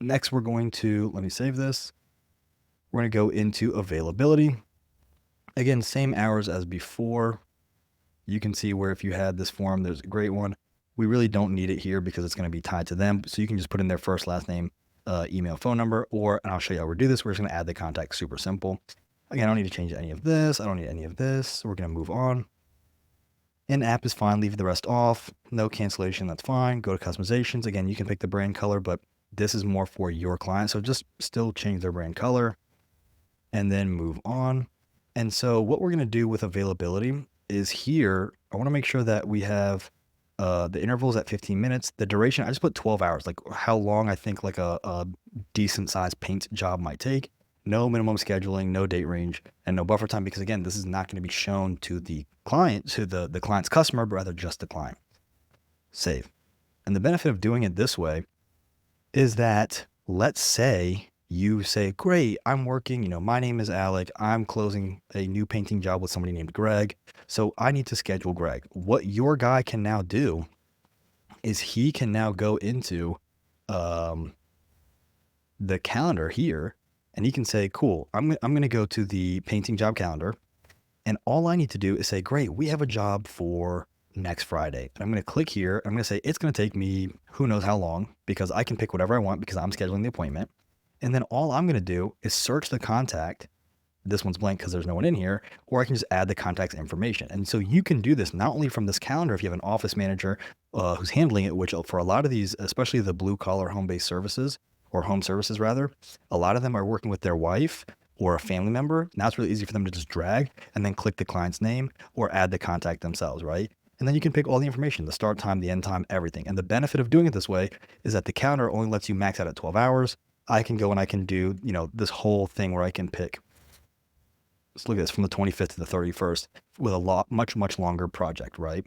Next, we're going to, let me save this. We're going to go into availability. Again, same hours as before. You can see where if you had this form, there's a great one. We really don't need it here because it's going to be tied to them. So you can just put in their first, last name, email, phone number, and I'll show you how we do this. We're just going to add the contact. Super simple. Again, I don't need to change any of this. I don't need any of this. So we're going to move on. In app is fine. Leave the rest off. No cancellation. That's fine. Go to customizations. Again, you can pick the brand color, but this is more for your client. So just still change their brand color and then move on. And so what we're going to do with availability is here, I want to make sure that we have the intervals at 15 minutes. The duration, I just put 12 hours, like how long I think like a decent sized paint job might take. No minimum scheduling, no date range, and no buffer time, because again, this is not going to be shown to the client, to the client's customer, but rather just the client. Save. And the benefit of doing it this way is that, let's say you say, great, I'm working, my name is Alec. I'm closing a new painting job with somebody named Greg. So I need to schedule Greg. What your guy can now do is he can now go into the calendar here, and he can say, cool, I'm going to go to the painting job calendar, and all I need to do is say, great, we have a job for next Friday. And I'm going to click here. I'm going to say, it's going to take me who knows how long, because I can pick whatever I want because I'm scheduling the appointment. And then all I'm going to do is search the contact. This one's blank because there's no one in here, or I can just add the contact's information. And so you can do this not only from this calendar if you have an office manager who's handling it, which for a lot of these, especially the blue collar home-based services, or home services rather, a lot of them are working with their wife or a family member. Now it's really easy for them to just drag and then click the client's name or add the contact themselves, right? And then you can pick all the information, the start time, the end time, everything. And the benefit of doing it this way is that the calendar only lets you max out at 12 hours. I can go and I can do, this whole thing where I can pick, let's look at this, from the 25th to the 31st with a much longer project, right?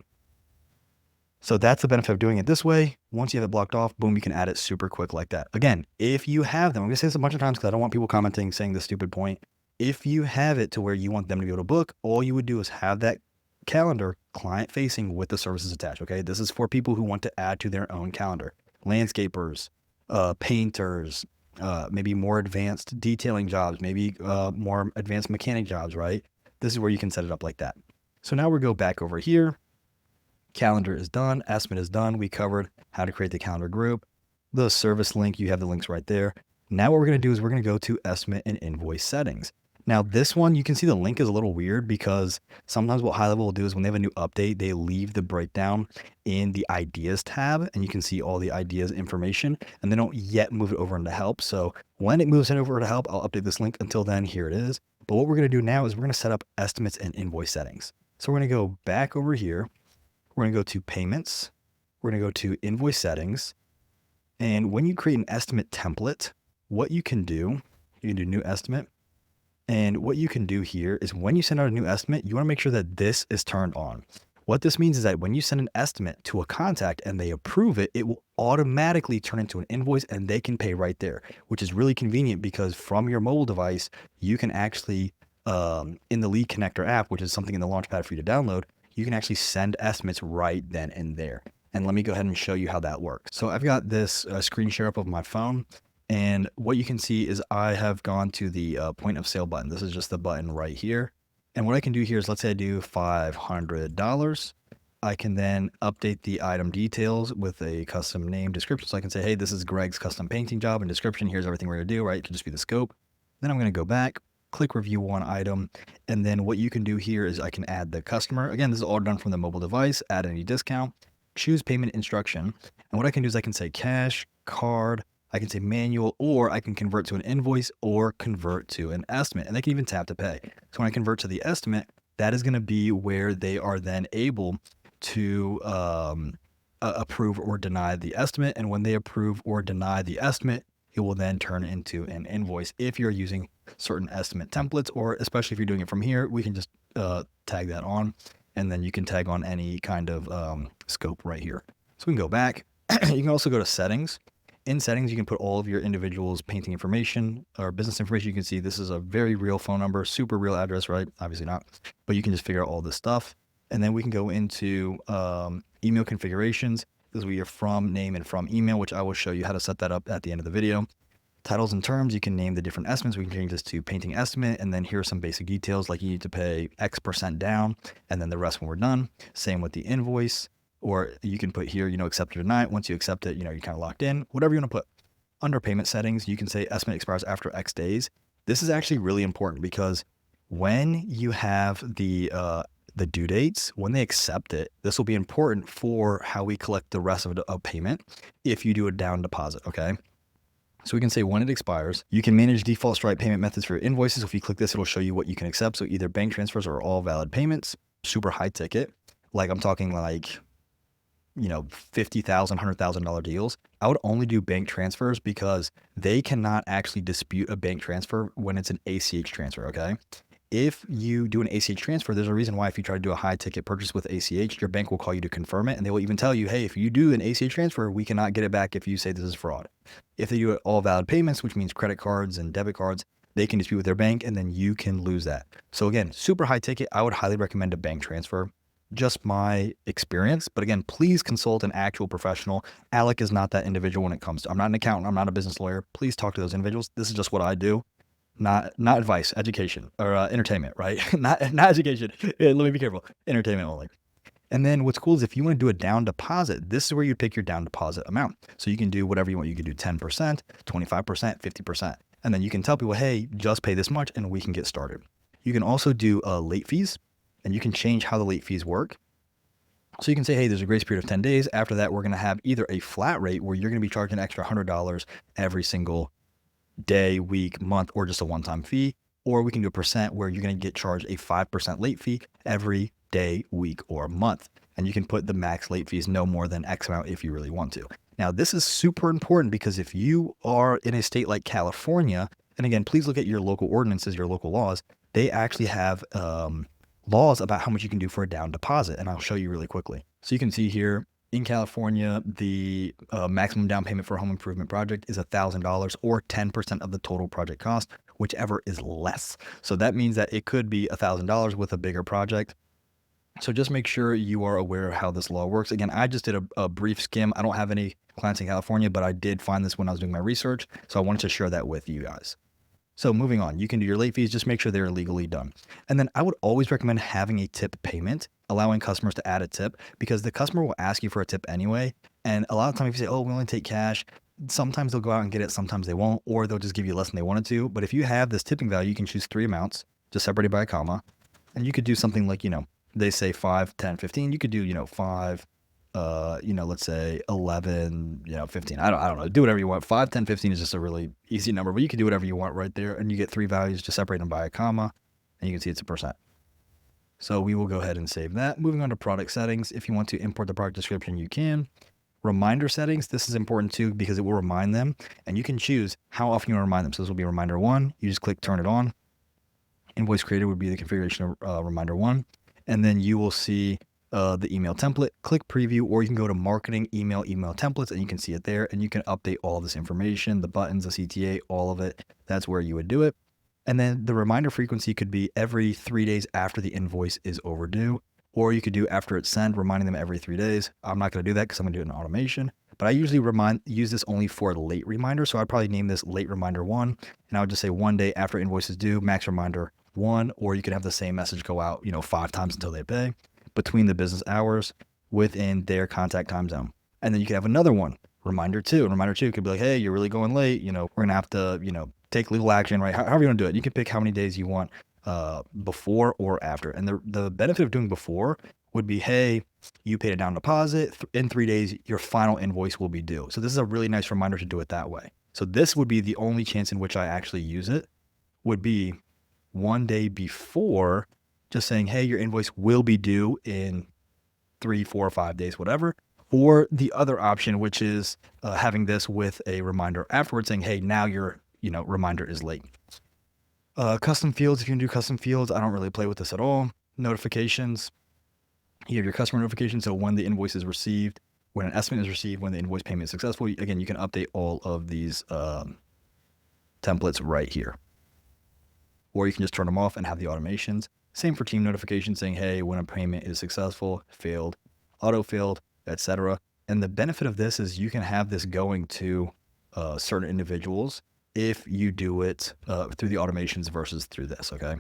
So that's the benefit of doing it this way. Once you have it blocked off, boom, you can add it super quick like that. Again, if you have them, I'm going to say this a bunch of times because I don't want people commenting saying this stupid point. If you have it to where you want them to be able to book, all you would do is have that calendar client facing with the services attached. Okay. This is for people who want to add to their own calendar. Landscapers, painters, maybe more advanced detailing jobs, maybe more advanced mechanic jobs, right? This is where you can set it up like that. So now we go back over here. Calendar is done. Estimate is done. We covered how to create the calendar group. The service link, you have the links right there. Now what we're going to do is we're going to go to estimate and invoice settings. Now this one, you can see the link is a little weird because sometimes what High Level will do is when they have a new update, they leave the breakdown in the ideas tab, and you can see all the ideas information, and they don't yet move it over into help. So when it moves it over to help, I'll update this link. Until then, here it is. But what we're going to do now is we're going to set up estimates and invoice settings. So we're going to go back over here. We're going to go to payments. We're going to go to invoice settings. And when you create an estimate template, what you can do new estimate. And what you can do here is when you send out a new estimate, you want to make sure that this is turned on. What this means is that when you send an estimate to a contact and they approve it, it will automatically turn into an invoice and they can pay right there, which is really convenient because from your mobile device, you can actually, in the Lead Connector app, which is something in the Launchpad for you to download, you can actually send estimates right then and there. And let me go ahead and show you how that works. So I've got this screen share up of my phone. And what you can see is I have gone to the point of sale button. This is just the button right here. And what I can do here is, let's say I do $500. I can then update the item details with a custom name description. So I can say, hey, this is Greg's custom painting job and description. Here's everything we're going to do, right? It can just be the scope. Then I'm going to go back, click review one item. And then what you can do here is I can add the customer. Again, this is all done from the mobile device, add any discount, choose payment instruction. And what I can do is I can say cash, card, I can say manual, or I can convert to an invoice or convert to an estimate, and they can even tap to pay. So when I convert to the estimate, that is going to be where they are then able to approve or deny the estimate. And when they approve or deny the estimate, it will then turn into an invoice. If you're using certain estimate templates, or especially if you're doing it from here, we can just tag that on, and then you can tag on any kind of scope right here. So we can go back. You can also go to settings. In settings, you can put all of your individual's painting information or business information. You can see this is a very real phone number, super real address, right? Obviously not, but you can just figure out all this stuff. And then we can go into email configurations. This will be your from name and from email, which I will show you how to set that up at the end of the video. Titles and terms, you can name the different estimates. We can change this to painting estimate. And then here are some basic details, like you need to pay X% down, and then the rest when we're done. Same with the invoice. Or you can put here, accept or deny it. Once you accept it, you're kind of locked in, whatever you want to put. under payment settings, you can say estimate expires after X days. This is actually really important because when you have the due dates, when they accept it, this will be important for how we collect the rest of a payment if you do a down deposit, okay? So we can say when it expires, you can manage default Stripe payment methods for your invoices. If you click this, it'll show you what you can accept. So either bank transfers or all valid payments, super high ticket. Like I'm talking like, $50,000, $100,000 deals. I would only do bank transfers because they cannot actually dispute a bank transfer when it's an ACH transfer, okay? If you do an ACH transfer, there's a reason why if you try to do a high ticket purchase with ACH, your bank will call you to confirm it. And they will even tell you, hey, if you do an ACH transfer, we cannot get it back if you say this is fraud. If they do all valid payments, which means credit cards and debit cards, they can dispute with their bank and then you can lose that. So again, super high ticket. I would highly recommend a bank transfer. Just my experience. But again, please consult an actual professional. Alec is not that individual when it comes to, I'm not an accountant. I'm not a business lawyer. Please talk to those individuals. This is just what I do. Not advice, education, or entertainment, right? not education. Let me be careful. Entertainment only. And then what's cool is if you want to do a down deposit, this is where you pick your down deposit amount. So you can do whatever you want. You can do 10%, 25%, 50%. And then you can tell people, hey, just pay this much and we can get started. You can also do late fees, and you can change how the late fees work. So you can say, hey, there's a grace period of 10 days. After that, we're going to have either a flat rate where you're going to be charging an extra $100 every single day, week, month, or just a one-time fee, or we can do a percent where you're going to get charged a 5% late fee every day, week, or month. And you can put the max late fees no more than X amount if you really want to. Now, this is super important because if you are in a state like California, and again, please look at your local ordinances, your local laws, they actually have laws about how much you can do for a down deposit. And I'll show you really quickly. So you can see here, in California, the maximum down payment for a home improvement project is $1,000 or 10% of the total project cost, whichever is less. So that means that it could be $1,000 with a bigger project. So just make sure you are aware of how this law works. Again, I just did a brief skim. I don't have any clients in California, but I did find this when I was doing my research. So I wanted to share that with you guys. So moving on, you can do your late fees, just make sure they're legally done. And then I would always recommend having a tip payment, allowing customers to add a tip because the customer will ask you for a tip anyway. And a lot of times if you say, oh, we only take cash, sometimes they'll go out and get it, sometimes they won't, or they'll just give you less than they wanted to. But if you have this tipping value, you can choose 3 amounts, just separated by a comma. And you could do something like, they say 5, 10, 15. You could do, 5, let's say 11, 15. I don't know. Do whatever you want. 5, 10, 15 is just a really easy number, but you can do whatever you want right there. And you get 3 values, just separate them by a comma, and you can see it's a percent. So we will go ahead and save that. Moving on to product settings. If you want to import the product description, you can. Reminder settings. This is important too, because it will remind them and you can choose how often you want to remind them. So this will be reminder 1. You just click turn it on. Invoice creator would be the configuration of reminder 1. And then you will see the email template, click preview, or you can go to marketing, email templates, and you can see it there. And you can update all of this information, the buttons, the CTA, all of it. That's where you would do it. And then the reminder frequency could be every 3 days after the invoice is overdue, or you could do after it's sent, reminding them every 3 days. I'm not going to do that because I'm going to do it in automation, but I usually use this only for late reminder. So I'd probably name this late reminder 1, and I would just say 1 day after invoice is due, max reminder 1, or you could have the same message go out, 5 times until they pay between the business hours within their contact time zone. And then you can have another one, reminder 2. And reminder 2 could be like, hey, you're really going late. We're going to have to, take legal action, right? However you want to do it. You can pick how many days you want before or after. And the benefit of doing before would be, hey, you paid a down deposit. In 3 days, your final invoice will be due. So this is a really nice reminder to do it that way. So this would be the only chance in which I actually use it, would be 1 day before, just saying, hey, your invoice will be due in 3, 4, 5 days, whatever. Or the other option, which is having this with a reminder afterwards saying, hey, now your reminder is late. Custom fields, if you can do custom fields, I don't really play with this at all. Notifications, you have your customer notifications. So when the invoice is received, when an estimate is received, when the invoice payment is successful, again, you can update all of these templates right here. Or you can just turn them off and have the automations. Same for team notifications saying, hey, when a payment is successful, failed, auto-filled, etc. And the benefit of this is you can have this going to certain individuals if you do it through the automations versus through this, okay?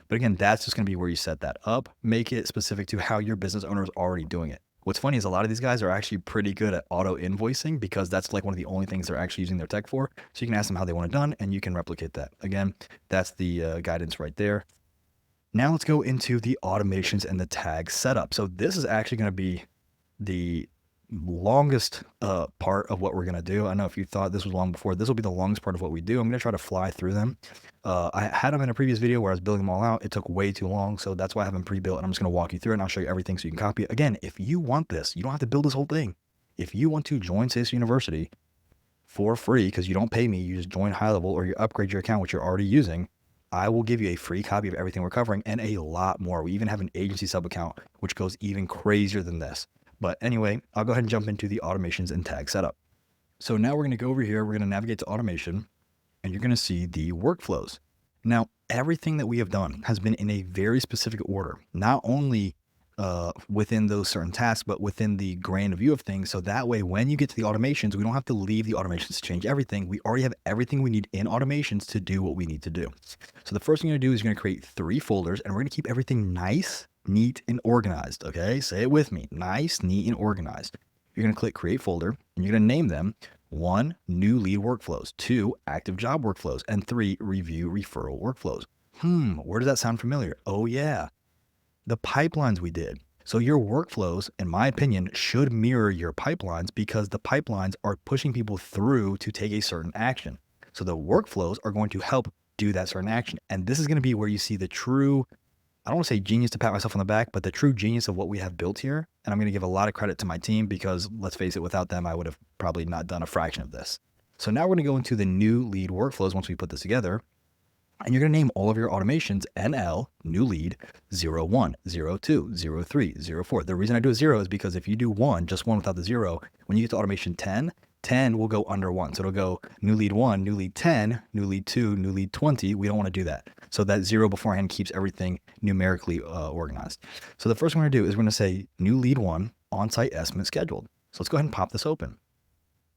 But again, that's just going to be where you set that up. Make it specific to how your business owner is already doing it. What's funny is a lot of these guys are actually pretty good at auto invoicing because that's like one of the only things they're actually using their tech for. So you can ask them how they want it done and you can replicate that. Again, that's the guidance right there. Now let's go into the automations and the tag setup. So this is actually going to be the longest part of what we're going to do. I know if you thought this was long before, this will be the longest part of what we do. I'm going to try to fly through them. I had them in a previous video where I was building them all out. It took way too long, so that's why I have them pre-built, and I'm just going to walk you through it, and I'll show you everything so you can copy it. Again, if you want this, you don't have to build this whole thing. If you want to join SACE University for free, because you don't pay me, you just join high level or you upgrade your account, which you're already using, I will give you a free copy of everything we're covering and a lot more. We even have an agency sub account, which goes even crazier than this. But anyway, I'll go ahead and jump into the automations and tag setup. So now we're going to go over here. We're going to navigate to automation, and you're going to see the workflows. Now, everything that we have done has been in a very specific order, not only within those certain tasks, but within the grand view of things. So that way, when you get to the automations, we don't have to leave the automations to change everything. We already have everything we need in automations to do what we need to do. So the first thing you're going to do is you're going to create 3 folders, and we're going to keep everything nice, neat, and organized. Okay, say it with me. Nice, neat, and organized. You're going to click create folder, and you're going to name them 1, new lead workflows, 2, active job workflows, and 3, review referral workflows. Where does that sound familiar? Oh yeah, the pipelines we did. So your workflows, in my opinion, should mirror your pipelines because the pipelines are pushing people through to take a certain action. So the workflows are going to help do that certain action. And this is going to be where you see the true, I don't want to say genius to pat myself on the back, but the true genius of what we have built here. And I'm going to give a lot of credit to my team because let's face it, without them, I would have probably not done a fraction of this. So now we're going to go into the new lead workflows once we put this together. And you're going to name all of your automations NL, new lead, 01, 02, 03, 04. The reason I do a 0 is because if you do 1, just 1 without the 0, when you get to automation 10, 10 will go under 1. So it'll go new lead 1, new lead 10, new lead 2, new lead 20. We don't want to do that. So that 0 beforehand keeps everything numerically organized. So the first one we're going to do is we're going to say new lead 1, on-site estimate scheduled. So let's go ahead and pop this open.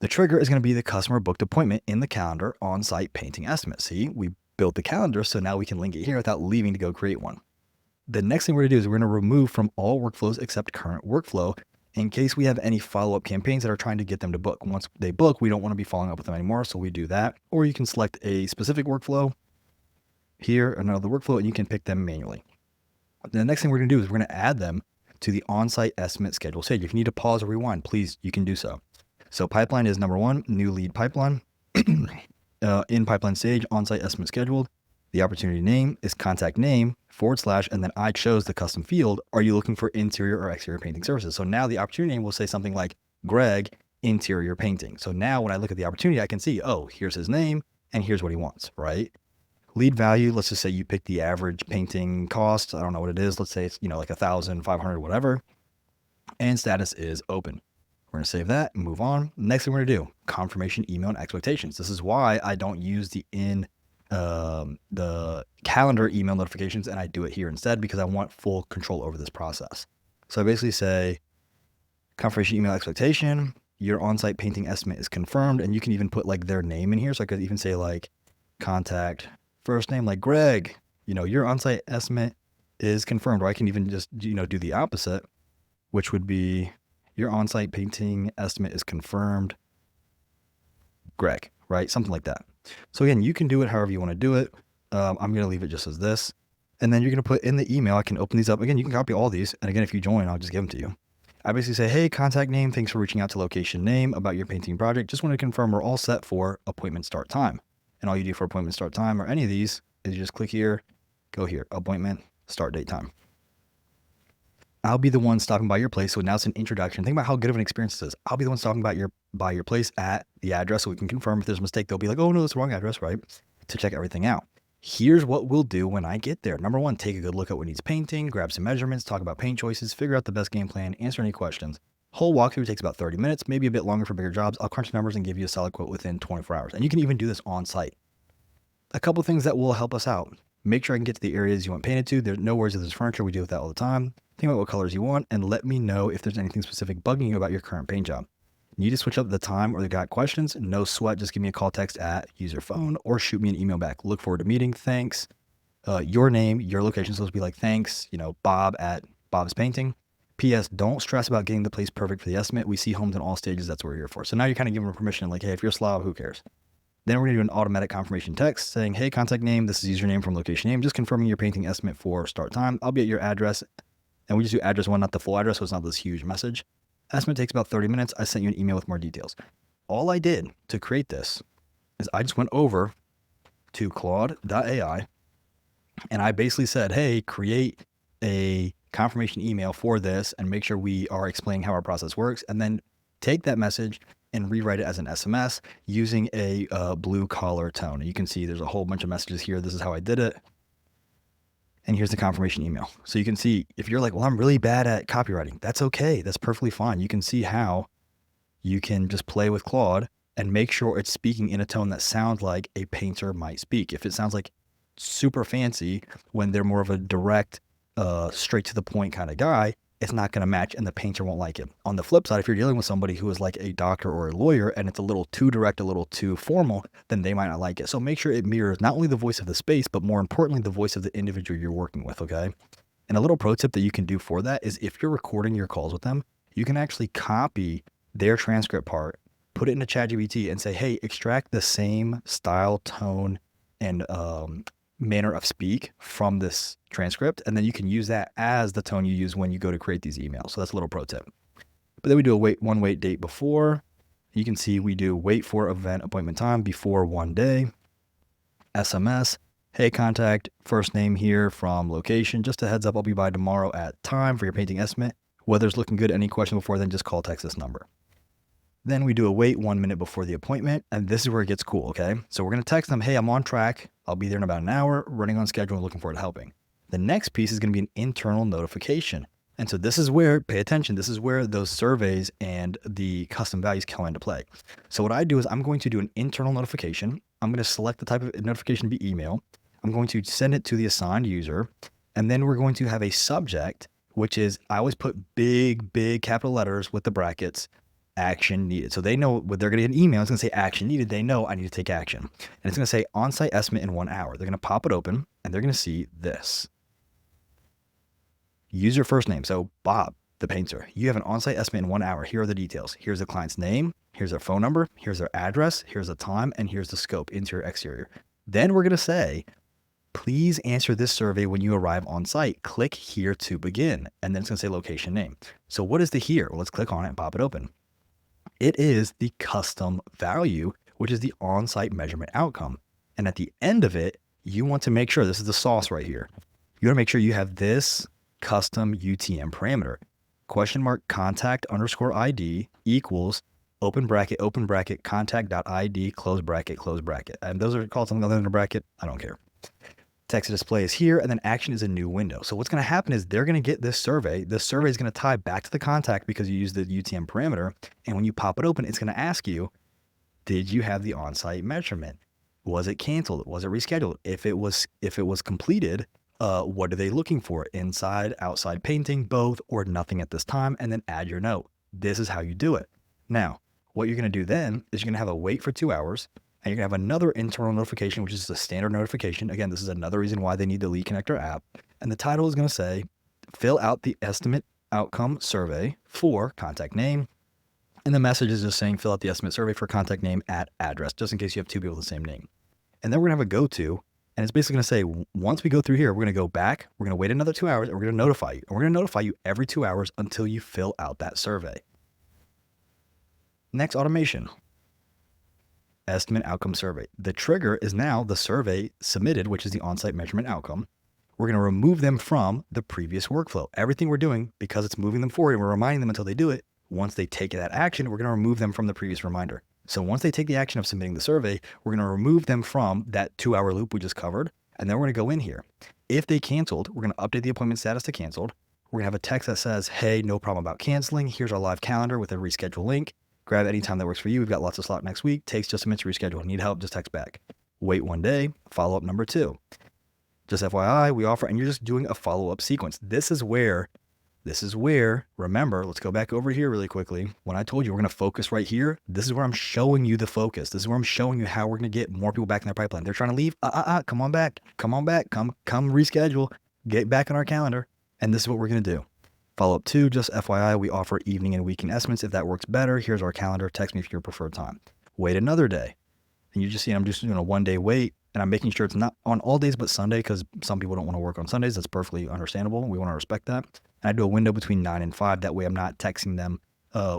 The trigger is going to be the customer booked appointment in the calendar on-site painting estimate. See, we built the calendar, so now we can link it here without leaving to go create one. The next thing we're going to do is we're going to remove from all workflows except current workflow in case we have any follow-up campaigns that are trying to get them to book. Once they book, we don't want to be following up with them anymore, so we do that. Or you can select a specific workflow here, another workflow, and you can pick them manually. The next thing we're going to do is we're going to add them to the on-site estimate schedule stage. If you need to pause or rewind, please, you can do so. So pipeline is number 1, new lead pipeline. In pipeline stage, on-site estimate scheduled. The opportunity name is contact name / and then I chose the custom field. Are you looking for interior or exterior painting services? So now the opportunity name will say something like Greg interior painting. So now when I look at the opportunity, I can see, oh, here's his name and here's what he wants, right? Lead value, let's just say you pick the average painting cost. I don't know what it is. Let's say it's, like 1,500, whatever. And status is open. We're going to save that and move on. Next thing we're going to do, confirmation email and expectations. This is why I don't use the calendar email notifications and I do it here instead because I want full control over this process. So I basically say confirmation email expectation, your on-site painting estimate is confirmed, and you can even put like their name in here. So I could even say like contact first name, like Greg, your on-site estimate is confirmed. Or I can even just, do the opposite, which would be your on-site painting estimate is confirmed, Greg, right? Something like that. So again, you can do it however you want to do it. I'm going to leave it just as this. And then you're going to put in the email. I can open these up. Again, you can copy all these. And again, if you join, I'll just give them to you. I basically say, hey, contact name, thanks for reaching out to location name about your painting project. Just want to confirm we're all set for appointment start time. And all you do for appointment start time or any of these is you just click here, go here, appointment, start date time. I'll be the one stopping by your place. So now it's an introduction. Think about how good of an experience this is. I'll be the one stopping by your place at the address so we can confirm if there's a mistake. They'll be like, oh no, that's the wrong address, right? To check everything out. Here's what we'll do when I get there. Number 1, take a good look at what needs painting, grab some measurements, talk about paint choices, figure out the best game plan, answer any questions. Whole walkthrough takes about 30 minutes, maybe a bit longer for bigger jobs. I'll crunch numbers and give you a solid quote within 24 hours. And you can even do this on site. A couple things that will help us out. Make sure I can get to the areas you want painted to. There's no worries if there's furniture. We deal with that all the time. Think about what colors you want and let me know if there's anything specific bugging you about your current paint job. Need to switch up the time or you got questions? No sweat. Just give me a call, text at, use your phone, or shoot me an email back. Look forward to meeting. Thanks. Your name, your location. So it'll be like, thanks, Bob at Bob's Painting. P.S. Don't stress about getting the place perfect for the estimate. We see homes in all stages. That's what we're here for. So now you're kind of giving them permission, like, hey, if you're a slob, who cares? Then we're going to do an automatic confirmation text saying, hey, contact name, this is username from location name, just confirming your painting estimate for start time. I'll be at your address. And we just do address 1, not the full address, so it's not this huge message. Estimate takes about 30 minutes. I sent you an email with more details. All I did to create this is I just went over to Claude.ai and I basically said, hey, create a confirmation email for this and make sure we are explaining how our process works, and then take that message and rewrite it as an SMS using a blue collar tone. And you can see there's a whole bunch of messages here. This is how I did it. And here's the confirmation email. So you can see if you're like, well, I'm really bad at copywriting, that's okay. That's perfectly fine. You can see how you can just play with Claude and make sure it's speaking in a tone that sounds like a painter might speak. If it sounds like super fancy when they're more of a direct, straight to the point kind of guy, it's not going to match and the painter won't like it. On the flip side, if you're dealing with somebody who is like a doctor or a lawyer and it's a little too direct, a little too formal, then they might not like it. So make sure it mirrors not only the voice of the space, but more importantly, the voice of the individual you're working with, okay? And a little pro tip that you can do for that is if you're recording your calls with them, you can actually copy their transcript part, put it into ChatGPT and say, hey, extract the same style, tone, and manner of speak from this transcript, and then you can use that as the tone you use when you go to create these emails. So that's a little pro tip. But then we do a wait date before. You can see we do wait for event appointment time before 1 day. SMS, hey, contact first name here from location. Just a heads up, I'll be by tomorrow at time for your painting estimate. Weather's looking good. Any question before then, just call, text this number. Then we do a wait 1 minute before the appointment, and this is where it gets cool, okay? So we're going to text them, hey, I'm on track. I'll be there in about an hour, running on schedule and looking forward to helping. The next piece is going to be an internal notification. And so this is where, pay attention, this is where those surveys and the custom values come into play. So what I do is I'm going to do an internal notification. I'm going to select the type of notification to be email. I'm going to send it to the assigned user, and then we're going to have a subject, which is, I always put big capital letters with the brackets, action needed. So they know when they're going to get an email, it's going to say action needed. They know I need to take action. And it's going to say on-site estimate in 1 hour. They're going to pop it open and they're going to see this. User first name. So Bob, the painter, you have an on-site estimate in 1 hour. Here are the details. Here's the client's name. Here's their phone number. Here's their address. Here's the time. And here's the scope, interior, exterior. Then we're going to say, please answer this survey when you arrive on site. Click here to begin. And then it's going to say location name. So what is the here? Well, let's click on it and pop it open. It is the custom value, which is the on-site measurement outcome. And at the end of it, you want to make sure, this is the sauce right here. You want to make sure you have this custom UTM parameter, question mark contact underscore ID equals open bracket, contact.id, close bracket. And those are called something other than a bracket. I don't care. Text display is here, and then action is a new window. So what's going to happen is they're going to get this survey. This survey is going to tie back to the contact because you use the UTM parameter. And when you pop it open, it's going to ask you, did you have the on-site measurement? Was it canceled? Was it rescheduled? If it was completed, what are they looking for? Inside, outside painting, both, or nothing at this time? And then add your note. This is how you do it. Now, what you're going to do then is you're going to have a wait for 2 hours. And you're going to have another internal notification, which is a standard notification. Again, this is another reason why they need the Lead Connector app. And the title is going to say, fill out the estimate outcome survey for contact name. And the message is just saying, fill out the estimate survey for contact name at address, just in case you have two people with the same name. And then we're going to have a go-to. And it's basically going to say, once we go through here, we're going to go back. We're going to wait another 2 hours, and we're going to notify you. And we're going to notify you every 2 hours until you fill out that survey. Next, automation. Estimate outcome survey. The trigger is now the survey submitted, which is the on-site measurement outcome. We're going to remove them from the previous workflow. Everything we're doing, because it's moving them forward and we're reminding them until they do it, once they take that action, we're going to remove them from the previous reminder. So once they take the action of submitting the survey, we're going to remove them from that 2 hour loop we just covered. And then we're going to go in here. If they canceled, we're going to update the appointment status to canceled. We're going to have a text that says, hey, no problem about canceling. Here's our live calendar with a reschedule link. Grab any time that works for you. We've got lots of slot next week. Takes just a minute to reschedule. Need help? Just text back. Wait 1 day. Follow-up number 2. Just FYI, we offer, and you're just doing a follow-up sequence. This is where, remember, let's go back over here really quickly. When I told you we're going to focus right here, this is where I'm showing you the focus. This is where I'm showing you how we're going to get more people back in their pipeline. They're trying to leave. Come on back. Come reschedule. Get back on our calendar. And this is what we're going to do. Follow-up 2, just FYI, we offer evening and weekend estimates. If that works better, here's our calendar. Text me if your preferred time. Wait another day. And you just see I'm just doing a 1-day wait, and I'm making sure it's not on all days but Sunday, because some people don't want to work on Sundays. That's perfectly understandable. We want to respect that. And I do a window between 9 and 5. That way I'm not texting them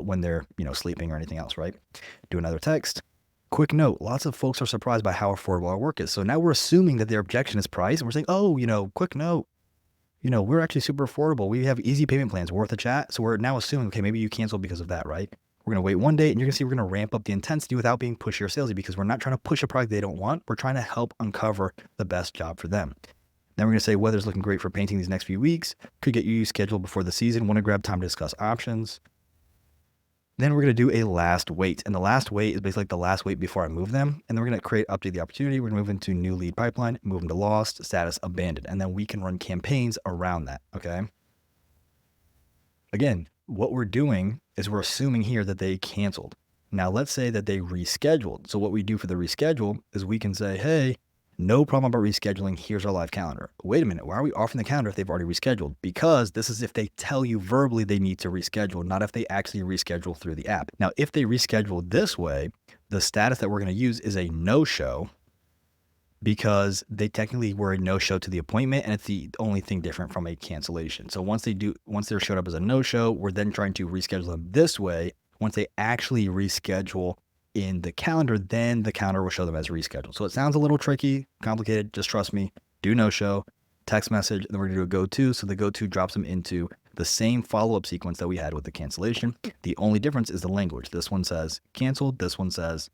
when they're sleeping or anything else, right? Do another text. Quick note, lots of folks are surprised by how affordable our work is. So now we're assuming that their objection is price, and we're saying, oh, quick note, we're actually super affordable. We have easy payment plans, worth a chat. So we're now assuming, okay, maybe you canceled because of that, right? We're going to wait 1 day, and you're going to see we're going to ramp up the intensity without being pushy or salesy, because we're not trying to push a product they don't want. We're trying to help uncover the best job for them. Then we're going to say, weather's looking great for painting these next few weeks. Could get you scheduled before the season. Want to grab time to discuss options. Then we're going to do a last wait. And the last wait is basically like the last wait before I move them. And then we're going to update the opportunity. We're going to move into new lead pipeline, move them to lost, status abandoned. And then we can run campaigns around that. Okay. Again, what we're doing is we're assuming here that they canceled. Now let's say that they rescheduled. So what we do for the reschedule is we can say, hey, no problem about rescheduling. Here's our live calendar. Wait a minute. Why are we offering the calendar if they've already rescheduled? Because this is if they tell you verbally they need to reschedule, not if they actually reschedule through the app. Now, if they reschedule this way, the status that we're going to use is a no-show, because they technically were a no-show to the appointment, and it's the only thing different from a cancellation. So once they're showed up as a no-show, we're then trying to reschedule them this way. Once they actually reschedule in the calendar, then the calendar will show them as rescheduled. So it sounds a little tricky, complicated. Just trust me. Do no-show, text message, and then we're going to do a go-to. So the go-to drops them into the same follow-up sequence that we had with the cancellation. The only difference is the language. This one says canceled. This one says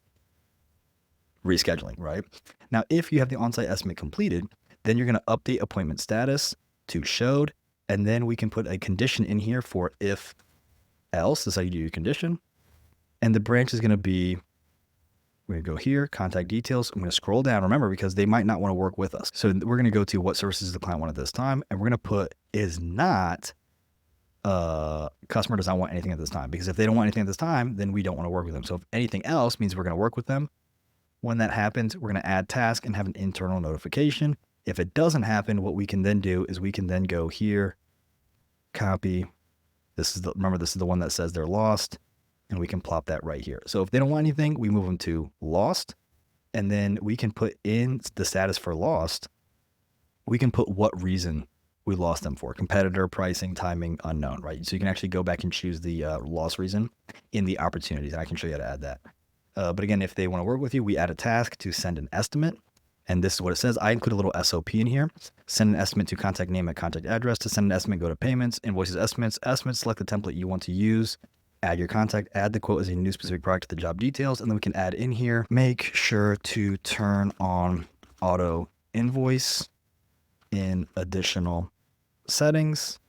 rescheduling, right? Now, if you have the on-site estimate completed, then you're going to update appointment status to showed, and then we can put a condition in here for if else. This is how you do your condition. And the branch is going to be, we're going to go here, contact details. I'm going to scroll down, remember, because they might not want to work with us. So we're going to go to what services the client want at this time, and we're going to put is not, customer does not want anything at this time, because if they don't want anything at this time, then we don't want to work with them. So if anything else means we're going to work with them. When that happens, we're going to add task and have an internal notification. If it doesn't happen, what we can then do is we can then go here, copy. Remember, this is the one that says they're lost, and we can plop that right here. So if they don't want anything, we move them to lost, and then we can put in the status for lost. We can put what reason we lost them for: competitor, pricing, timing, unknown, right? So you can actually go back and choose the loss reason in the opportunities, and I can show you how to add that. But again, if they want to work with you, we add a task to send an estimate. And this is what it says. I include a little S.O.P. in here. Send an estimate to contact name at contact address. To send an estimate, go to payments, invoices, estimates, select the template you want to use. Add your contact, add the quote as a new specific product to the job details. And then we can add in here, make sure to turn on auto invoice in additional settings,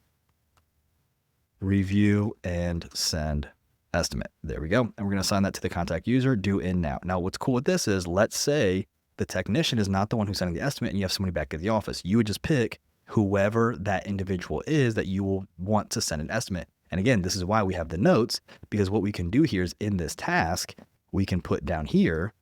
review, and send estimate. There we go. And we're going to assign that to the contact user, due in now. Now, what's cool with this is, let's say the technician is not the one who's sending the estimate and you have somebody back at the office. You would just pick whoever that individual is that you will want to send an estimate. And again, this is why we have the notes, because what we can do here is in this task, we can put down here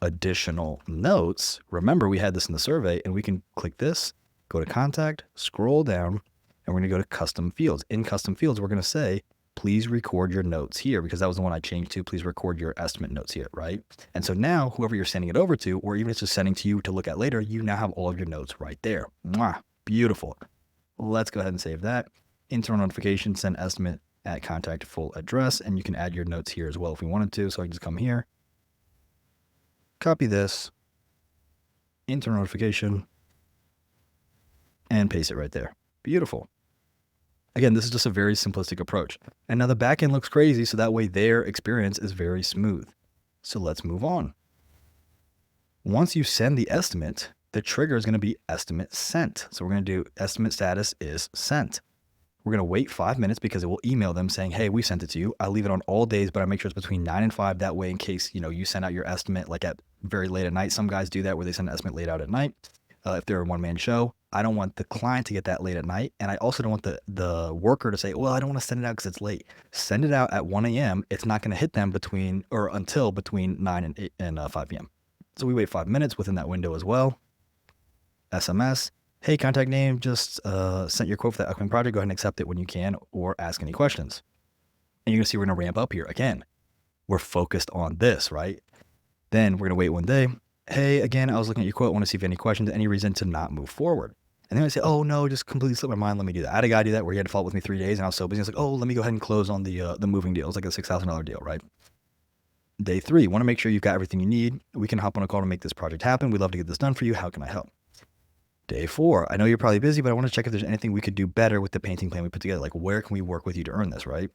additional notes. Remember, we had this in the survey, and we can click this, go to contact, scroll down, and we're going to go to custom fields. In custom fields, we're going to say, please record your notes here, because that was the one I changed to. Please record your estimate notes here, right? And so now whoever you're sending it over to, or even if it's just sending to you to look at later, you now have all of your notes right there. Mwah, beautiful. Let's go ahead and save that. Internal notification, send estimate at contact full address. And you can add your notes here as well if we wanted to. So I can just come here, copy this, internal notification, and paste it right there. Beautiful. Again, this is just a very simplistic approach. And now the backend looks crazy, so that way their experience is very smooth. So let's move on. Once you send the estimate, the trigger is going to be estimate sent. So we're going to do estimate status is sent. We're going to wait 5 minutes because it will email them saying, hey, we sent it to you. I leave it on all days, but I make sure it's between 9 and 5. That way, in case, you send out your estimate like at very late at night. Some guys do that where they send an estimate late out at night. If they're a one-man show, I don't want the client to get that late at night. And I also don't want the worker to say, well, I don't want to send it out because it's late. Send it out at 1 a.m. It's not going to hit them until between 9 and 5 p.m. So we wait 5 minutes within that window as well. SMS, hey, contact name, just sent your quote for that upcoming project. Go ahead and accept it when you can or ask any questions. And you're going to see we're going to ramp up here. Again, we're focused on this, right? Then we're going to wait one day. Hey, again, I was looking at your quote. I want to see if you have any questions, any reason to not move forward. And then I say, oh no, just completely slipped my mind. Let me do that. I had a guy do that where he had to follow up with me 3 days and I was so busy. I was like, oh, let me go ahead and close on the moving deal. It's like a $6,000 deal, right? Day 3, want to make sure you've got everything you need. We can hop on a call to make this project happen. We'd love to get this done for you. How can I help? Day 4, I know you're probably busy, but I want to check if there's anything we could do better with the painting plan we put together. Like, where can we work with you to earn this, right?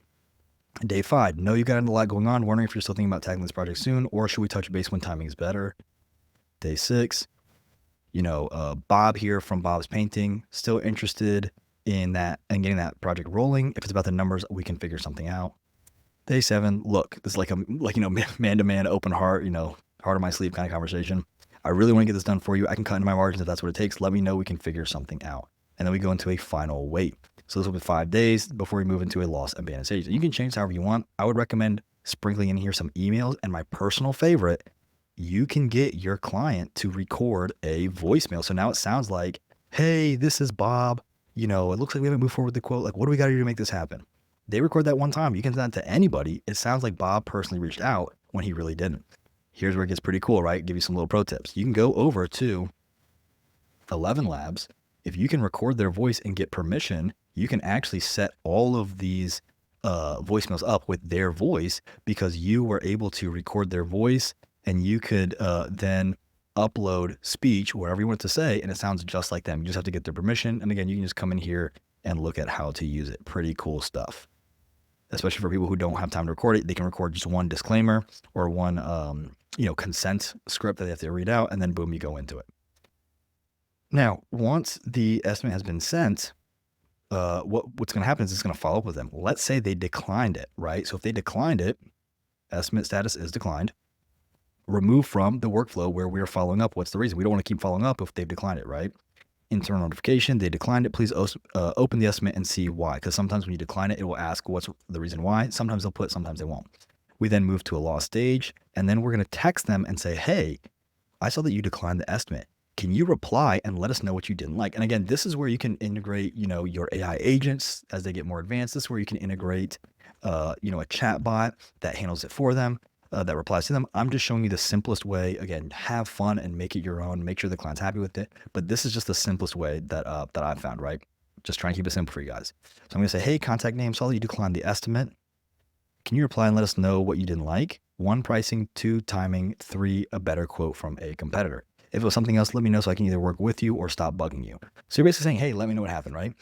Day 5, know you got a lot going on. Wondering if you're still thinking about tackling this project soon, or should we touch base when timing is better? Day 6, Bob here from Bob's Painting, still interested in that and getting that project rolling. If it's about the numbers, we can figure something out. Day 7, look, this is like man-to-man, open heart, heart on my sleeve kind of conversation. I really want to get this done for you. I can cut into my margins if that's what it takes. Let me know. We can figure something out. And then we go into a final wait. So this will be 5 days before we move into a loss and abandoned stage. You can change however you want. I would recommend sprinkling in here some emails. And my personal favorite, you can get your client to record a voicemail. So now it sounds like, hey, this is Bob. It looks like we haven't moved forward with the quote. Like, what do we got to do to make this happen? They record that one time. You can send that to anybody. It sounds like Bob personally reached out when he really didn't. Here's where it gets pretty cool, right? Give you some little pro tips. You can go over to 11 Labs. If you can record their voice and get permission, you can actually set all of these voicemails up with their voice because you were able to record their voice and you could then upload speech, whatever you want it to say, and it sounds just like them. You just have to get their permission. And again, you can just come in here and look at how to use it. Pretty cool stuff. Especially for people who don't have time to record it, they can record just one disclaimer or one, consent script that they have to read out, and then boom, you go into it. Now, once the estimate has been sent, what's going to happen is it's going to follow up with them. Let's say they declined it, right? So if they declined it, estimate status is declined. Remove from the workflow where we're following up. What's the reason? We don't want to keep following up if they've declined it, right? Internal notification, they declined it. Please open the estimate and see why. Because sometimes when you decline it, it will ask what's the reason why. Sometimes they'll put, sometimes they won't. We then move to a loss stage, and then we're going to text them and say, hey, I saw that you declined the estimate. Can you reply and let us know what you didn't like? And again, this is where you can integrate, your AI agents as they get more advanced. This is where you can integrate, a chat bot that handles it for them. That replies to them. I'm just showing you the simplest way. Again, have fun and make it your own. Make sure the client's happy with it. But this is just the simplest way that I've found, right? Just trying to keep it simple for you guys. So I'm going to say, hey, contact name, saw that you declined the estimate. Can you reply and let us know what you didn't like? 1, pricing. 2, timing. 3, a better quote from a competitor. If it was something else, let me know so I can either work with you or stop bugging you. So you're basically saying, hey, let me know what happened, right?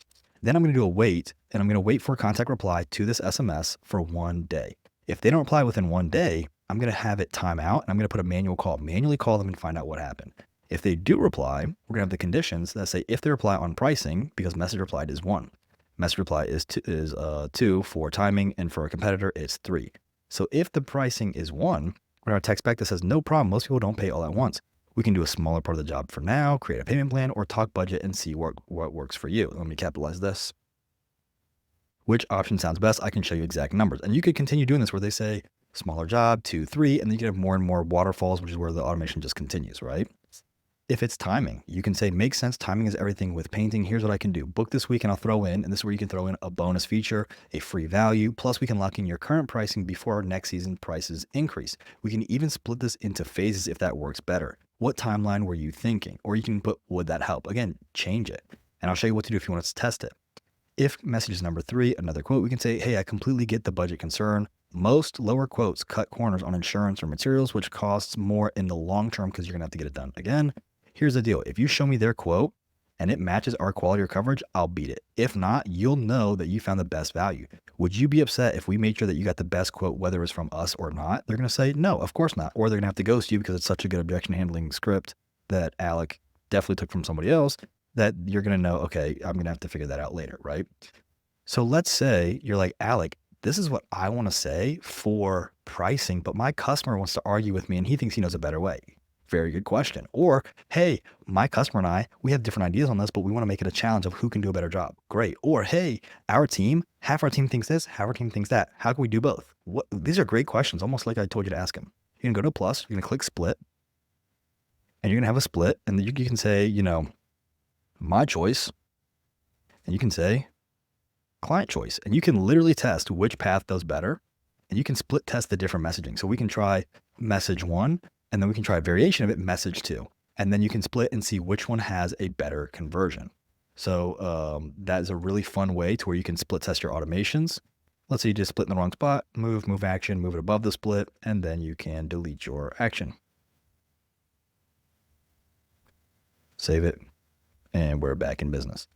Then I'm going to do a wait, and I'm going to wait for a contact reply to this SMS for 1 day. If they don't reply within 1 day, I'm going to have it time out and I'm going to put a manually call them and find out what happened. If they do reply, we're going to have the conditions that say if they reply on pricing, because message replied is 1, message reply is 2 for timing, and for a competitor, it's 3. So if the pricing is 1, we're going to have a text back that says, no problem. Most people don't pay all at once. We can do a smaller part of the job for now, create a payment plan, or talk budget and see what works for you. Let me capitalize this. Which option sounds best? I can show you exact numbers. And you could continue doing this where they say, smaller job, 2, 3, and then you can have more and more waterfalls, which is where the automation just continues, right? If it's timing, you can say, makes sense. Timing is everything with painting. Here's what I can do. Book this week and I'll throw in, and this is where you can throw in a bonus feature, a free value. Plus we can lock in your current pricing before our next season prices increase. We can even split this into phases if that works better. What timeline were you thinking? Or you can put, would that help? Again, change it. And I'll show you what to do if you want us to test it. If message is number 3, another quote, we can say, hey, I completely get the budget concern. Most lower quotes cut corners on insurance or materials, which costs more in the long term because you're going to have to get it done. Again, here's the deal. If you show me their quote and it matches our quality or coverage, I'll beat it. If not, you'll know that you found the best value. Would you be upset if we made sure that you got the best quote, whether it's from us or not? They're going to say, no, of course not. Or they're going to have to ghost you because it's such a good objection handling script that Alec definitely took from somebody else that you're going to know, okay, I'm going to have to figure that out later, right? So let's say you're like, Alec, this is what I want to say for pricing, but my customer wants to argue with me and he thinks he knows a better way. Very good question. Or, hey, my customer and I, we have different ideas on this, but we want to make it a challenge of who can do a better job. Great. Or, hey, our team, half our team thinks this, half our team thinks that. How can we do both? These are great questions, almost like I told you to ask them. You can go to plus, you're going to click split, and you're going to have a split, and you can say, my choice, and you can say client choice, and you can literally test which path does better, and you can split test the different messaging. So we can try message 1, and then we can try a variation of it, message 2, and then you can split and see which one has a better conversion. So that is a really fun way to where you can split test your automations. Let's say you just split in the wrong spot, move action, move it above the split, and then you can delete your action. Save it, and we're back in business.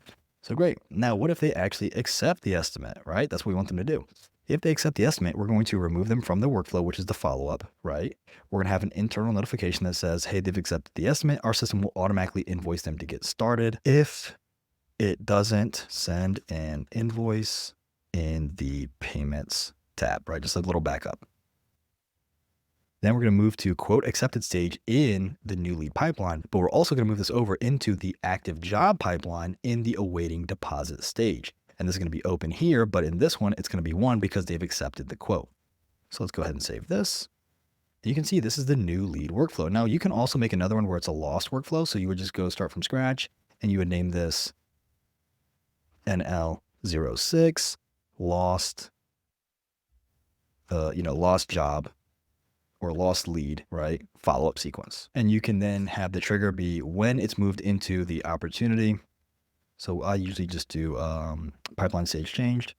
So great. Now, what if they actually accept the estimate, right? That's what we want them to do. If they accept the estimate, we're going to remove them from the workflow, which is the follow-up, right? We're going to have an internal notification that says, hey, they've accepted the estimate. Our system will automatically invoice them to get started. If it doesn't, send an invoice in the payments tab, right? Just a little backup. Then we're going to move to quote accepted stage in the new lead pipeline, but we're also going to move this over into the active job pipeline in the awaiting deposit stage. And this is going to be open here, but in this one, it's going to be 1 because they've accepted the quote. So let's go ahead and save this. You can see this is the new lead workflow. Now you can also make another one where it's a lost workflow. So you would just go start from scratch and you would name this NL06 lost, lost job or lost lead, right? Follow-up sequence. And you can then have the trigger be when it's moved into the opportunity. So I usually just do pipeline stage changed.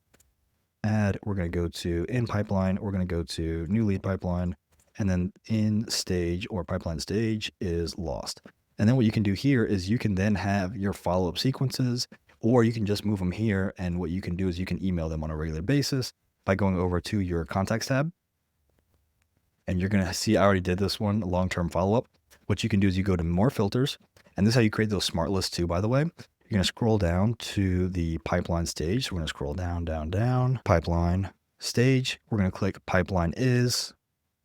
Add, we're going to go to in pipeline. We're going to go to new lead pipeline. And then in stage or pipeline stage is lost. And then what you can do here is you can then have your follow-up sequences, or you can just move them here. And what you can do is you can email them on a regular basis by going over to your contacts tab. And you're going to see, I already did this one, long-term follow-up. What you can do is you go to more filters, and this is how you create those smart lists too, by the way. You're going to scroll down to the pipeline stage. So we're going to scroll down, pipeline stage. We're going to click pipeline is,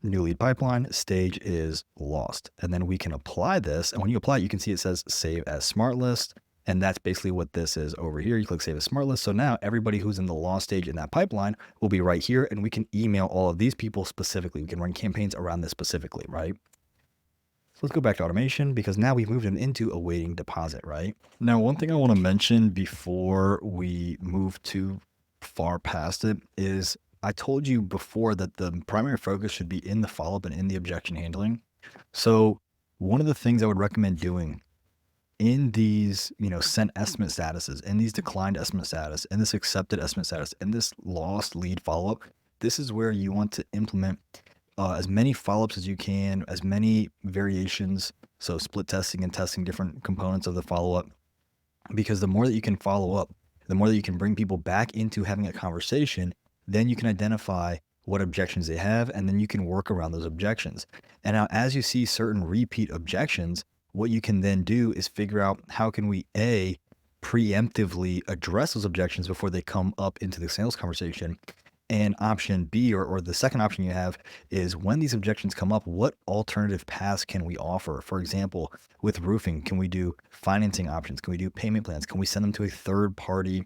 new lead pipeline, stage is lost. And then we can apply this. And when you apply it, you can see it says save as smart list. And that's basically what this is over here. You click save as smart list. So now everybody who's in the lost stage in that pipeline will be right here. And we can email all of these people specifically. We can run campaigns around this specifically, right? So let's go back to automation because now we've moved them into awaiting deposit, right? Now, one thing I want to mention before we move too far past it is I told you before that the primary focus should be in the follow-up and in the objection handling. So one of the things I would recommend doing in these, sent estimate statuses, in these declined estimate status, in this accepted estimate status, in this lost lead follow-up, this is where you want to implement as many follow-ups as you can, as many variations. So split testing and testing different components of the follow-up, because the more that you can follow up, the more that you can bring people back into having a conversation, then you can identify what objections they have, and then you can work around those objections. And now as you see certain repeat objections, what you can then do is figure out how can we preemptively address those objections before they come up into the sales conversation. And option B, or the second option you have, is when these objections come up, what alternative paths can we offer? For example, with roofing, can we do financing options? Can we do payment plans? Can we send them to a third party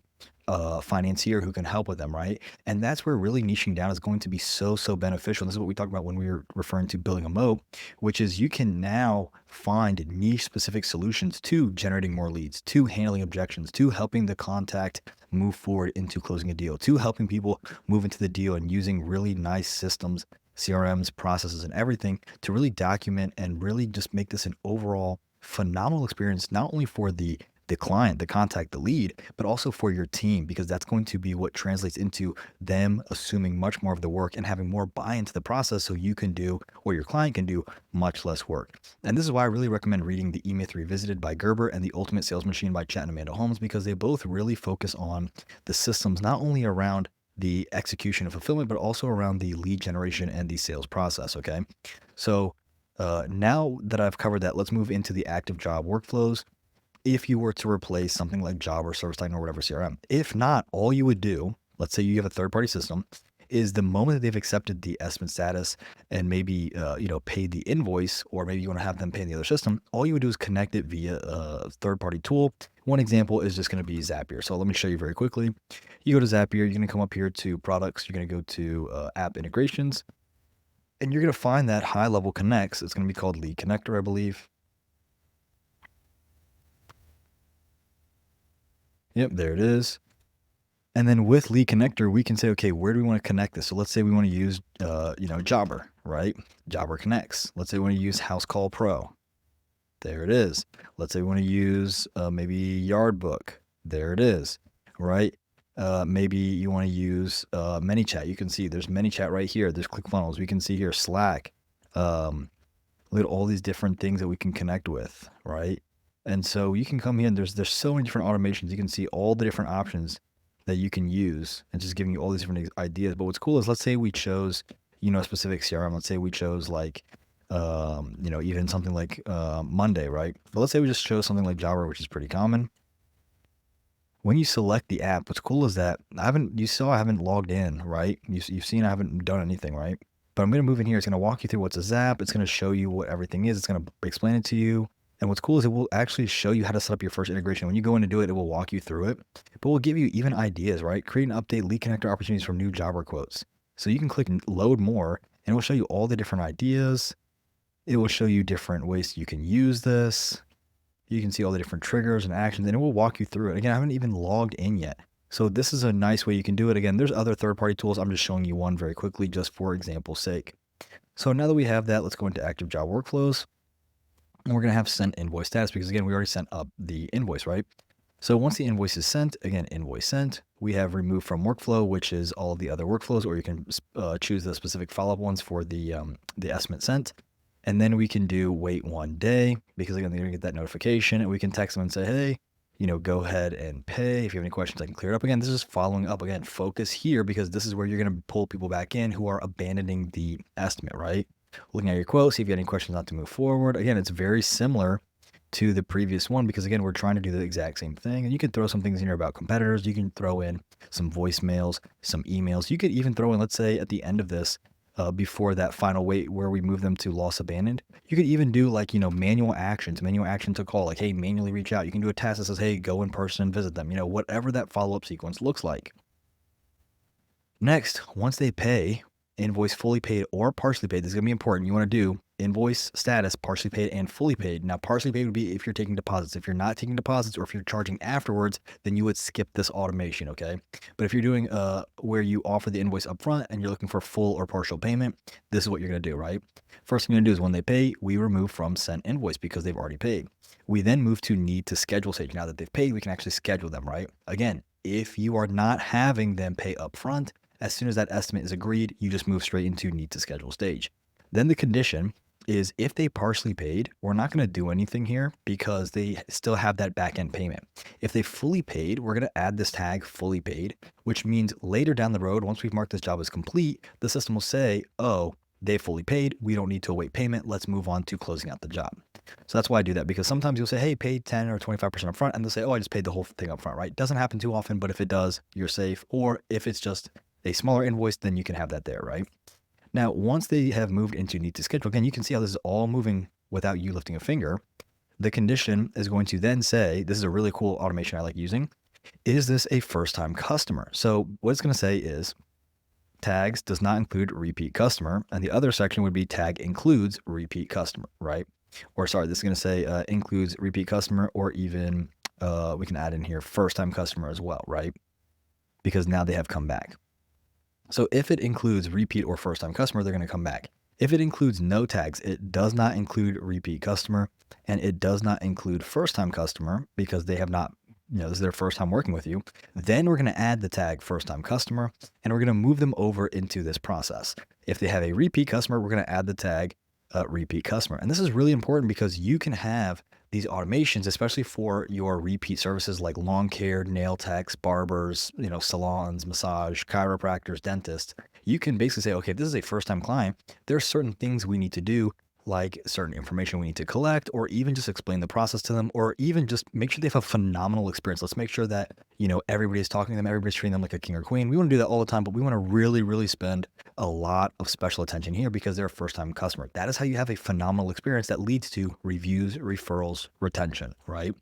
financier who can help with them, right? And that's where really niching down is going to be so beneficial. And this is what we talked about when we were referring to building a moat, which is you can now find niche specific solutions to generating more leads, to handling objections, to helping the contact move forward into closing a deal, to helping people move into the deal and using really nice systems, CRMs, processes, and everything to really document and really just make this an overall phenomenal experience, not only for the client, the contact, the lead, but also for your team, because that's going to be what translates into them assuming much more of the work and having more buy into the process so you can do, or your client can do, much less work. And this is why I really recommend reading The E-Myth Revisited by Gerber and The Ultimate Sales Machine by Chet and Amanda Holmes, because they both really focus on the systems, not only around the execution and fulfillment, but also around the lead generation and the sales process. Okay. So now that I've covered that, let's move into the active job workflows. If you were to replace something like Job or ServiceTitan or whatever CRM, if not, all you would do, let's say you have a third-party system, is the moment that they've accepted the estimate status and maybe paid the invoice, or maybe you want to have them pay in the other system, all you would do is connect it via a third-party tool. One example is just going to be Zapier. So let me show you very quickly. You go to Zapier, you're going to come up here to products, you're going to go to app integrations, and you're going to find that high-level connects. It's going to be called Lead Connector, I believe. Yep, there it is. And then with Lead Connector, we can say, okay, where do we want to connect this? So let's say we want to use, Jobber, right? Jobber connects. Let's say we want to use House Call Pro. There it is. Let's say we want to use maybe Yardbook. There it is, right? Maybe you want to use ManyChat. You can see there's ManyChat right here. There's ClickFunnels. We can see here Slack. Look at all these different things that we can connect with, right? And so you can come here and there's so many different automations. You can see all the different options that you can use and just giving you all these different ideas. But what's cool is, let's say we chose, a specific CRM. Let's say we chose like, even something like Monday, right? But let's say we just chose something like Java, which is pretty common. When you select the app, what's cool is that I haven't logged in, right? You've seen I haven't done anything, right? But I'm going to move in here. It's going to walk you through what's a Zap. It's going to show you what everything is. It's going to explain it to you. And what's cool is it will actually show you how to set up your first integration. When you go in to do it, it will walk you through it, but we'll give you even ideas, right? Create and update lead connector opportunities from new Jobber quotes. So you can click load more and it will show you all the different ideas. It will show you different ways you can use this. You can see all the different triggers and actions, and it will walk you through it. Again, I haven't even logged in yet. So this is a nice way you can do it. Again, there's other third-party tools. I'm just showing you one very quickly, just for example's sake. So now that we have that, let's go into active job workflows. And we're going to have sent invoice status because, again, we already sent up the invoice, right? So once the invoice is sent, again, invoice sent, we have removed from workflow, which is all of the other workflows, or you can choose the specific follow-up ones for the estimate sent. And then we can do wait 1 day because, again, they're going to get that notification, and we can text them and say, hey, go ahead and pay. If you have any questions, I can clear it up. Again, this is following up. Again, focus here because this is where you're going to pull people back in who are abandoning the estimate, right? Looking at your quote, see if you have any questions not to move forward. Again, it's very similar to the previous one because, again, we're trying to do the exact same thing. And you can throw some things in here about competitors. You can throw in some voicemails, some emails. You could even throw in, let's say, at the end of this, before that final wait where we move them to loss abandoned, you could even do like, manual action to call, like, hey, manually reach out. You can do a task that says, hey, go in person and visit them, whatever that follow-up sequence looks like. Next, once they pay, invoice fully paid or partially paid. This is going to be important. You want to do invoice status, partially paid and fully paid. Now, partially paid would be if you're taking deposits. If you're not taking deposits or if you're charging afterwards, then you would skip this automation, okay? But if you're doing where you offer the invoice upfront and you're looking for full or partial payment, this is what you're going to do, right? First thing you're going to do is when they pay, we remove from sent invoice because they've already paid. We then move to need to schedule stage. Now that they've paid, we can actually schedule them, right? Again, if you are not having them pay upfront, as soon as that estimate is agreed, you just move straight into need to schedule stage. Then the condition is if they partially paid, we're not going to do anything here because they still have that back-end payment. If they fully paid, we're going to add this tag fully paid, which means later down the road, once we've marked this job as complete, the system will say, oh, they fully paid. We don't need to await payment. Let's move on to closing out the job. So that's why I do that, because sometimes you'll say, hey, paid 10 or 25% up front, and they'll say, oh, I just paid the whole thing up front, right? Doesn't happen too often, but if it does, you're safe. Or if it's just a smaller invoice, then you can have that there, right? Now, once they have moved into need to schedule, again, you can see how this is all moving without you lifting a finger. The condition is going to then say, this is a really cool automation I like using, is this a first-time customer? So what it's going to say is tags does not include repeat customer, and the other section would be tag includes repeat customer, right? Or sorry, this is going to say includes repeat customer, or even we can add in here first-time customer as well, right? Because now they have come back. So if it includes repeat or first-time customer, they're going to come back. If it includes no tags, it does not include repeat customer, and it does not include first-time customer because they have not, this is their first time working with you. Then we're going to add the tag first-time customer, and we're going to move them over into this process. If they have a repeat customer, we're going to add the tag repeat customer. And this is really important because you can have these automations, especially for your repeat services like lawn care, nail techs, barbers, salons, massage, chiropractors, dentists. You can basically say, okay, if this is a first-time client, there are certain things we need to do, like certain information we need to collect, or even just explain the process to them, or even just make sure they have a phenomenal experience. Let's make sure that, everybody's talking to them, everybody's treating them like a king or queen. We want to do that all the time, but we want to really, really spend a lot of special attention here because they're a first-time customer. That is how you have a phenomenal experience that leads to reviews, referrals, retention, right?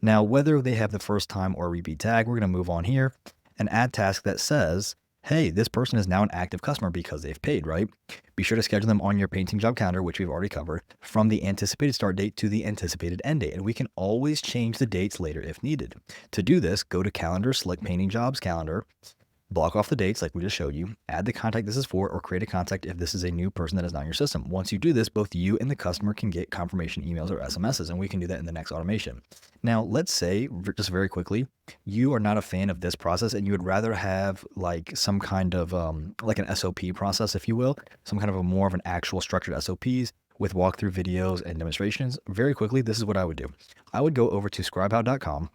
Now, whether they have the first time or repeat tag, we're going to move on here and add task that says hey, this person is now an active customer because they've paid, right? Be sure to schedule them on your painting job calendar, which we've already covered, from the anticipated start date to the anticipated end date. And we can always change the dates later if needed. To do this, go to calendar, select painting jobs calendar, block off the dates like we just showed you, add the contact this is for, or create a contact if this is a new person that is not in your system. Once you do this, both you and the customer can get confirmation emails or SMSs, and we can do that in the next automation. Now, let's say, just very quickly, you are not a fan of this process and you would rather have like some kind of like an S.O.P. process, if you will, some kind of a more of an actual structured S.O.Ps with walkthrough videos and demonstrations. Very quickly, this is what I would do. I would go over to scribehow.com,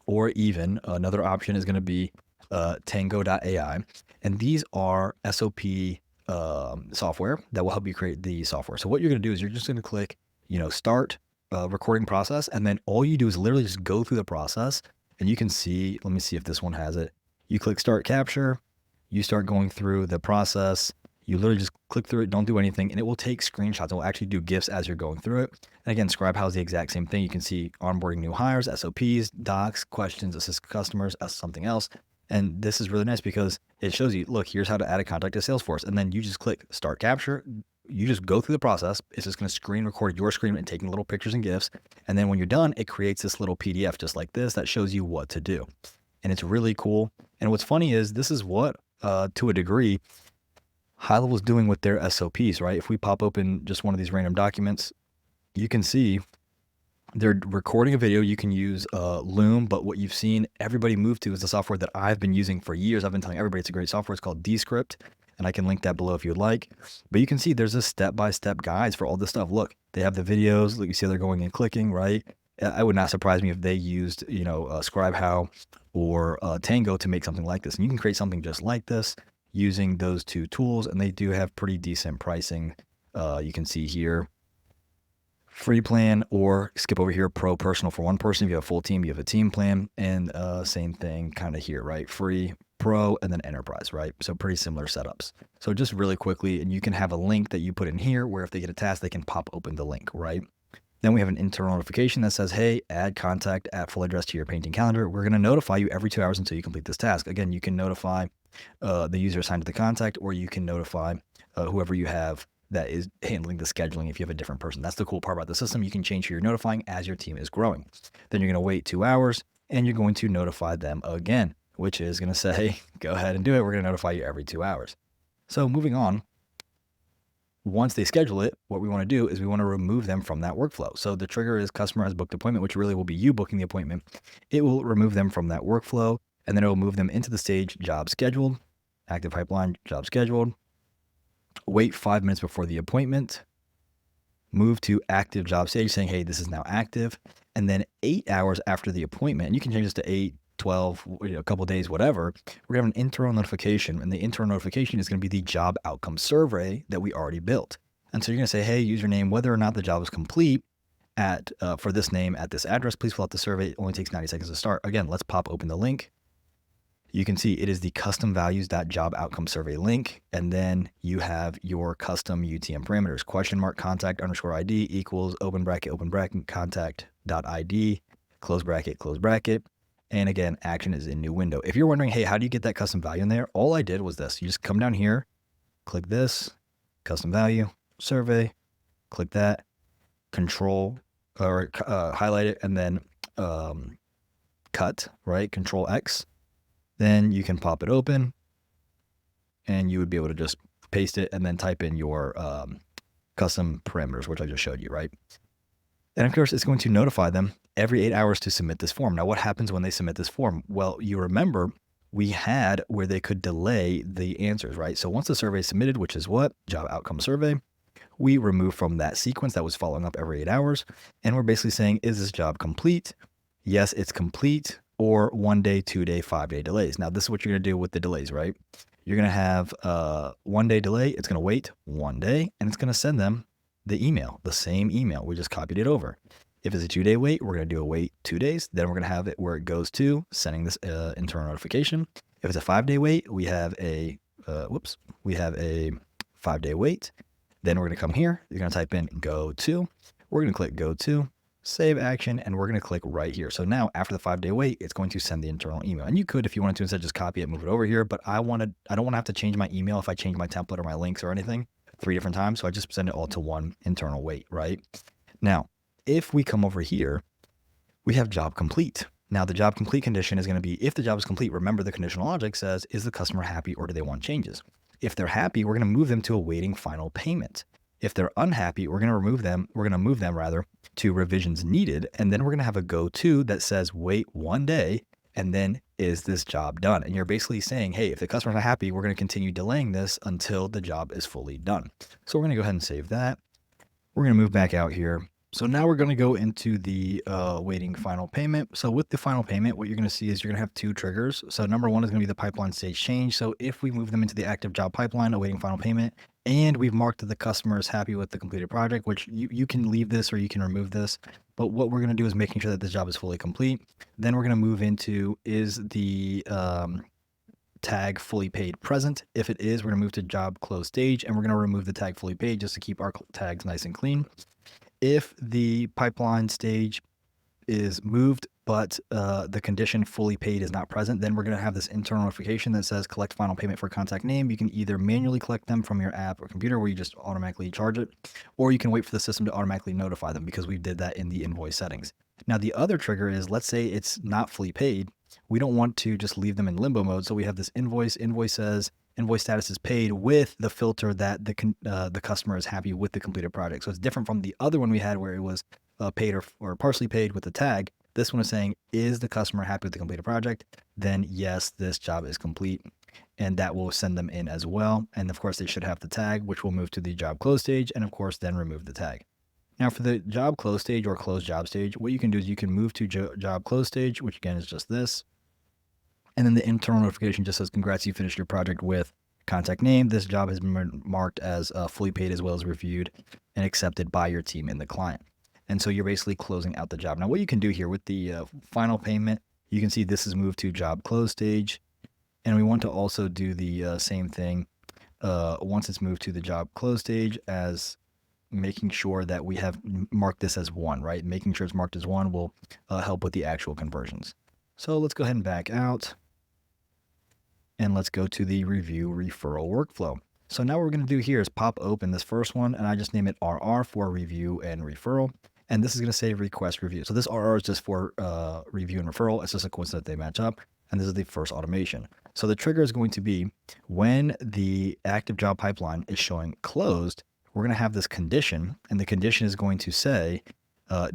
or even another option is going to be tango.ai. And these are SOP software that will help you create the software. So what you're going to do is you're just going to click, start recording process. And then all you do is literally just go through the process, and you can see, let me see if this one has it. You click start capture, you start going through the process. You literally just click through it, don't do anything, and it will take screenshots. It will actually do GIFs as you're going through it. And again, ScribeHow is the exact same thing. You can see onboarding new hires, SOPs, docs, questions, assist customers, something else. And this is really nice because it shows you, look, here's how to add a contact to Salesforce. And then you just click start capture. You just go through the process. It's just going to screen record your screen and taking little pictures and GIFs. And then when you're done, it creates this little PDF just like this that shows you what to do. And it's really cool. And what's funny is this is what, to a degree, High Level is doing with their SOPs, right? If we pop open just one of these random documents, you can see they're recording a video. You can use Loom, but what you've seen everybody move to is the software that I've been using for years. I've been telling everybody it's a great software. It's called Descript, and I can link that below if you'd like. But you can see there's a step-by-step guides for all this stuff. Look, they have the videos. Look, you see they're going and clicking, right? It would not surprise me if they used, ScribeHow or Tango to make something like this. And you can create something just like this using those two tools, and they do have pretty decent pricing. You can see here, free plan, or skip over here, pro personal for one person. If you have a full team, you have a team plan, and same thing kind of here, right? Free, pro, and then enterprise, right? So pretty similar setups. So just really quickly, and you can have a link that you put in here where if they get a task, they can pop open the link, right? Then we have an internal notification that says, hey, add contact at full address to your painting calendar. We're going to notify you every 2 hours until you complete this task. Again, you can notify the user assigned to the contact, or you can notify whoever you have that is handling the scheduling if you have a different person. That's the cool part about the system. You can change who you're notifying as your team is growing. Then you're going to wait 2 hours, and you're going to notify them again, which is going to say, go ahead and do it. We're going to notify you every 2 hours. So moving on. Once they schedule it, what we want to do is we want to remove them from that workflow. So the trigger is customer has booked appointment, which really will be you booking the appointment. It will remove them from that workflow, and then it will move them into the stage job scheduled, active pipeline, job scheduled. Wait 5 minutes before the appointment. Move to active job stage saying, hey, this is now active. And then 8 hours after the appointment, and you can change this to 8, 12, a couple days, whatever, we're going to have an internal notification. And the internal notification is going to be the job outcome survey that we already built. And so you're going to say, hey, username, whether or not the job is complete at for this name at this address, please fill out the survey. It only takes 90 seconds to start. Again, let's pop open the link. You can see it is the custom values.job outcome survey link. And then you have your custom UTM parameters, contact _ID equals open bracket, contact.id, close bracket. And again, action is in new window. If you're wondering, hey, how do you get that custom value in there? All I did was this. You just come down here, click this, custom value, survey, click that, control, or highlight it, and then cut, right? Control X. Then you can pop it open, and you would be able to just paste it and then type in your custom parameters, which I just showed you, right? And of course, it's going to notify them every 8 hours to submit this form. Now, what happens when they submit this form? Well, you remember we had where they could delay the answers, right? So once the survey is submitted, which is what? Job outcome survey, we remove from that sequence that was following up every 8 hours. And we're basically saying, is this job complete? Yes, it's complete. Or 1 day, 2 day, 5 day delays. Now, this is what you're going to do with the delays, right? You're going to have 1 day delay. It's going to wait 1 day, and it's going to send them the email, the same email. We just copied it over. If it's a 2 day wait, we're going to do a wait 2 days. Then we're going to have it where it goes to sending this internal notification. If it's a 5 day wait, we have a 5 day wait. Then we're going to come here. You're going to type in go to. We're going to click go to. Save action, and we're going to click right here. So now after the 5-day wait, it's going to send the internal email. And you could, if you wanted to, instead just copy it, move it over here. But I don't want to have to change my email if I change my template or my links or anything 3 different times. So I just send it all to one internal wait, right? Now, if we come over here, we have job complete. Now the job complete condition is going to be, if the job is complete, remember the conditional logic says, is the customer happy or do they want changes? If they're happy, we're going to move them to awaiting final payment. If they're unhappy, we're going to move them rather to revisions needed. And then we're going to have a go to that says, wait 1 day. And then is this job done? And you're basically saying, hey, if the customer's not happy, we're going to continue delaying this until the job is fully done. So we're going to go ahead and save that. We're going to move back out here. So now we're going to go into the waiting final payment. So with the final payment, what you're going to see is you're going to have 2 triggers. So number 1 is going to be the pipeline stage change. So if we move them into the active job pipeline, awaiting final payment, and we've marked that the customer is happy with the completed project, which you can leave this or you can remove this. But what we're going to do is making sure that this job is fully complete. Then we're going to move into, is the tag fully paid present? If it is, we're going to move to job close stage, and we're going to remove the tag fully paid just to keep our tags nice and clean. If the pipeline stage is moved, but the condition fully paid is not present, then we're going to have this internal notification that says collect final payment for contact name. You can either manually collect them from your app or computer where you just automatically charge it, or you can wait for the system to automatically notify them because we did that in the invoice settings. Now, the other trigger is, let's say it's not fully paid. We don't want to just leave them in limbo mode. So we have this invoice says invoice status is paid with the filter that the customer is happy with the completed project. So it's different from the other one we had where it was paid or partially paid with the tag. This one is saying, is the customer happy with the completed project? Then yes, this job is complete, and that will send them in as well. And of course they should have the tag, which will move to the job close stage, and of course then remove the tag. Now for the job close stage or close job stage, what you can do is you can move to job close stage, which again is just this. And then the internal notification just says, congrats, you finished your project with contact name. This job has been marked as fully paid as well as reviewed and accepted by your team and the client. And so you're basically closing out the job. Now what you can do here with the final payment, you can see this is moved to job close stage. And we want to also do the same thing once it's moved to the job close stage, as making sure that we have marked this as 1, right? Making sure it's marked as 1 will help with the actual conversions. So let's go ahead and back out. And let's go to the review referral workflow. So now what we're going to do here is pop open this first one, and I just name it RR for review and referral. And this is going to say request review. So this RR is just for review and referral. It's just a coincidence they match up. And this is the first automation. So the trigger is going to be when the active job pipeline is showing closed, we're going to have this condition, and the condition is going to say,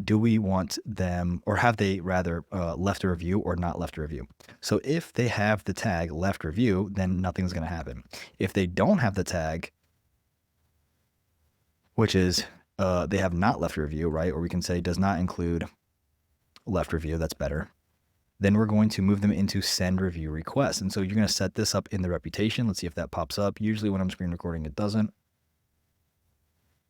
do we want them, or have they rather left a review or not left a review? So if they have the tag left review, then nothing's going to happen. If they don't have the tag, which is they have not left a review, right? Or we can say does not include left review. That's better. Then we're going to move them into send review request. And so you're going to set this up in the reputation. Let's see if that pops up. Usually when I'm screen recording, it doesn't.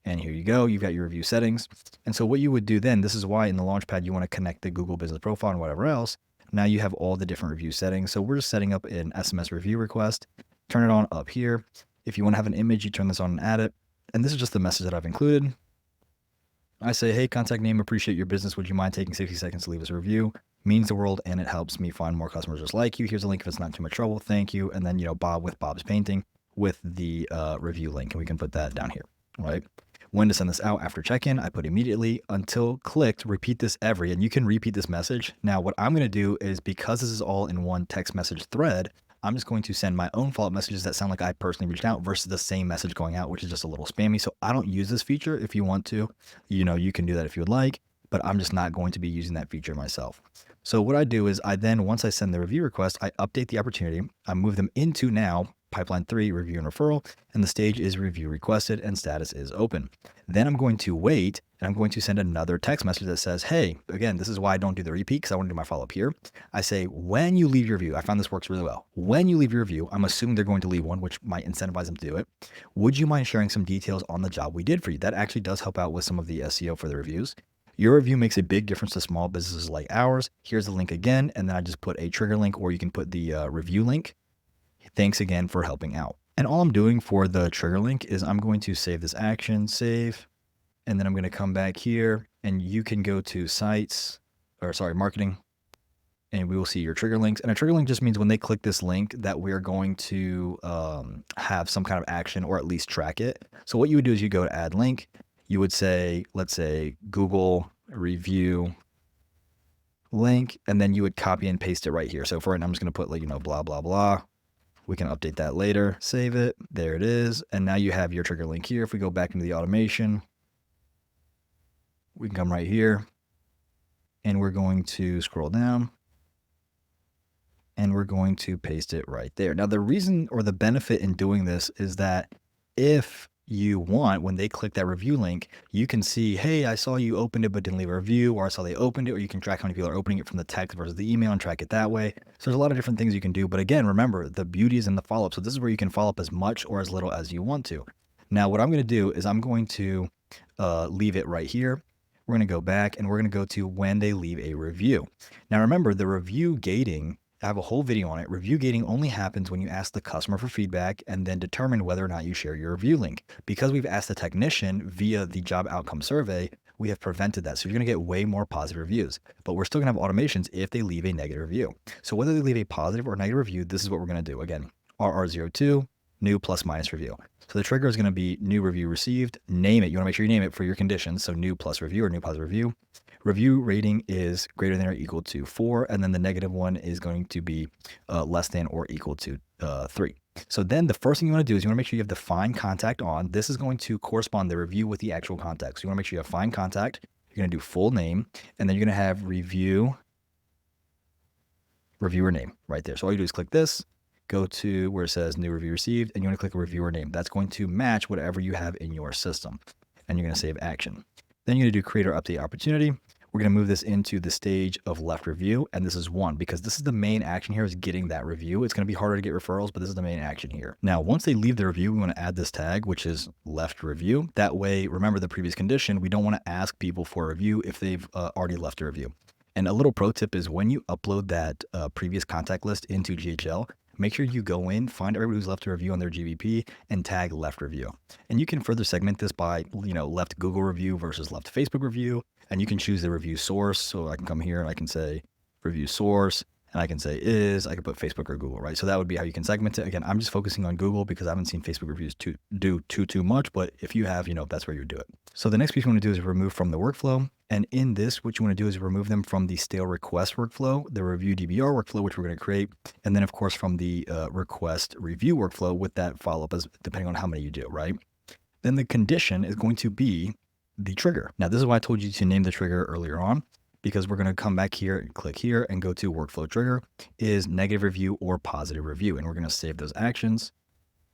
And here you go, you've got your review settings. And so what you would do then, this is why in the Launchpad, you want to connect the Google Business Profile and whatever else. Now you have all the different review settings. So we're just setting up an SMS review request, turn it on up here. If you want to have an image, you turn this on and add it. And this is just the message that I've included. I say, hey, contact name, appreciate your business. Would you mind taking 60 seconds to leave us a review? Means the world, and it helps me find more customers just like you. Here's a link if it's not too much trouble. Thank you. And then, Bob with Bob's Painting with the review link. And we can put that down here, right? When to send this out after check-in, I put immediately until clicked, repeat this every, and you can repeat this message. Now, what I'm going to do is, because this is all in one text message thread, I'm just going to send my own follow-up messages that sound like I personally reached out versus the same message going out, which is just a little spammy. So I don't use this feature. If you want to, you can do that if you would like, but I'm just not going to be using that feature myself. So what I do is once I send the review request, I update the opportunity. I move them into now pipeline 3, review and referral, and the stage is review requested and status is open. Then I'm going to wait, and I'm going to send another text message that says, hey, again, this is why I don't do the repeat, because I want to do my follow-up here. I say, when you leave your review, I found this works really well. When you leave your review, I'm assuming they're going to leave one, which might incentivize them to do it. Would you mind sharing some details on the job we did for you? That actually does help out with some of the SEO for the reviews. Your review makes a big difference to small businesses like ours. Here's the link again, and then I just put a trigger link, or you can put the review link. Thanks again for helping out. And all I'm doing for the trigger link is I'm going to save this action, save, And then I'm going to come back here and you can go to marketing, and we will see your trigger links. And a trigger link just means when they click this link that we're going to have some kind of action or at least track it. So what you would do is you go to add link. You would say, let's say Google review link, and then you would copy and paste it right here. So for right now, I'm just going to put blah, blah, blah. We can update that later, save it. There it is. And now you have your trigger link here. If we go back into the automation, we can come right here and we're going to scroll down and we're going to paste it right there. Now, the reason or the benefit in doing this is that if you want, when they click that review link, you can see, hey, I saw you opened it but didn't leave a review, or I saw they opened it, or you can track how many people are opening it from the text versus the email and track it that way. So there's a lot of different things you can do. But again, remember, the beauty is in the follow-up. So this is where you can follow up as much or as little as you want to. Now, what I'm going to do is I'm going to leave it right here. We're going to go back and we're going to go to when they leave a review. Now, remember, the review gating, I have a whole video on it. Review gating only happens when you ask the customer for feedback and then determine whether or not you share your review link. Because we've asked the technician via the job outcome survey, we have prevented that. So you're going to get way more positive reviews, but we're still going to have automations if they leave a negative review. So whether they leave a positive or negative review, this is what we're going to do. Again, RR02, new plus minus review. So the trigger is going to be new review received. Name it. You want to make sure you name it for your conditions. So new plus review or new positive review. Review rating is greater than or equal to 4. And then the negative one is going to be less than or equal to 3. So then the first thing you want to do is you want to make sure you have the find contact on. This is going to correspond the review with the actual contact. So you want to make sure you have find contact. You're going to do full name, and then you're going to have reviewer name right there. So all you do is click this, go to where it says new review received, and you want to click reviewer name. That's going to match whatever you have in your system, and you're going to save action. Then you're going to do create or update opportunity. We're going to move this into the stage of left review. And this is 1 because this is the main action here is getting that review. It's going to be harder to get referrals, but this is the main action here. Now, once they leave the review, we want to add this tag, which is left review. That way, remember the previous condition, we don't want to ask people for a review if they've already left a review. And a little pro tip is when you upload that previous contact list into GHL, make sure you go in, find everybody who's left a review on their GVP and tag left review. And you can further segment this by, left Google review versus left Facebook review. And you can choose the review source. So I can come here and I can say review source, and I can say I can put Facebook or Google, right? So that would be how you can segment it. Again, I'm just focusing on Google because I haven't seen Facebook reviews do too much, but if you have, that's where you do it. So the next piece you want to do is remove from the workflow. And in this, what you want to do is remove them from the stale request workflow, the review DBR workflow, which we're going to create. And then of course, from the request review workflow with that follow-up as depending on how many you do, right? Then the condition is going to be the trigger. Now, this is why I told you to name the trigger earlier on, because we're going to come back here and click here and go to workflow trigger is negative review or positive review. And we're going to save those actions.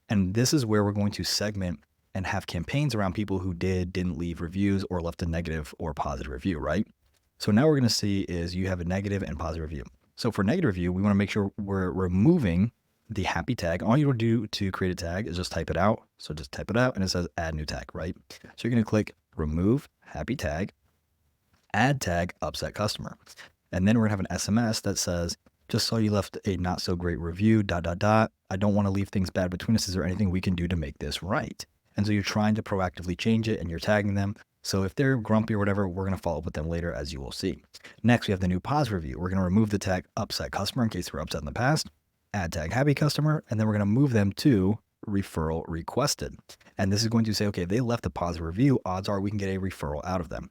And this is where we're going to segment and have campaigns around people who didn't leave reviews or left a negative or positive review, right? So now we're going to see is you have a negative and positive review. So for negative review, we want to make sure we're removing the happy tag. All you will do to create a tag is just type it out. So just type it out and it says add new tag, right? So you're going to click remove happy tag, add tag upset customer. And then we're gonna have an SMS that says, just saw you left a not so great review, ... I don't want to leave things bad between us. Is there anything we can do to make this right? And so you're trying to proactively change it and you're tagging them. So if they're grumpy or whatever, we're going to follow up with them later, as you will see. Next, we have the new positive review. We're going to remove the tag upset customer in case they were upset in the past, add tag happy customer, and then we're going to move them to referral requested. And this is going to say, okay, if they left a positive review, odds are we can get a referral out of them.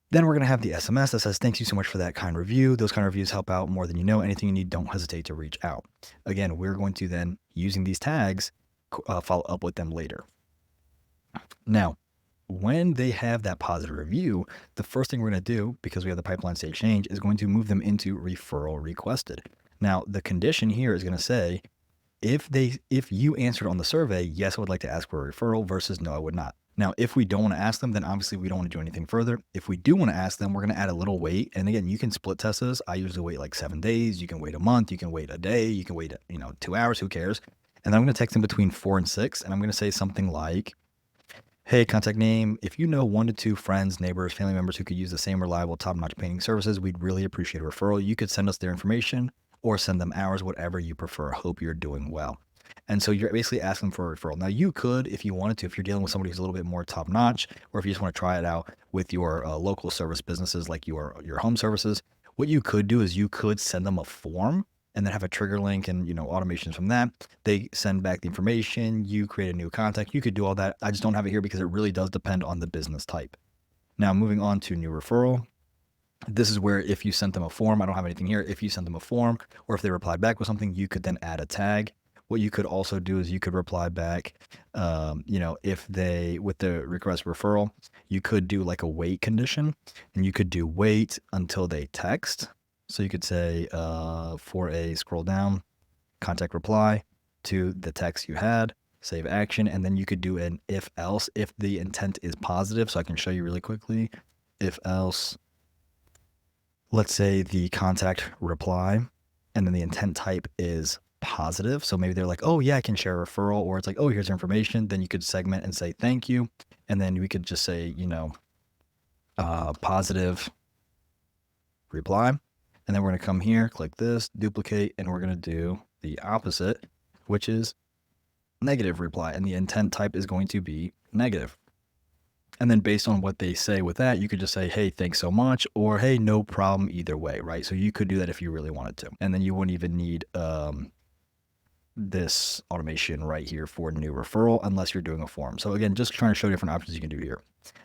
Then we're going to have the SMS that says, thanks you so much for that kind review. Those kind of reviews help out more than you know. Anything you need, don't hesitate to reach out. Again, we're going to then, using these tags, follow up with them later. Now, when they have that positive review, the first thing we're going to do, because we have the pipeline state change, is going to move them into referral requested. Now, the condition here is going to say, if you answered on the survey, yes, I would like to ask for a referral versus no, I would not. Now, if we don't want to ask them, then obviously we don't want to do anything further. If we do want to ask them, we're going to add a little wait. And again, you can split test this. I usually wait like 7 days. You can wait a month. You can wait a day. You can wait, 2 hours. Who cares? And then I'm going to text them between 4 and 6. And I'm going to say something like, hey, contact name, if you know 1 to 2 friends, neighbors, family members who could use the same reliable top-notch painting services, we'd really appreciate a referral. You could send us their information or send them ours, whatever you prefer. Hope you're doing well. And so you're basically asking for a referral. Now you could, if you wanted to, if you're dealing with somebody who's a little bit more top notch, or if you just want to try it out with your local service businesses like your home services, what you could do is you could send them a form and then have a trigger link and, automations from that. They send back the information, you create a new contact. You could do all that. I just don't have it here because it really does depend on the business type. Now, moving on to new referral. This is where if you sent them a form, I don't have anything here. If you sent them a form or if they replied back with something, you could then add a tag. What you could also do is you could reply back, if they, with the request referral, you could do like a wait condition and you could do wait until they text. So you could say for a scroll down, contact reply to the text you had, save action, and then you could do an if else if the intent is positive. So I can show you really quickly. If else, let's say the contact reply and then the intent type is positive. So maybe they're like, oh yeah, I can share a referral, or it's like, oh, here's information. Then you could segment and say thank you. And then we could just say, positive reply. And then we're going to come here, click this, duplicate, and we're going to do the opposite, which is negative reply. And the intent type is going to be negative. And then based on what they say with that, you could just say, hey, thanks so much, or hey, no problem either way, right? So you could do that if you really wanted to. And then you wouldn't even need this automation right here for new referral unless you're doing a form. So again, just trying to show different options you can do here.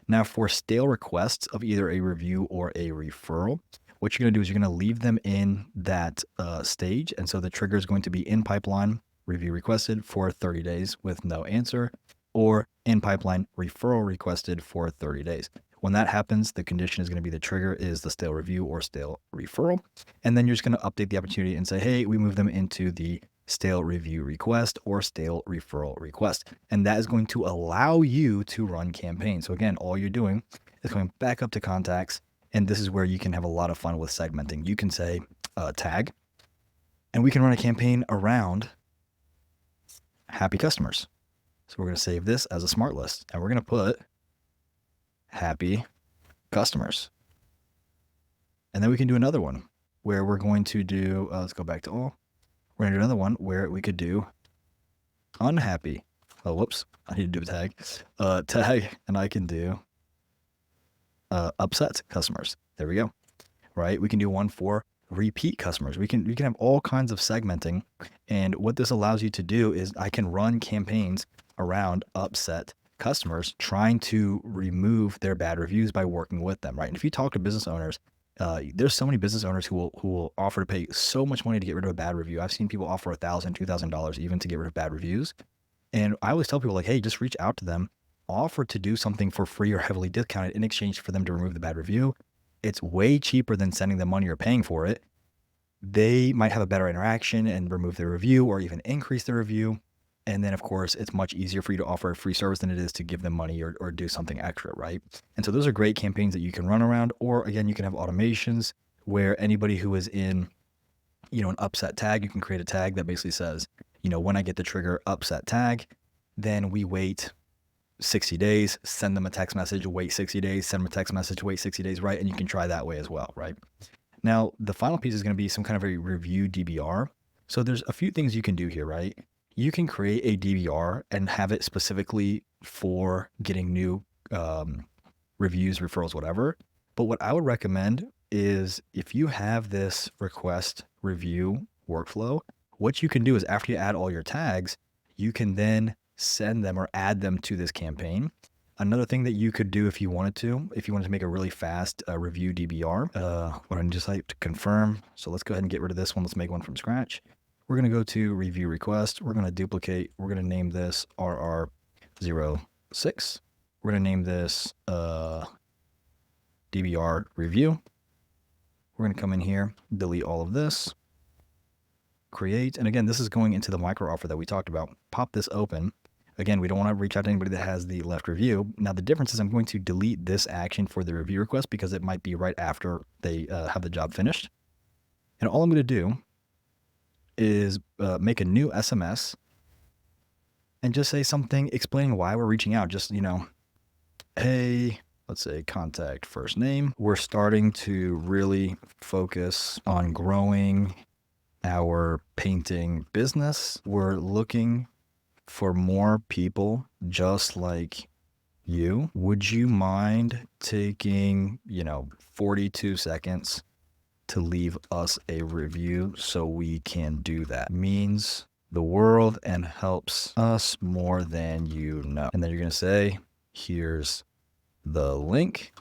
Now for stale requests of either a review or a referral, what you're going to do is you're going to leave them in that stage. And so the trigger is going to be in pipeline review requested for 30 days with no answer, or in pipeline referral requested for 30 days. When that happens, the condition is going to be the trigger is the stale review or stale referral. And then you're just going to update the opportunity and say, hey, we move them into the stale review request or stale referral request. And that is going to allow you to run campaigns. So again, all you're doing is going back up to contacts. And this is where you can have a lot of fun with segmenting. You can say tag, and we can run a campaign around happy customers. So we're going to save this as a smart list, and we're going to put happy customers. And then we can do another one where we're going to do, let's go back to all. We're going to do another one where we could do unhappy. Oh, whoops. I need to do a tag. Tag, and I can do upset customers. There we go. Right? We can do one for repeat customers. We can have all kinds of segmenting. And what this allows you to do is I can run campaigns around upset customers, trying to remove their bad reviews by working with them, right? And if you talk to business owners, there's so many business owners who will offer to pay so much money to get rid of a bad review. I've seen people offer $1,000, $2,000 even to get rid of bad reviews. And I always tell people like, hey, just reach out to them, offer to do something for free or heavily discounted in exchange for them to remove the bad review. It's way cheaper than sending them money or paying for it. They might have a better interaction and remove their review or even increase their review. And then, of course, it's much easier for you to offer a free service than it is to give them money or do something extra, right? And so those are great campaigns that you can run around. Or again, you can have automations where anybody who is in, an upset tag, you can create a tag that basically says, when I get the trigger upset tag, then we wait 60 days, send them a text message, wait 60 days, send them a text message, wait 60 days, right? And you can try that way as well, right? Now, the final piece is going to be some kind of a review DBR. So there's a few things you can do here, right? You can create a DBR and have it specifically for getting new reviews, referrals, whatever. But what I would recommend is if you have this request review workflow, what you can do is after you add all your tags, you can then send them or add them to this campaign. Another thing that you could do if you wanted to make a really fast review DBR, what I just like to confirm. So let's go ahead and get rid of this one. Let's make one from scratch. We're going to go to review request. We're going to duplicate. We're going to name this RR06. We're going to name this DBR review. We're going to come in here, delete all of this, create. And again, this is going into the micro offer that we talked about. Pop this open. Again, we don't want to reach out to anybody that has the left review. Now, the difference is I'm going to delete this action for the review request because it might be right after they have the job finished. And all I'm going to do is make a new SMS and just say something explaining why we're reaching out. Just, hey, let's say contact first name. We're starting to really focus on growing our painting business. We're looking for more people just like you. Would you mind taking, 42 seconds to leave us a review so we can do that? It means the world and helps us more than you know. And then you're going to say, here's the link.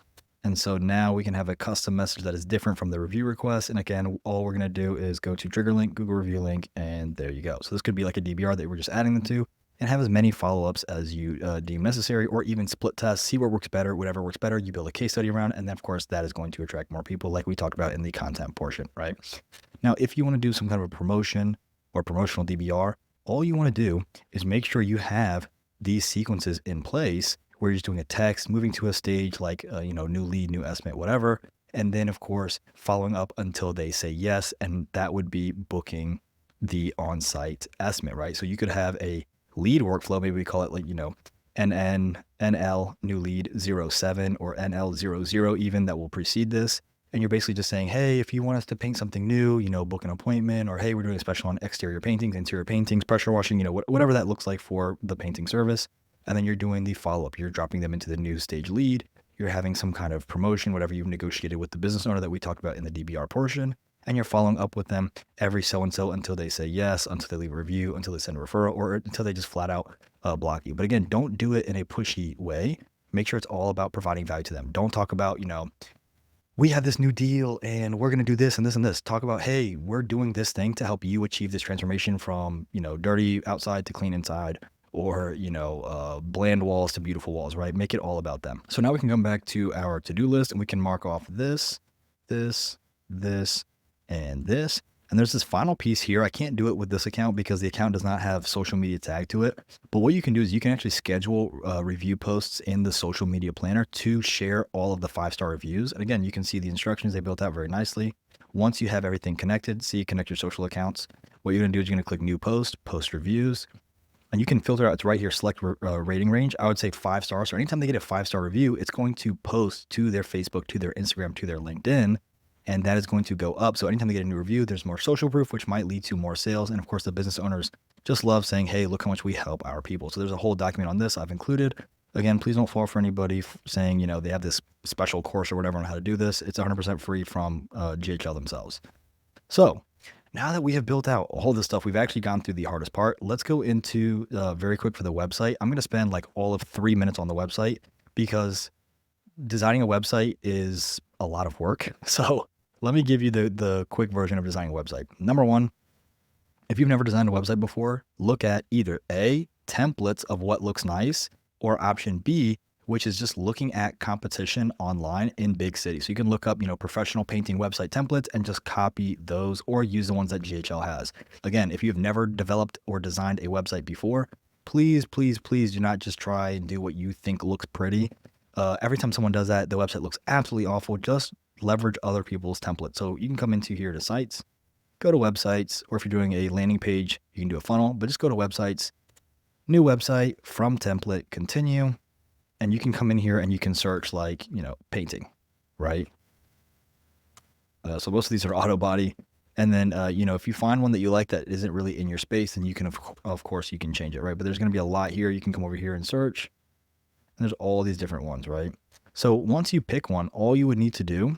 And so now we can have a custom message that is different from the review request. And again, all we're going to do is go to trigger link, Google review link, and there you go. So this could be like a DBR that we're just adding them to, and have as many follow-ups as you deem necessary, or even split tests, see what works better, whatever works better, you build a case study around. And then of course that is going to attract more people like we talked about in the content portion, right? Now, if you want to do some kind of a promotion or promotional DBR, all you want to do is make sure you have these sequences in place where you're just doing a text, moving to a stage like, new lead, new estimate, whatever. And then of course, following up until they say yes. And that would be booking the on-site estimate, right? So you could have a lead workflow, maybe we call it like, NL new lead 07 or NL 00 even, that will precede this. And you're basically just saying, hey, if you want us to paint something new, book an appointment, or hey, we're doing a special on exterior paintings, interior paintings, pressure washing, whatever that looks like for the painting service. And then you're doing the follow-up. You're dropping them into the new stage lead. You're having some kind of promotion, whatever you've negotiated with the business owner that we talked about in the DBR portion. And you're following up with them every so-and-so until they say yes, until they leave a review, until they send a referral, or until they just flat out block you. But again, don't do it in a pushy way. Make sure it's all about providing value to them. Don't talk about, we have this new deal and we're going to do this and this and this. Talk about, hey, we're doing this thing to help you achieve this transformation from, dirty outside to clean inside, or, bland walls to beautiful walls, right? Make it all about them. So now we can come back to our to-do list and we can mark off this, and this. And there's this final piece here. I can't do it with this account because the account does not have social media tagged to it. But what you can do is you can actually schedule review posts in the social media planner to share all of the 5-star reviews. And again, you can see the instructions they built out very nicely. Once you have everything connected, connect your social accounts. What you're going to do is you're going to click new post, post reviews. And you can filter out, it's right here, select rating range. I would say 5 stars. So anytime they get a 5-star review, it's going to post to their Facebook, to their Instagram, to their LinkedIn. And that is going to go up. So anytime they get a new review, there's more social proof, which might lead to more sales. And of course, the business owners just love saying, hey, look how much we help our people. So there's a whole document on this I've included. Again, please don't fall for anybody saying, they have this special course or whatever on how to do this. It's 100% free from GHL themselves. So now that we have built out all this stuff, we've actually gone through the hardest part. Let's go into very quick for the website. I'm going to spend like all of 3 minutes on the website because designing a website is a lot of work. So let me give you the quick version of designing a website. Number one, if you've never designed a website before, look at either A, templates of what looks nice, or option B, which is just looking at competition online in big cities. So you can look up, professional painting website templates and just copy those or use the ones that GHL has. Again, if you've never developed or designed a website before, please, please, please do not just try and do what you think looks pretty. Every time someone does that, the website looks absolutely awful. Just leverage other people's templates. So you can come into here to sites, go to websites, or if you're doing a landing page, you can do a funnel, but just go to websites, new website, from template, continue. And you can come in here and you can search like, painting, right? So most of these are auto body. And then, if you find one that you like that isn't really in your space, then you can, of course, you can change it, right? But there's going to be a lot here. You can come over here and search. And there's all these different ones, right? So once you pick one, all you would need to do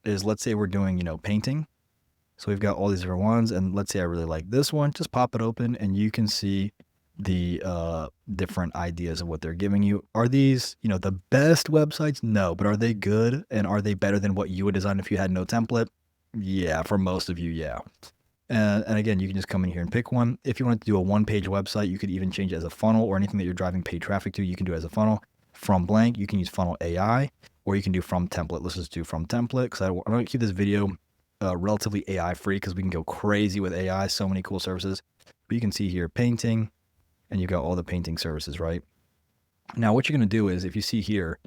is, let's say we're doing, painting. So we've got all these different ones. And let's say I really like this one. Just pop it open and you can see the different ideas of what they're giving you. Are these, the best websites? No, but are they good? And are they better than what you would design if you had no template? Yeah, for most of you, yeah. And again, you can just come in here and pick one. If you want to do a 1-page website, you could even change it as a funnel, or anything that you're driving paid traffic to, you can do it as a funnel. From blank, you can use funnel AI, or you can do from template. Let's just do from template, because I'm going to keep this video relatively AI free, because we can go crazy with AI, so many cool services. But you can see here painting, and you've got all the painting services, right? Now, what you're going to do is, if you see here,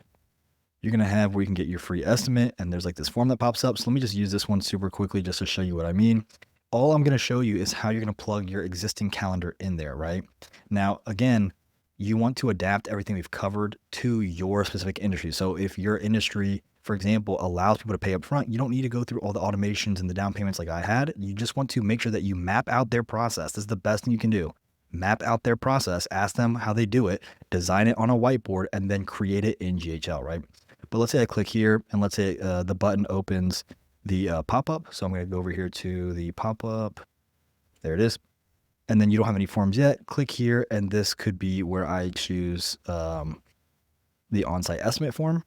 you're going to have where you can get your free estimate, and there's like this form that pops up. So let me just use this one super quickly just to show you what I mean. All I'm going to show you is how you're going to plug your existing calendar in there, right? Now, again, you want to adapt everything we've covered to your specific industry. So if your industry, for example, allows people to pay up front, you don't need to go through all the automations and the down payments like I had. You just want to make sure that you map out their process. This is the best thing you can do. Map out their process, ask them how they do it, design it on a whiteboard, and then create it in GHL, right? But let's say I click here, and let's say the button opens the pop-up. So I'm going to go over here to the pop-up. There it is. And then you don't have any forms yet. Click here, and this could be where I choose the on-site estimate form,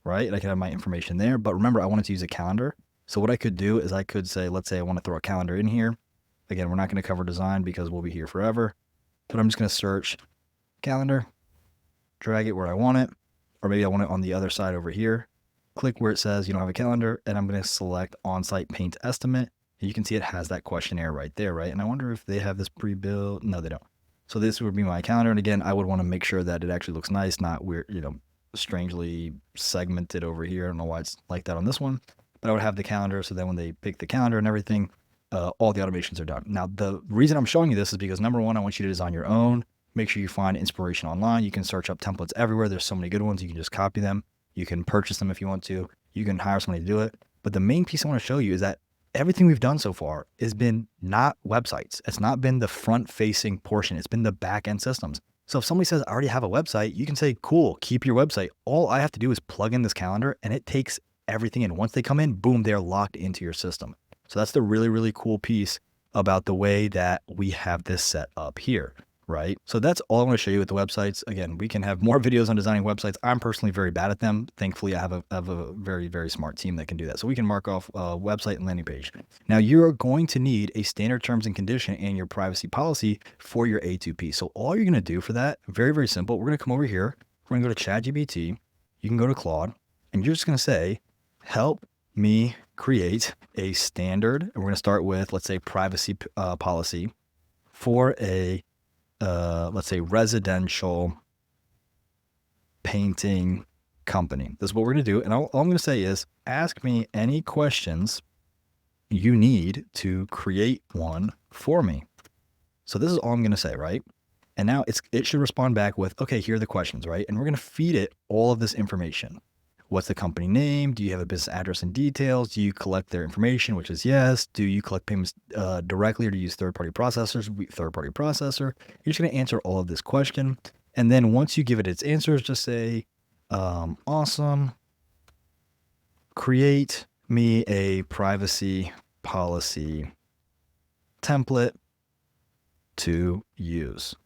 right? And I can have my information there. But remember, I wanted to use a calendar. So what I could do is I could say, let's say I want to throw a calendar in here. Again, we're not going to cover design because we'll be here forever. But I'm just going to search calendar, drag it where I want it, or maybe I want it on the other side over here. Click where it says you don't have a calendar, and I'm going to select on-site paint estimate. And you can see it has that questionnaire right there, right? And I wonder if they have this pre-built. No, they don't. So this would be my calendar. And again, I would want to make sure that it actually looks nice, not weird, strangely segmented over here. I don't know why it's like that on this one, but I would have the calendar. So then when they pick the calendar and everything, all the automations are done. Now, the reason I'm showing you this is because number one, I want you to design your own. Make sure you find inspiration online. You can search up templates everywhere. There's so many good ones. You can just copy them. You can purchase them if you want to. You can hire somebody to do it. But the main piece I want to show you is that everything we've done so far has been not websites. It's not been the front-facing portion. It's been the back-end systems. So if somebody says, I already have a website, you can say, cool, keep your website. All I have to do is plug in this calendar, and it takes everything in. Once they come in, boom, they're locked into your system. So that's the really, really cool piece about the way that we have this set up here, right? So that's all I want to show you with the websites. Again, we can have more videos on designing websites. I'm personally very bad at them. Thankfully, I have a very, very smart team that can do that. So we can mark off a website and landing page. Now, you're going to need a standard terms and condition and your privacy policy for your A2P. So all you're going to do for that, very, very simple. We're going to come over here. We're going to go to ChatGPT. You can go to Claude, and you're just going to say, help me create a standard. And we're going to start with, let's say, privacy policy for a let's say residential painting company. This is what we're going to do. And all I'm going to say is ask me any questions you need to create one for me. So this is all I'm going to say, right? And now it should respond back with, okay, here are the questions, right? And we're going to feed it all of this information. What's the company name? Do you have a business address and details? Do you collect their information, which is yes? Do you collect payments directly, or do you use third-party processors? Third-party processor. You're just going to answer all of this question. And then once you give it its answers, just say, awesome. Create me a privacy policy template to use.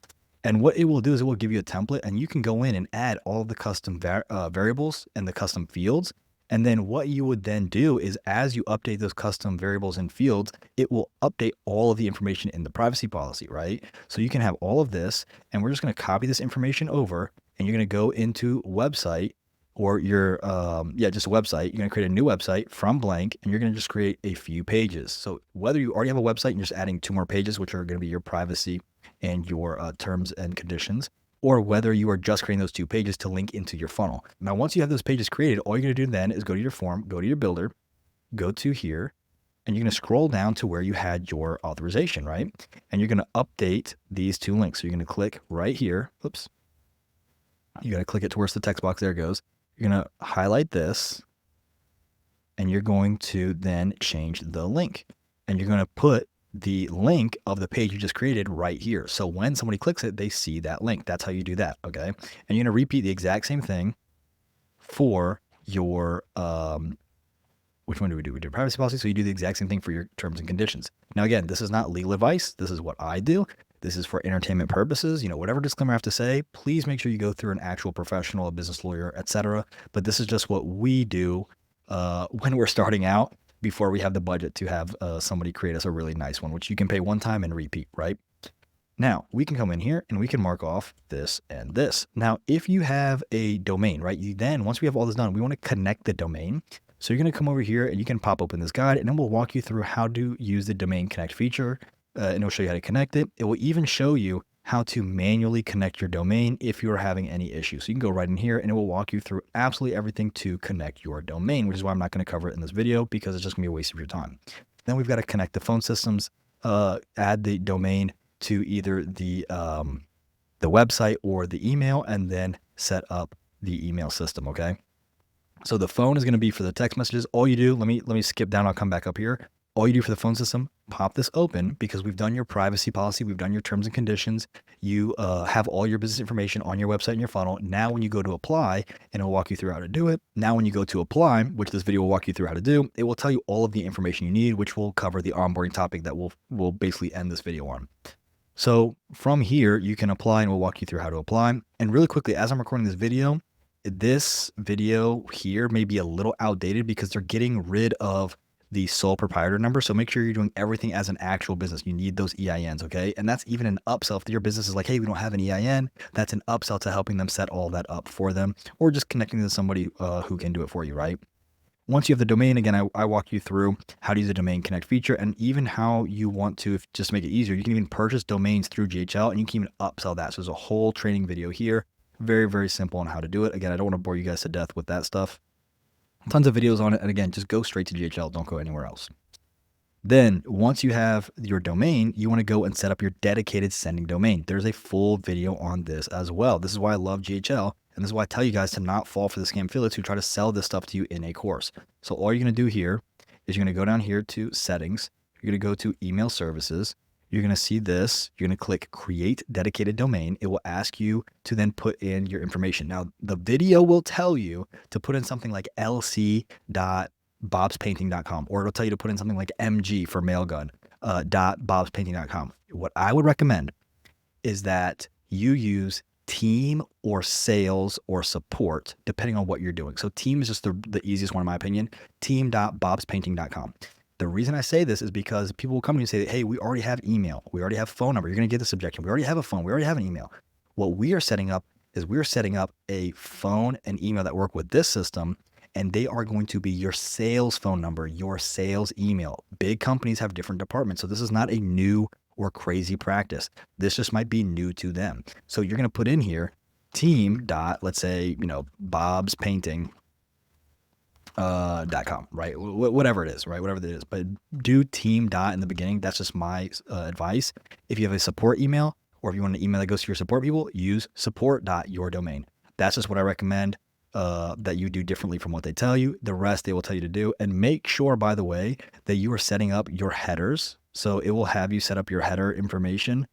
And what it will do is it will give you a template, and you can go in and add all of the custom variables and the custom fields. And then what you would then do is as you update those custom variables and fields, it will update all of the information in the privacy policy, right? So you can have all of this, and we're just going to copy this information over, and you're going to go into website or your, just a website. You're going to create a new website from blank, and you're going to just create a few pages. So whether you already have a website and you're just adding 2 more pages, which are going to be your privacy and your terms and conditions, or whether you are just creating those 2 pages to link into your funnel. Now, once you have those pages created, all you're going to do then is go to your form, go to your builder, go to here, and you're going to scroll down to where you had your authorization, right? And you're going to update these 2 links. So you're going to click right here. Oops. You got to click it towards the text box. There it goes. You're going to highlight this, and you're going to then change the link, and you're going to put the link of the page you just created right here. So when somebody clicks it, they see that link. That's how you do that, okay? And you're going to repeat the exact same thing for your, which one do we do? We do privacy policy. So you do the exact same thing for your terms and conditions. Now, again, this is not legal advice. This is what I do. This is for entertainment purposes. Whatever disclaimer I have to say, please make sure you go through an actual professional, a business lawyer, etc. But this is just what we do when we're starting out, before we have the budget to have somebody create us a really nice one, which you can pay one time and repeat, right? Now, we can come in here and we can mark off this and this. Now, if you have a domain, right, once we have all this done, we want to connect the domain. So you're going to come over here and you can pop open this guide, and then we'll walk you through how to use the domain connect feature, and it'll show you how to connect it. It will even show you how to manually connect your domain if you are having any issues. So you can go right in here and it will walk you through absolutely everything to connect your domain, which is why I'm not going to cover it in this video because it's just going to be a waste of your time. Then we've got to connect the phone systems, add the domain to either the the website or the email, and then set up the email system. Okay. So the phone is going to be for the text messages. All you do, let me skip down. I'll come back up here. All you do for the phone system, pop this open because we've done your privacy policy. We've done your terms and conditions. You have all your business information on your website and your funnel. Now, when you go to apply, and it'll walk you through how to do it. Now, when you go to apply, which this video will walk you through how to do, it will tell you all of the information you need, which will cover the onboarding topic that we'll basically end this video on. So from here, you can apply and we'll walk you through how to apply. And really quickly, as I'm recording this video here may be a little outdated because they're getting rid of the sole proprietor number. So make sure you're doing everything as an actual business. You need those EINs, okay? And that's even an upsell. If your business is like, hey, we don't have an EIN, that's an upsell to helping them set all that up for them, or just connecting to somebody who can do it for you, right? Once you have the domain, again, I walk you through how to use the domain connect feature and even how you want to just make it easier. You can even purchase domains through GHL and you can even upsell that. So there's a whole training video here. Very, very simple on how to do it. Again, I don't want to bore you guys to death with that stuff. Tons of videos on it. And again, just go straight to GHL. Don't go anywhere else. Then once you have your domain, you want to go and set up your dedicated sending domain. There's a full video on this as well. This is why I love GHL. And this is why I tell you guys to not fall for the scam affiliates who try to sell this stuff to you in a course. So all you're going to do here is you're going to go down here to settings. You're going to go to email services. You're going to see this. You're going to click create dedicated domain. It will ask you to then put in your information. Now, the video will tell you to put in something like lc.bobspainting.com, or it'll tell you to put in something like mg for mailgun, .bobspainting.com. What I would recommend is that you use team or sales or support, depending on what you're doing. So team is just the easiest one in my opinion, team.bobspainting.com. The reason I say this is because people will come to me and say, hey, we already have email. We already have phone number. You're going to get this objection. We already have a phone. We already have an email. What we are setting up is we're setting up a phone and email that work with this system, and they are going to be your sales phone number, your sales email. Big companies have different departments. So this is not a new or crazy practice. This just might be new to them. So you're going to put in here team dot, let's say, Bob's Painting. .com, right? Whatever it is, right? Whatever it is, but do team dot in the beginning. That's just my advice. If you have a support email, or if you want an email that goes to your support people, use support.yourdomain. That's just what I recommend that you do differently from what they tell you. The rest they will tell you to do. And make sure, by the way, that you are setting up your headers. So it will have you set up your header information.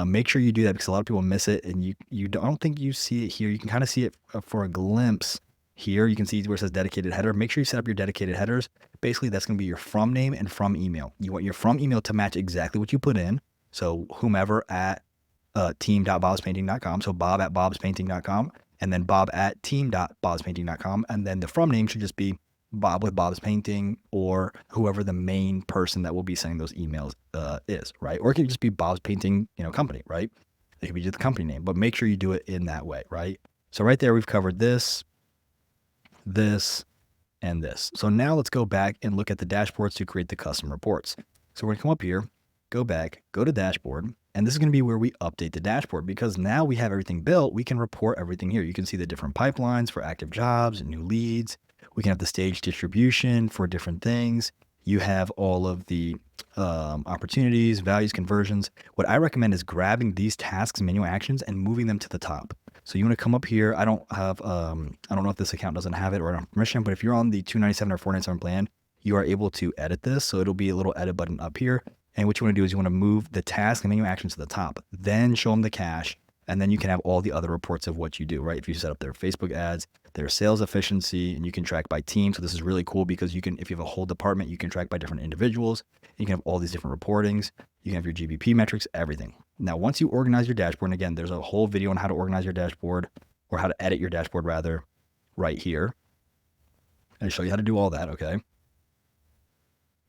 Make sure you do that because a lot of people miss it, and I don't think you see it here. You can kind of see it for a glimpse. Here, you can see where it says dedicated header. Make sure you set up your dedicated headers. Basically, that's going to be your from name and from email. You want your from email to match exactly what you put in. So whomever at team.bobspainting.com. So bob at bobspainting.com, and then bob at team.bobspainting.com. And then the from name should just be Bob with Bob's Painting, or whoever the main person that will be sending those emails is, right? Or it could just be Bob's Painting, company, right? It could be just the company name, but make sure you do it in that way, right? So right there, we've covered this, and this. So now let's go back and look at the dashboards to create the custom reports. So we're going to come up here, go back, go to dashboard, and this is going to be where we update the dashboard because now we have everything built. We can report everything here. You can see the different pipelines for active jobs and new leads. We can have the stage distribution for different things. You have all of the opportunities, values, conversions. What I recommend is grabbing these tasks, manual actions, and moving them to the top. So you want to come up here. I don't know if this account doesn't have it or I don't have permission, but if you're on the $297 or $497 plan, you are able to edit this. So it'll be a little edit button up here. And what you want to do is you want to move the task and manual actions to the top, then show them the cache. And then you can have all the other reports of what you do, right? If you set up their Facebook ads, their sales efficiency, and you can track by team. So this is really cool because you can, if you have a whole department, you can track by different individuals. You can have all these different reportings. You can have your GBP metrics, everything. Now, once you organize your dashboard, and again, there's a whole video on how to organize your dashboard, or how to edit your dashboard rather, right here. I'll show you how to do all that, okay?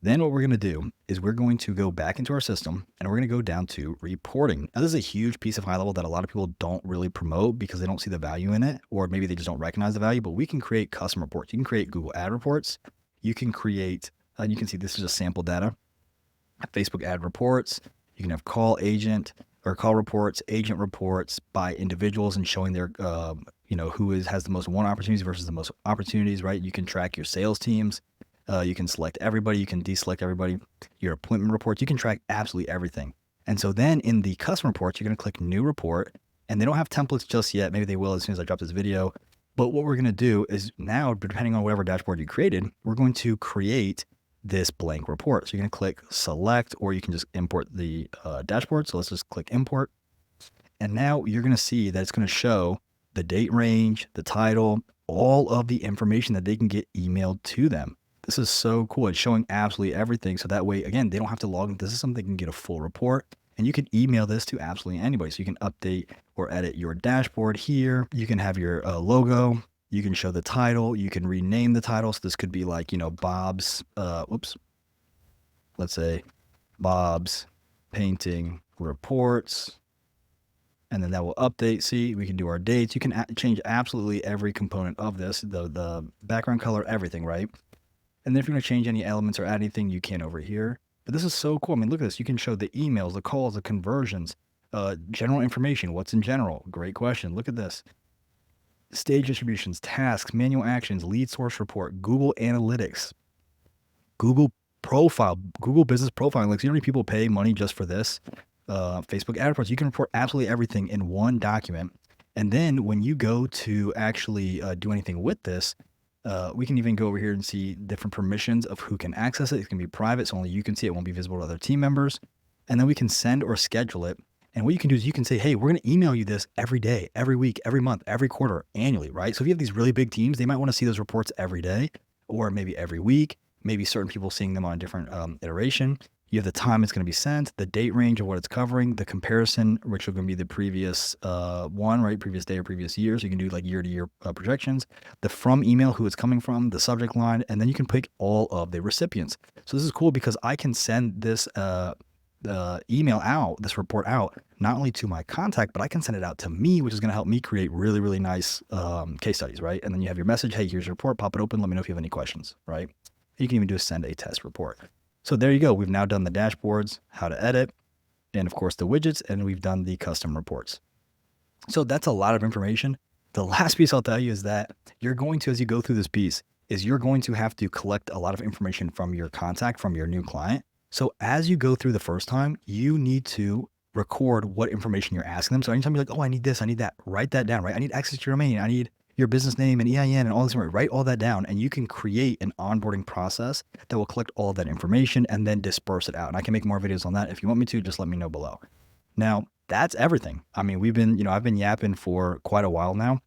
Then what we're going to do is we're going to go back into our system and we're going to go down to reporting. Now, this is a huge piece of high level that a lot of people don't really promote because they don't see the value in it, or maybe they just don't recognize the value, but we can create custom reports. You can create Google ad reports. You can create, you can see this is just sample data, Facebook ad reports. You can have call agent or call reports, agent reports by individuals and showing their, who has the most won opportunities versus the most opportunities, right? You can track your sales teams. You can select everybody. You can deselect everybody. Your appointment reports. You can track absolutely everything. And so then in the custom reports, you're going to click new report. And they don't have templates just yet. Maybe they will as soon as I drop this video. But what we're going to do is now, depending on whatever dashboard you created, we're going to create this blank report. So you're going to click select, or you can just import the dashboard. So let's just click import. And now you're going to see that it's going to show the date range, the title, all of the information that they can get emailed to them. This is so cool. It's showing absolutely everything. So that way, again, they don't have to log in. This is something they can get a full report. And you can email this to absolutely anybody. So you can update or edit your dashboard here. You can have your logo. You can show the title. You can rename the title. So this could be like, Bob's, let's say Bob's Painting Reports. And then that will update. See, we can do our dates. You can change absolutely every component of this, the background color, everything, right? And then if you're going to change any elements or add anything, you can over here. But this is so cool. I mean, look at this. You can show the emails, the calls, the conversions, general information. What's in general? Great question. Look at this. Stage distributions, tasks, manual actions, lead source report, Google Analytics, Google profile, Google business profiling. Like, so you know how many people pay money just for this? Facebook ad reports. You can report absolutely everything in one document. And then when you go to actually do anything with this, we can even go over here and see different permissions of who can access it. It can be private, so only you can see it. Won't be visible to other team members. And then we can send or schedule it. And what you can do is you can say, hey, we're going to email you this every day, every week, every month, every quarter, annually, right? So if you have these really big teams, they might want to see those reports every day, or maybe every week, maybe certain people seeing them on a different iteration. You have the time it's going to be sent, the date range of what it's covering, the comparison, which are going to be the previous one, right? Previous day or previous year. So you can do like year-to-year projections, the from email, who it's coming from, the subject line, and then you can pick all of the recipients. So this is cool because I can send this email out, this report out, not only to my contact, but I can send it out to me, which is going to help me create really, really nice case studies, right? And then you have your message, hey, here's your report, pop it open, let me know if you have any questions, right? You can even do a send a test report. So there you go. We've now done the dashboards, how to edit, and of course the widgets, and we've done the custom reports. So that's a lot of information. The last piece I'll tell you is that you're going to, as you go through this piece, is you're going to have to collect a lot of information from your contact, from your new client. So as you go through the first time, you need to record what information you're asking them. So anytime you're like, oh, I need this, I need that, write that down, right? I need access to your domain. I need your business name and EIN and all this, write all that down, and you can create an onboarding process that will collect all of that information and then disperse it out. And I can make more videos on that. If you want me to, just let me know below. Now, that's everything. I mean, I've been yapping for quite a while now.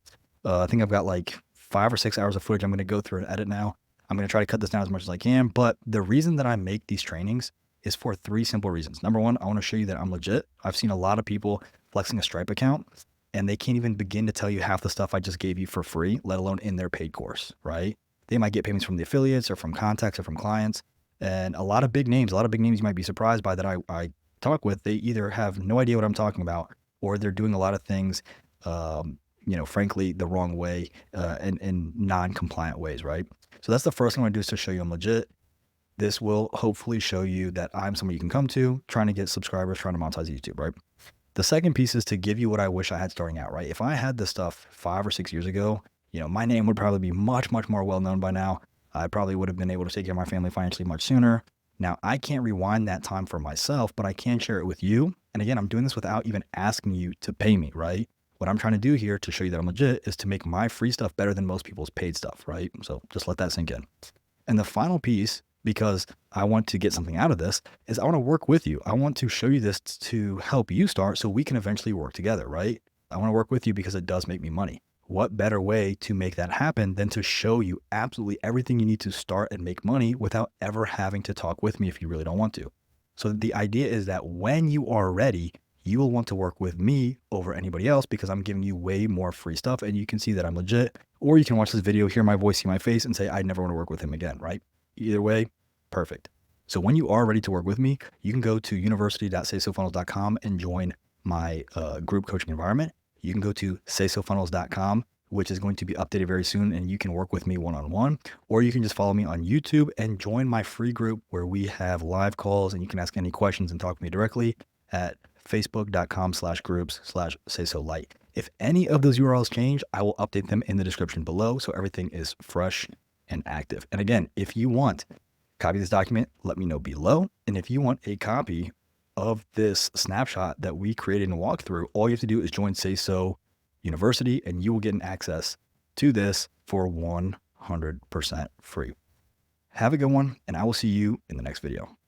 I think I've got like 5 or 6 hours of footage I'm going to go through and edit now. I'm going to try to cut this down as much as I can. But the reason that I make these trainings is for 3 simple reasons. Number one, I want to show you that I'm legit. I've seen a lot of people flexing a Stripe account, and they can't even begin to tell you half the stuff I just gave you for free, let alone in their paid course, right? They might get payments from the affiliates or from contacts or from clients. And a lot of big names you might be surprised by that I talk with, they either have no idea what I'm talking about, or they're doing a lot of things, frankly, the wrong way, in non-compliant ways, right? So that's the first thing I want to do, is to show you I'm legit. This will hopefully show you that I'm someone you can come to, trying to get subscribers, trying to monetize YouTube, right? The second piece is to give you what I wish I had starting out, right? If I had this stuff 5 or 6 years ago, my name would probably be much, much more well-known by now. I probably would have been able to take care of my family financially much sooner. Now, I can't rewind that time for myself, but I can share it with you. And again, I'm doing this without even asking you to pay me, right? What I'm trying to do here to show you that I'm legit is to make my free stuff better than most people's paid stuff, right? So just let that sink in. And the final piece, because I want to get something out of this, is I want to work with you. I want to show you this to help you start so we can eventually work together, right? I want to work with you because it does make me money. What better way to make that happen than to show you absolutely everything you need to start and make money without ever having to talk with me if you really don't want to. So the idea is that when you are ready, you will want to work with me over anybody else because I'm giving you way more free stuff and you can see that I'm legit. Or you can watch this video, hear my voice, see my face, and say, I never want to work with him again, right? Either way, perfect. So when you are ready to work with me, you can go to university.saysofunnels.com and join my group coaching environment. You can go to saysofunnels.com, which is going to be updated very soon, and you can work with me one-on-one, or you can just follow me on YouTube and join my free group where we have live calls and you can ask any questions and talk to me directly at facebook.com/groups/saysolight. If any of those URLs change, I will update them in the description below so everything is fresh and active. And again, if you want a copy of this document, let me know below. And if you want a copy of this snapshot that we created and walked through, all you have to do is join Say So University and you will get an access to this for 100% free. Have a good one, and I will see you in the next video.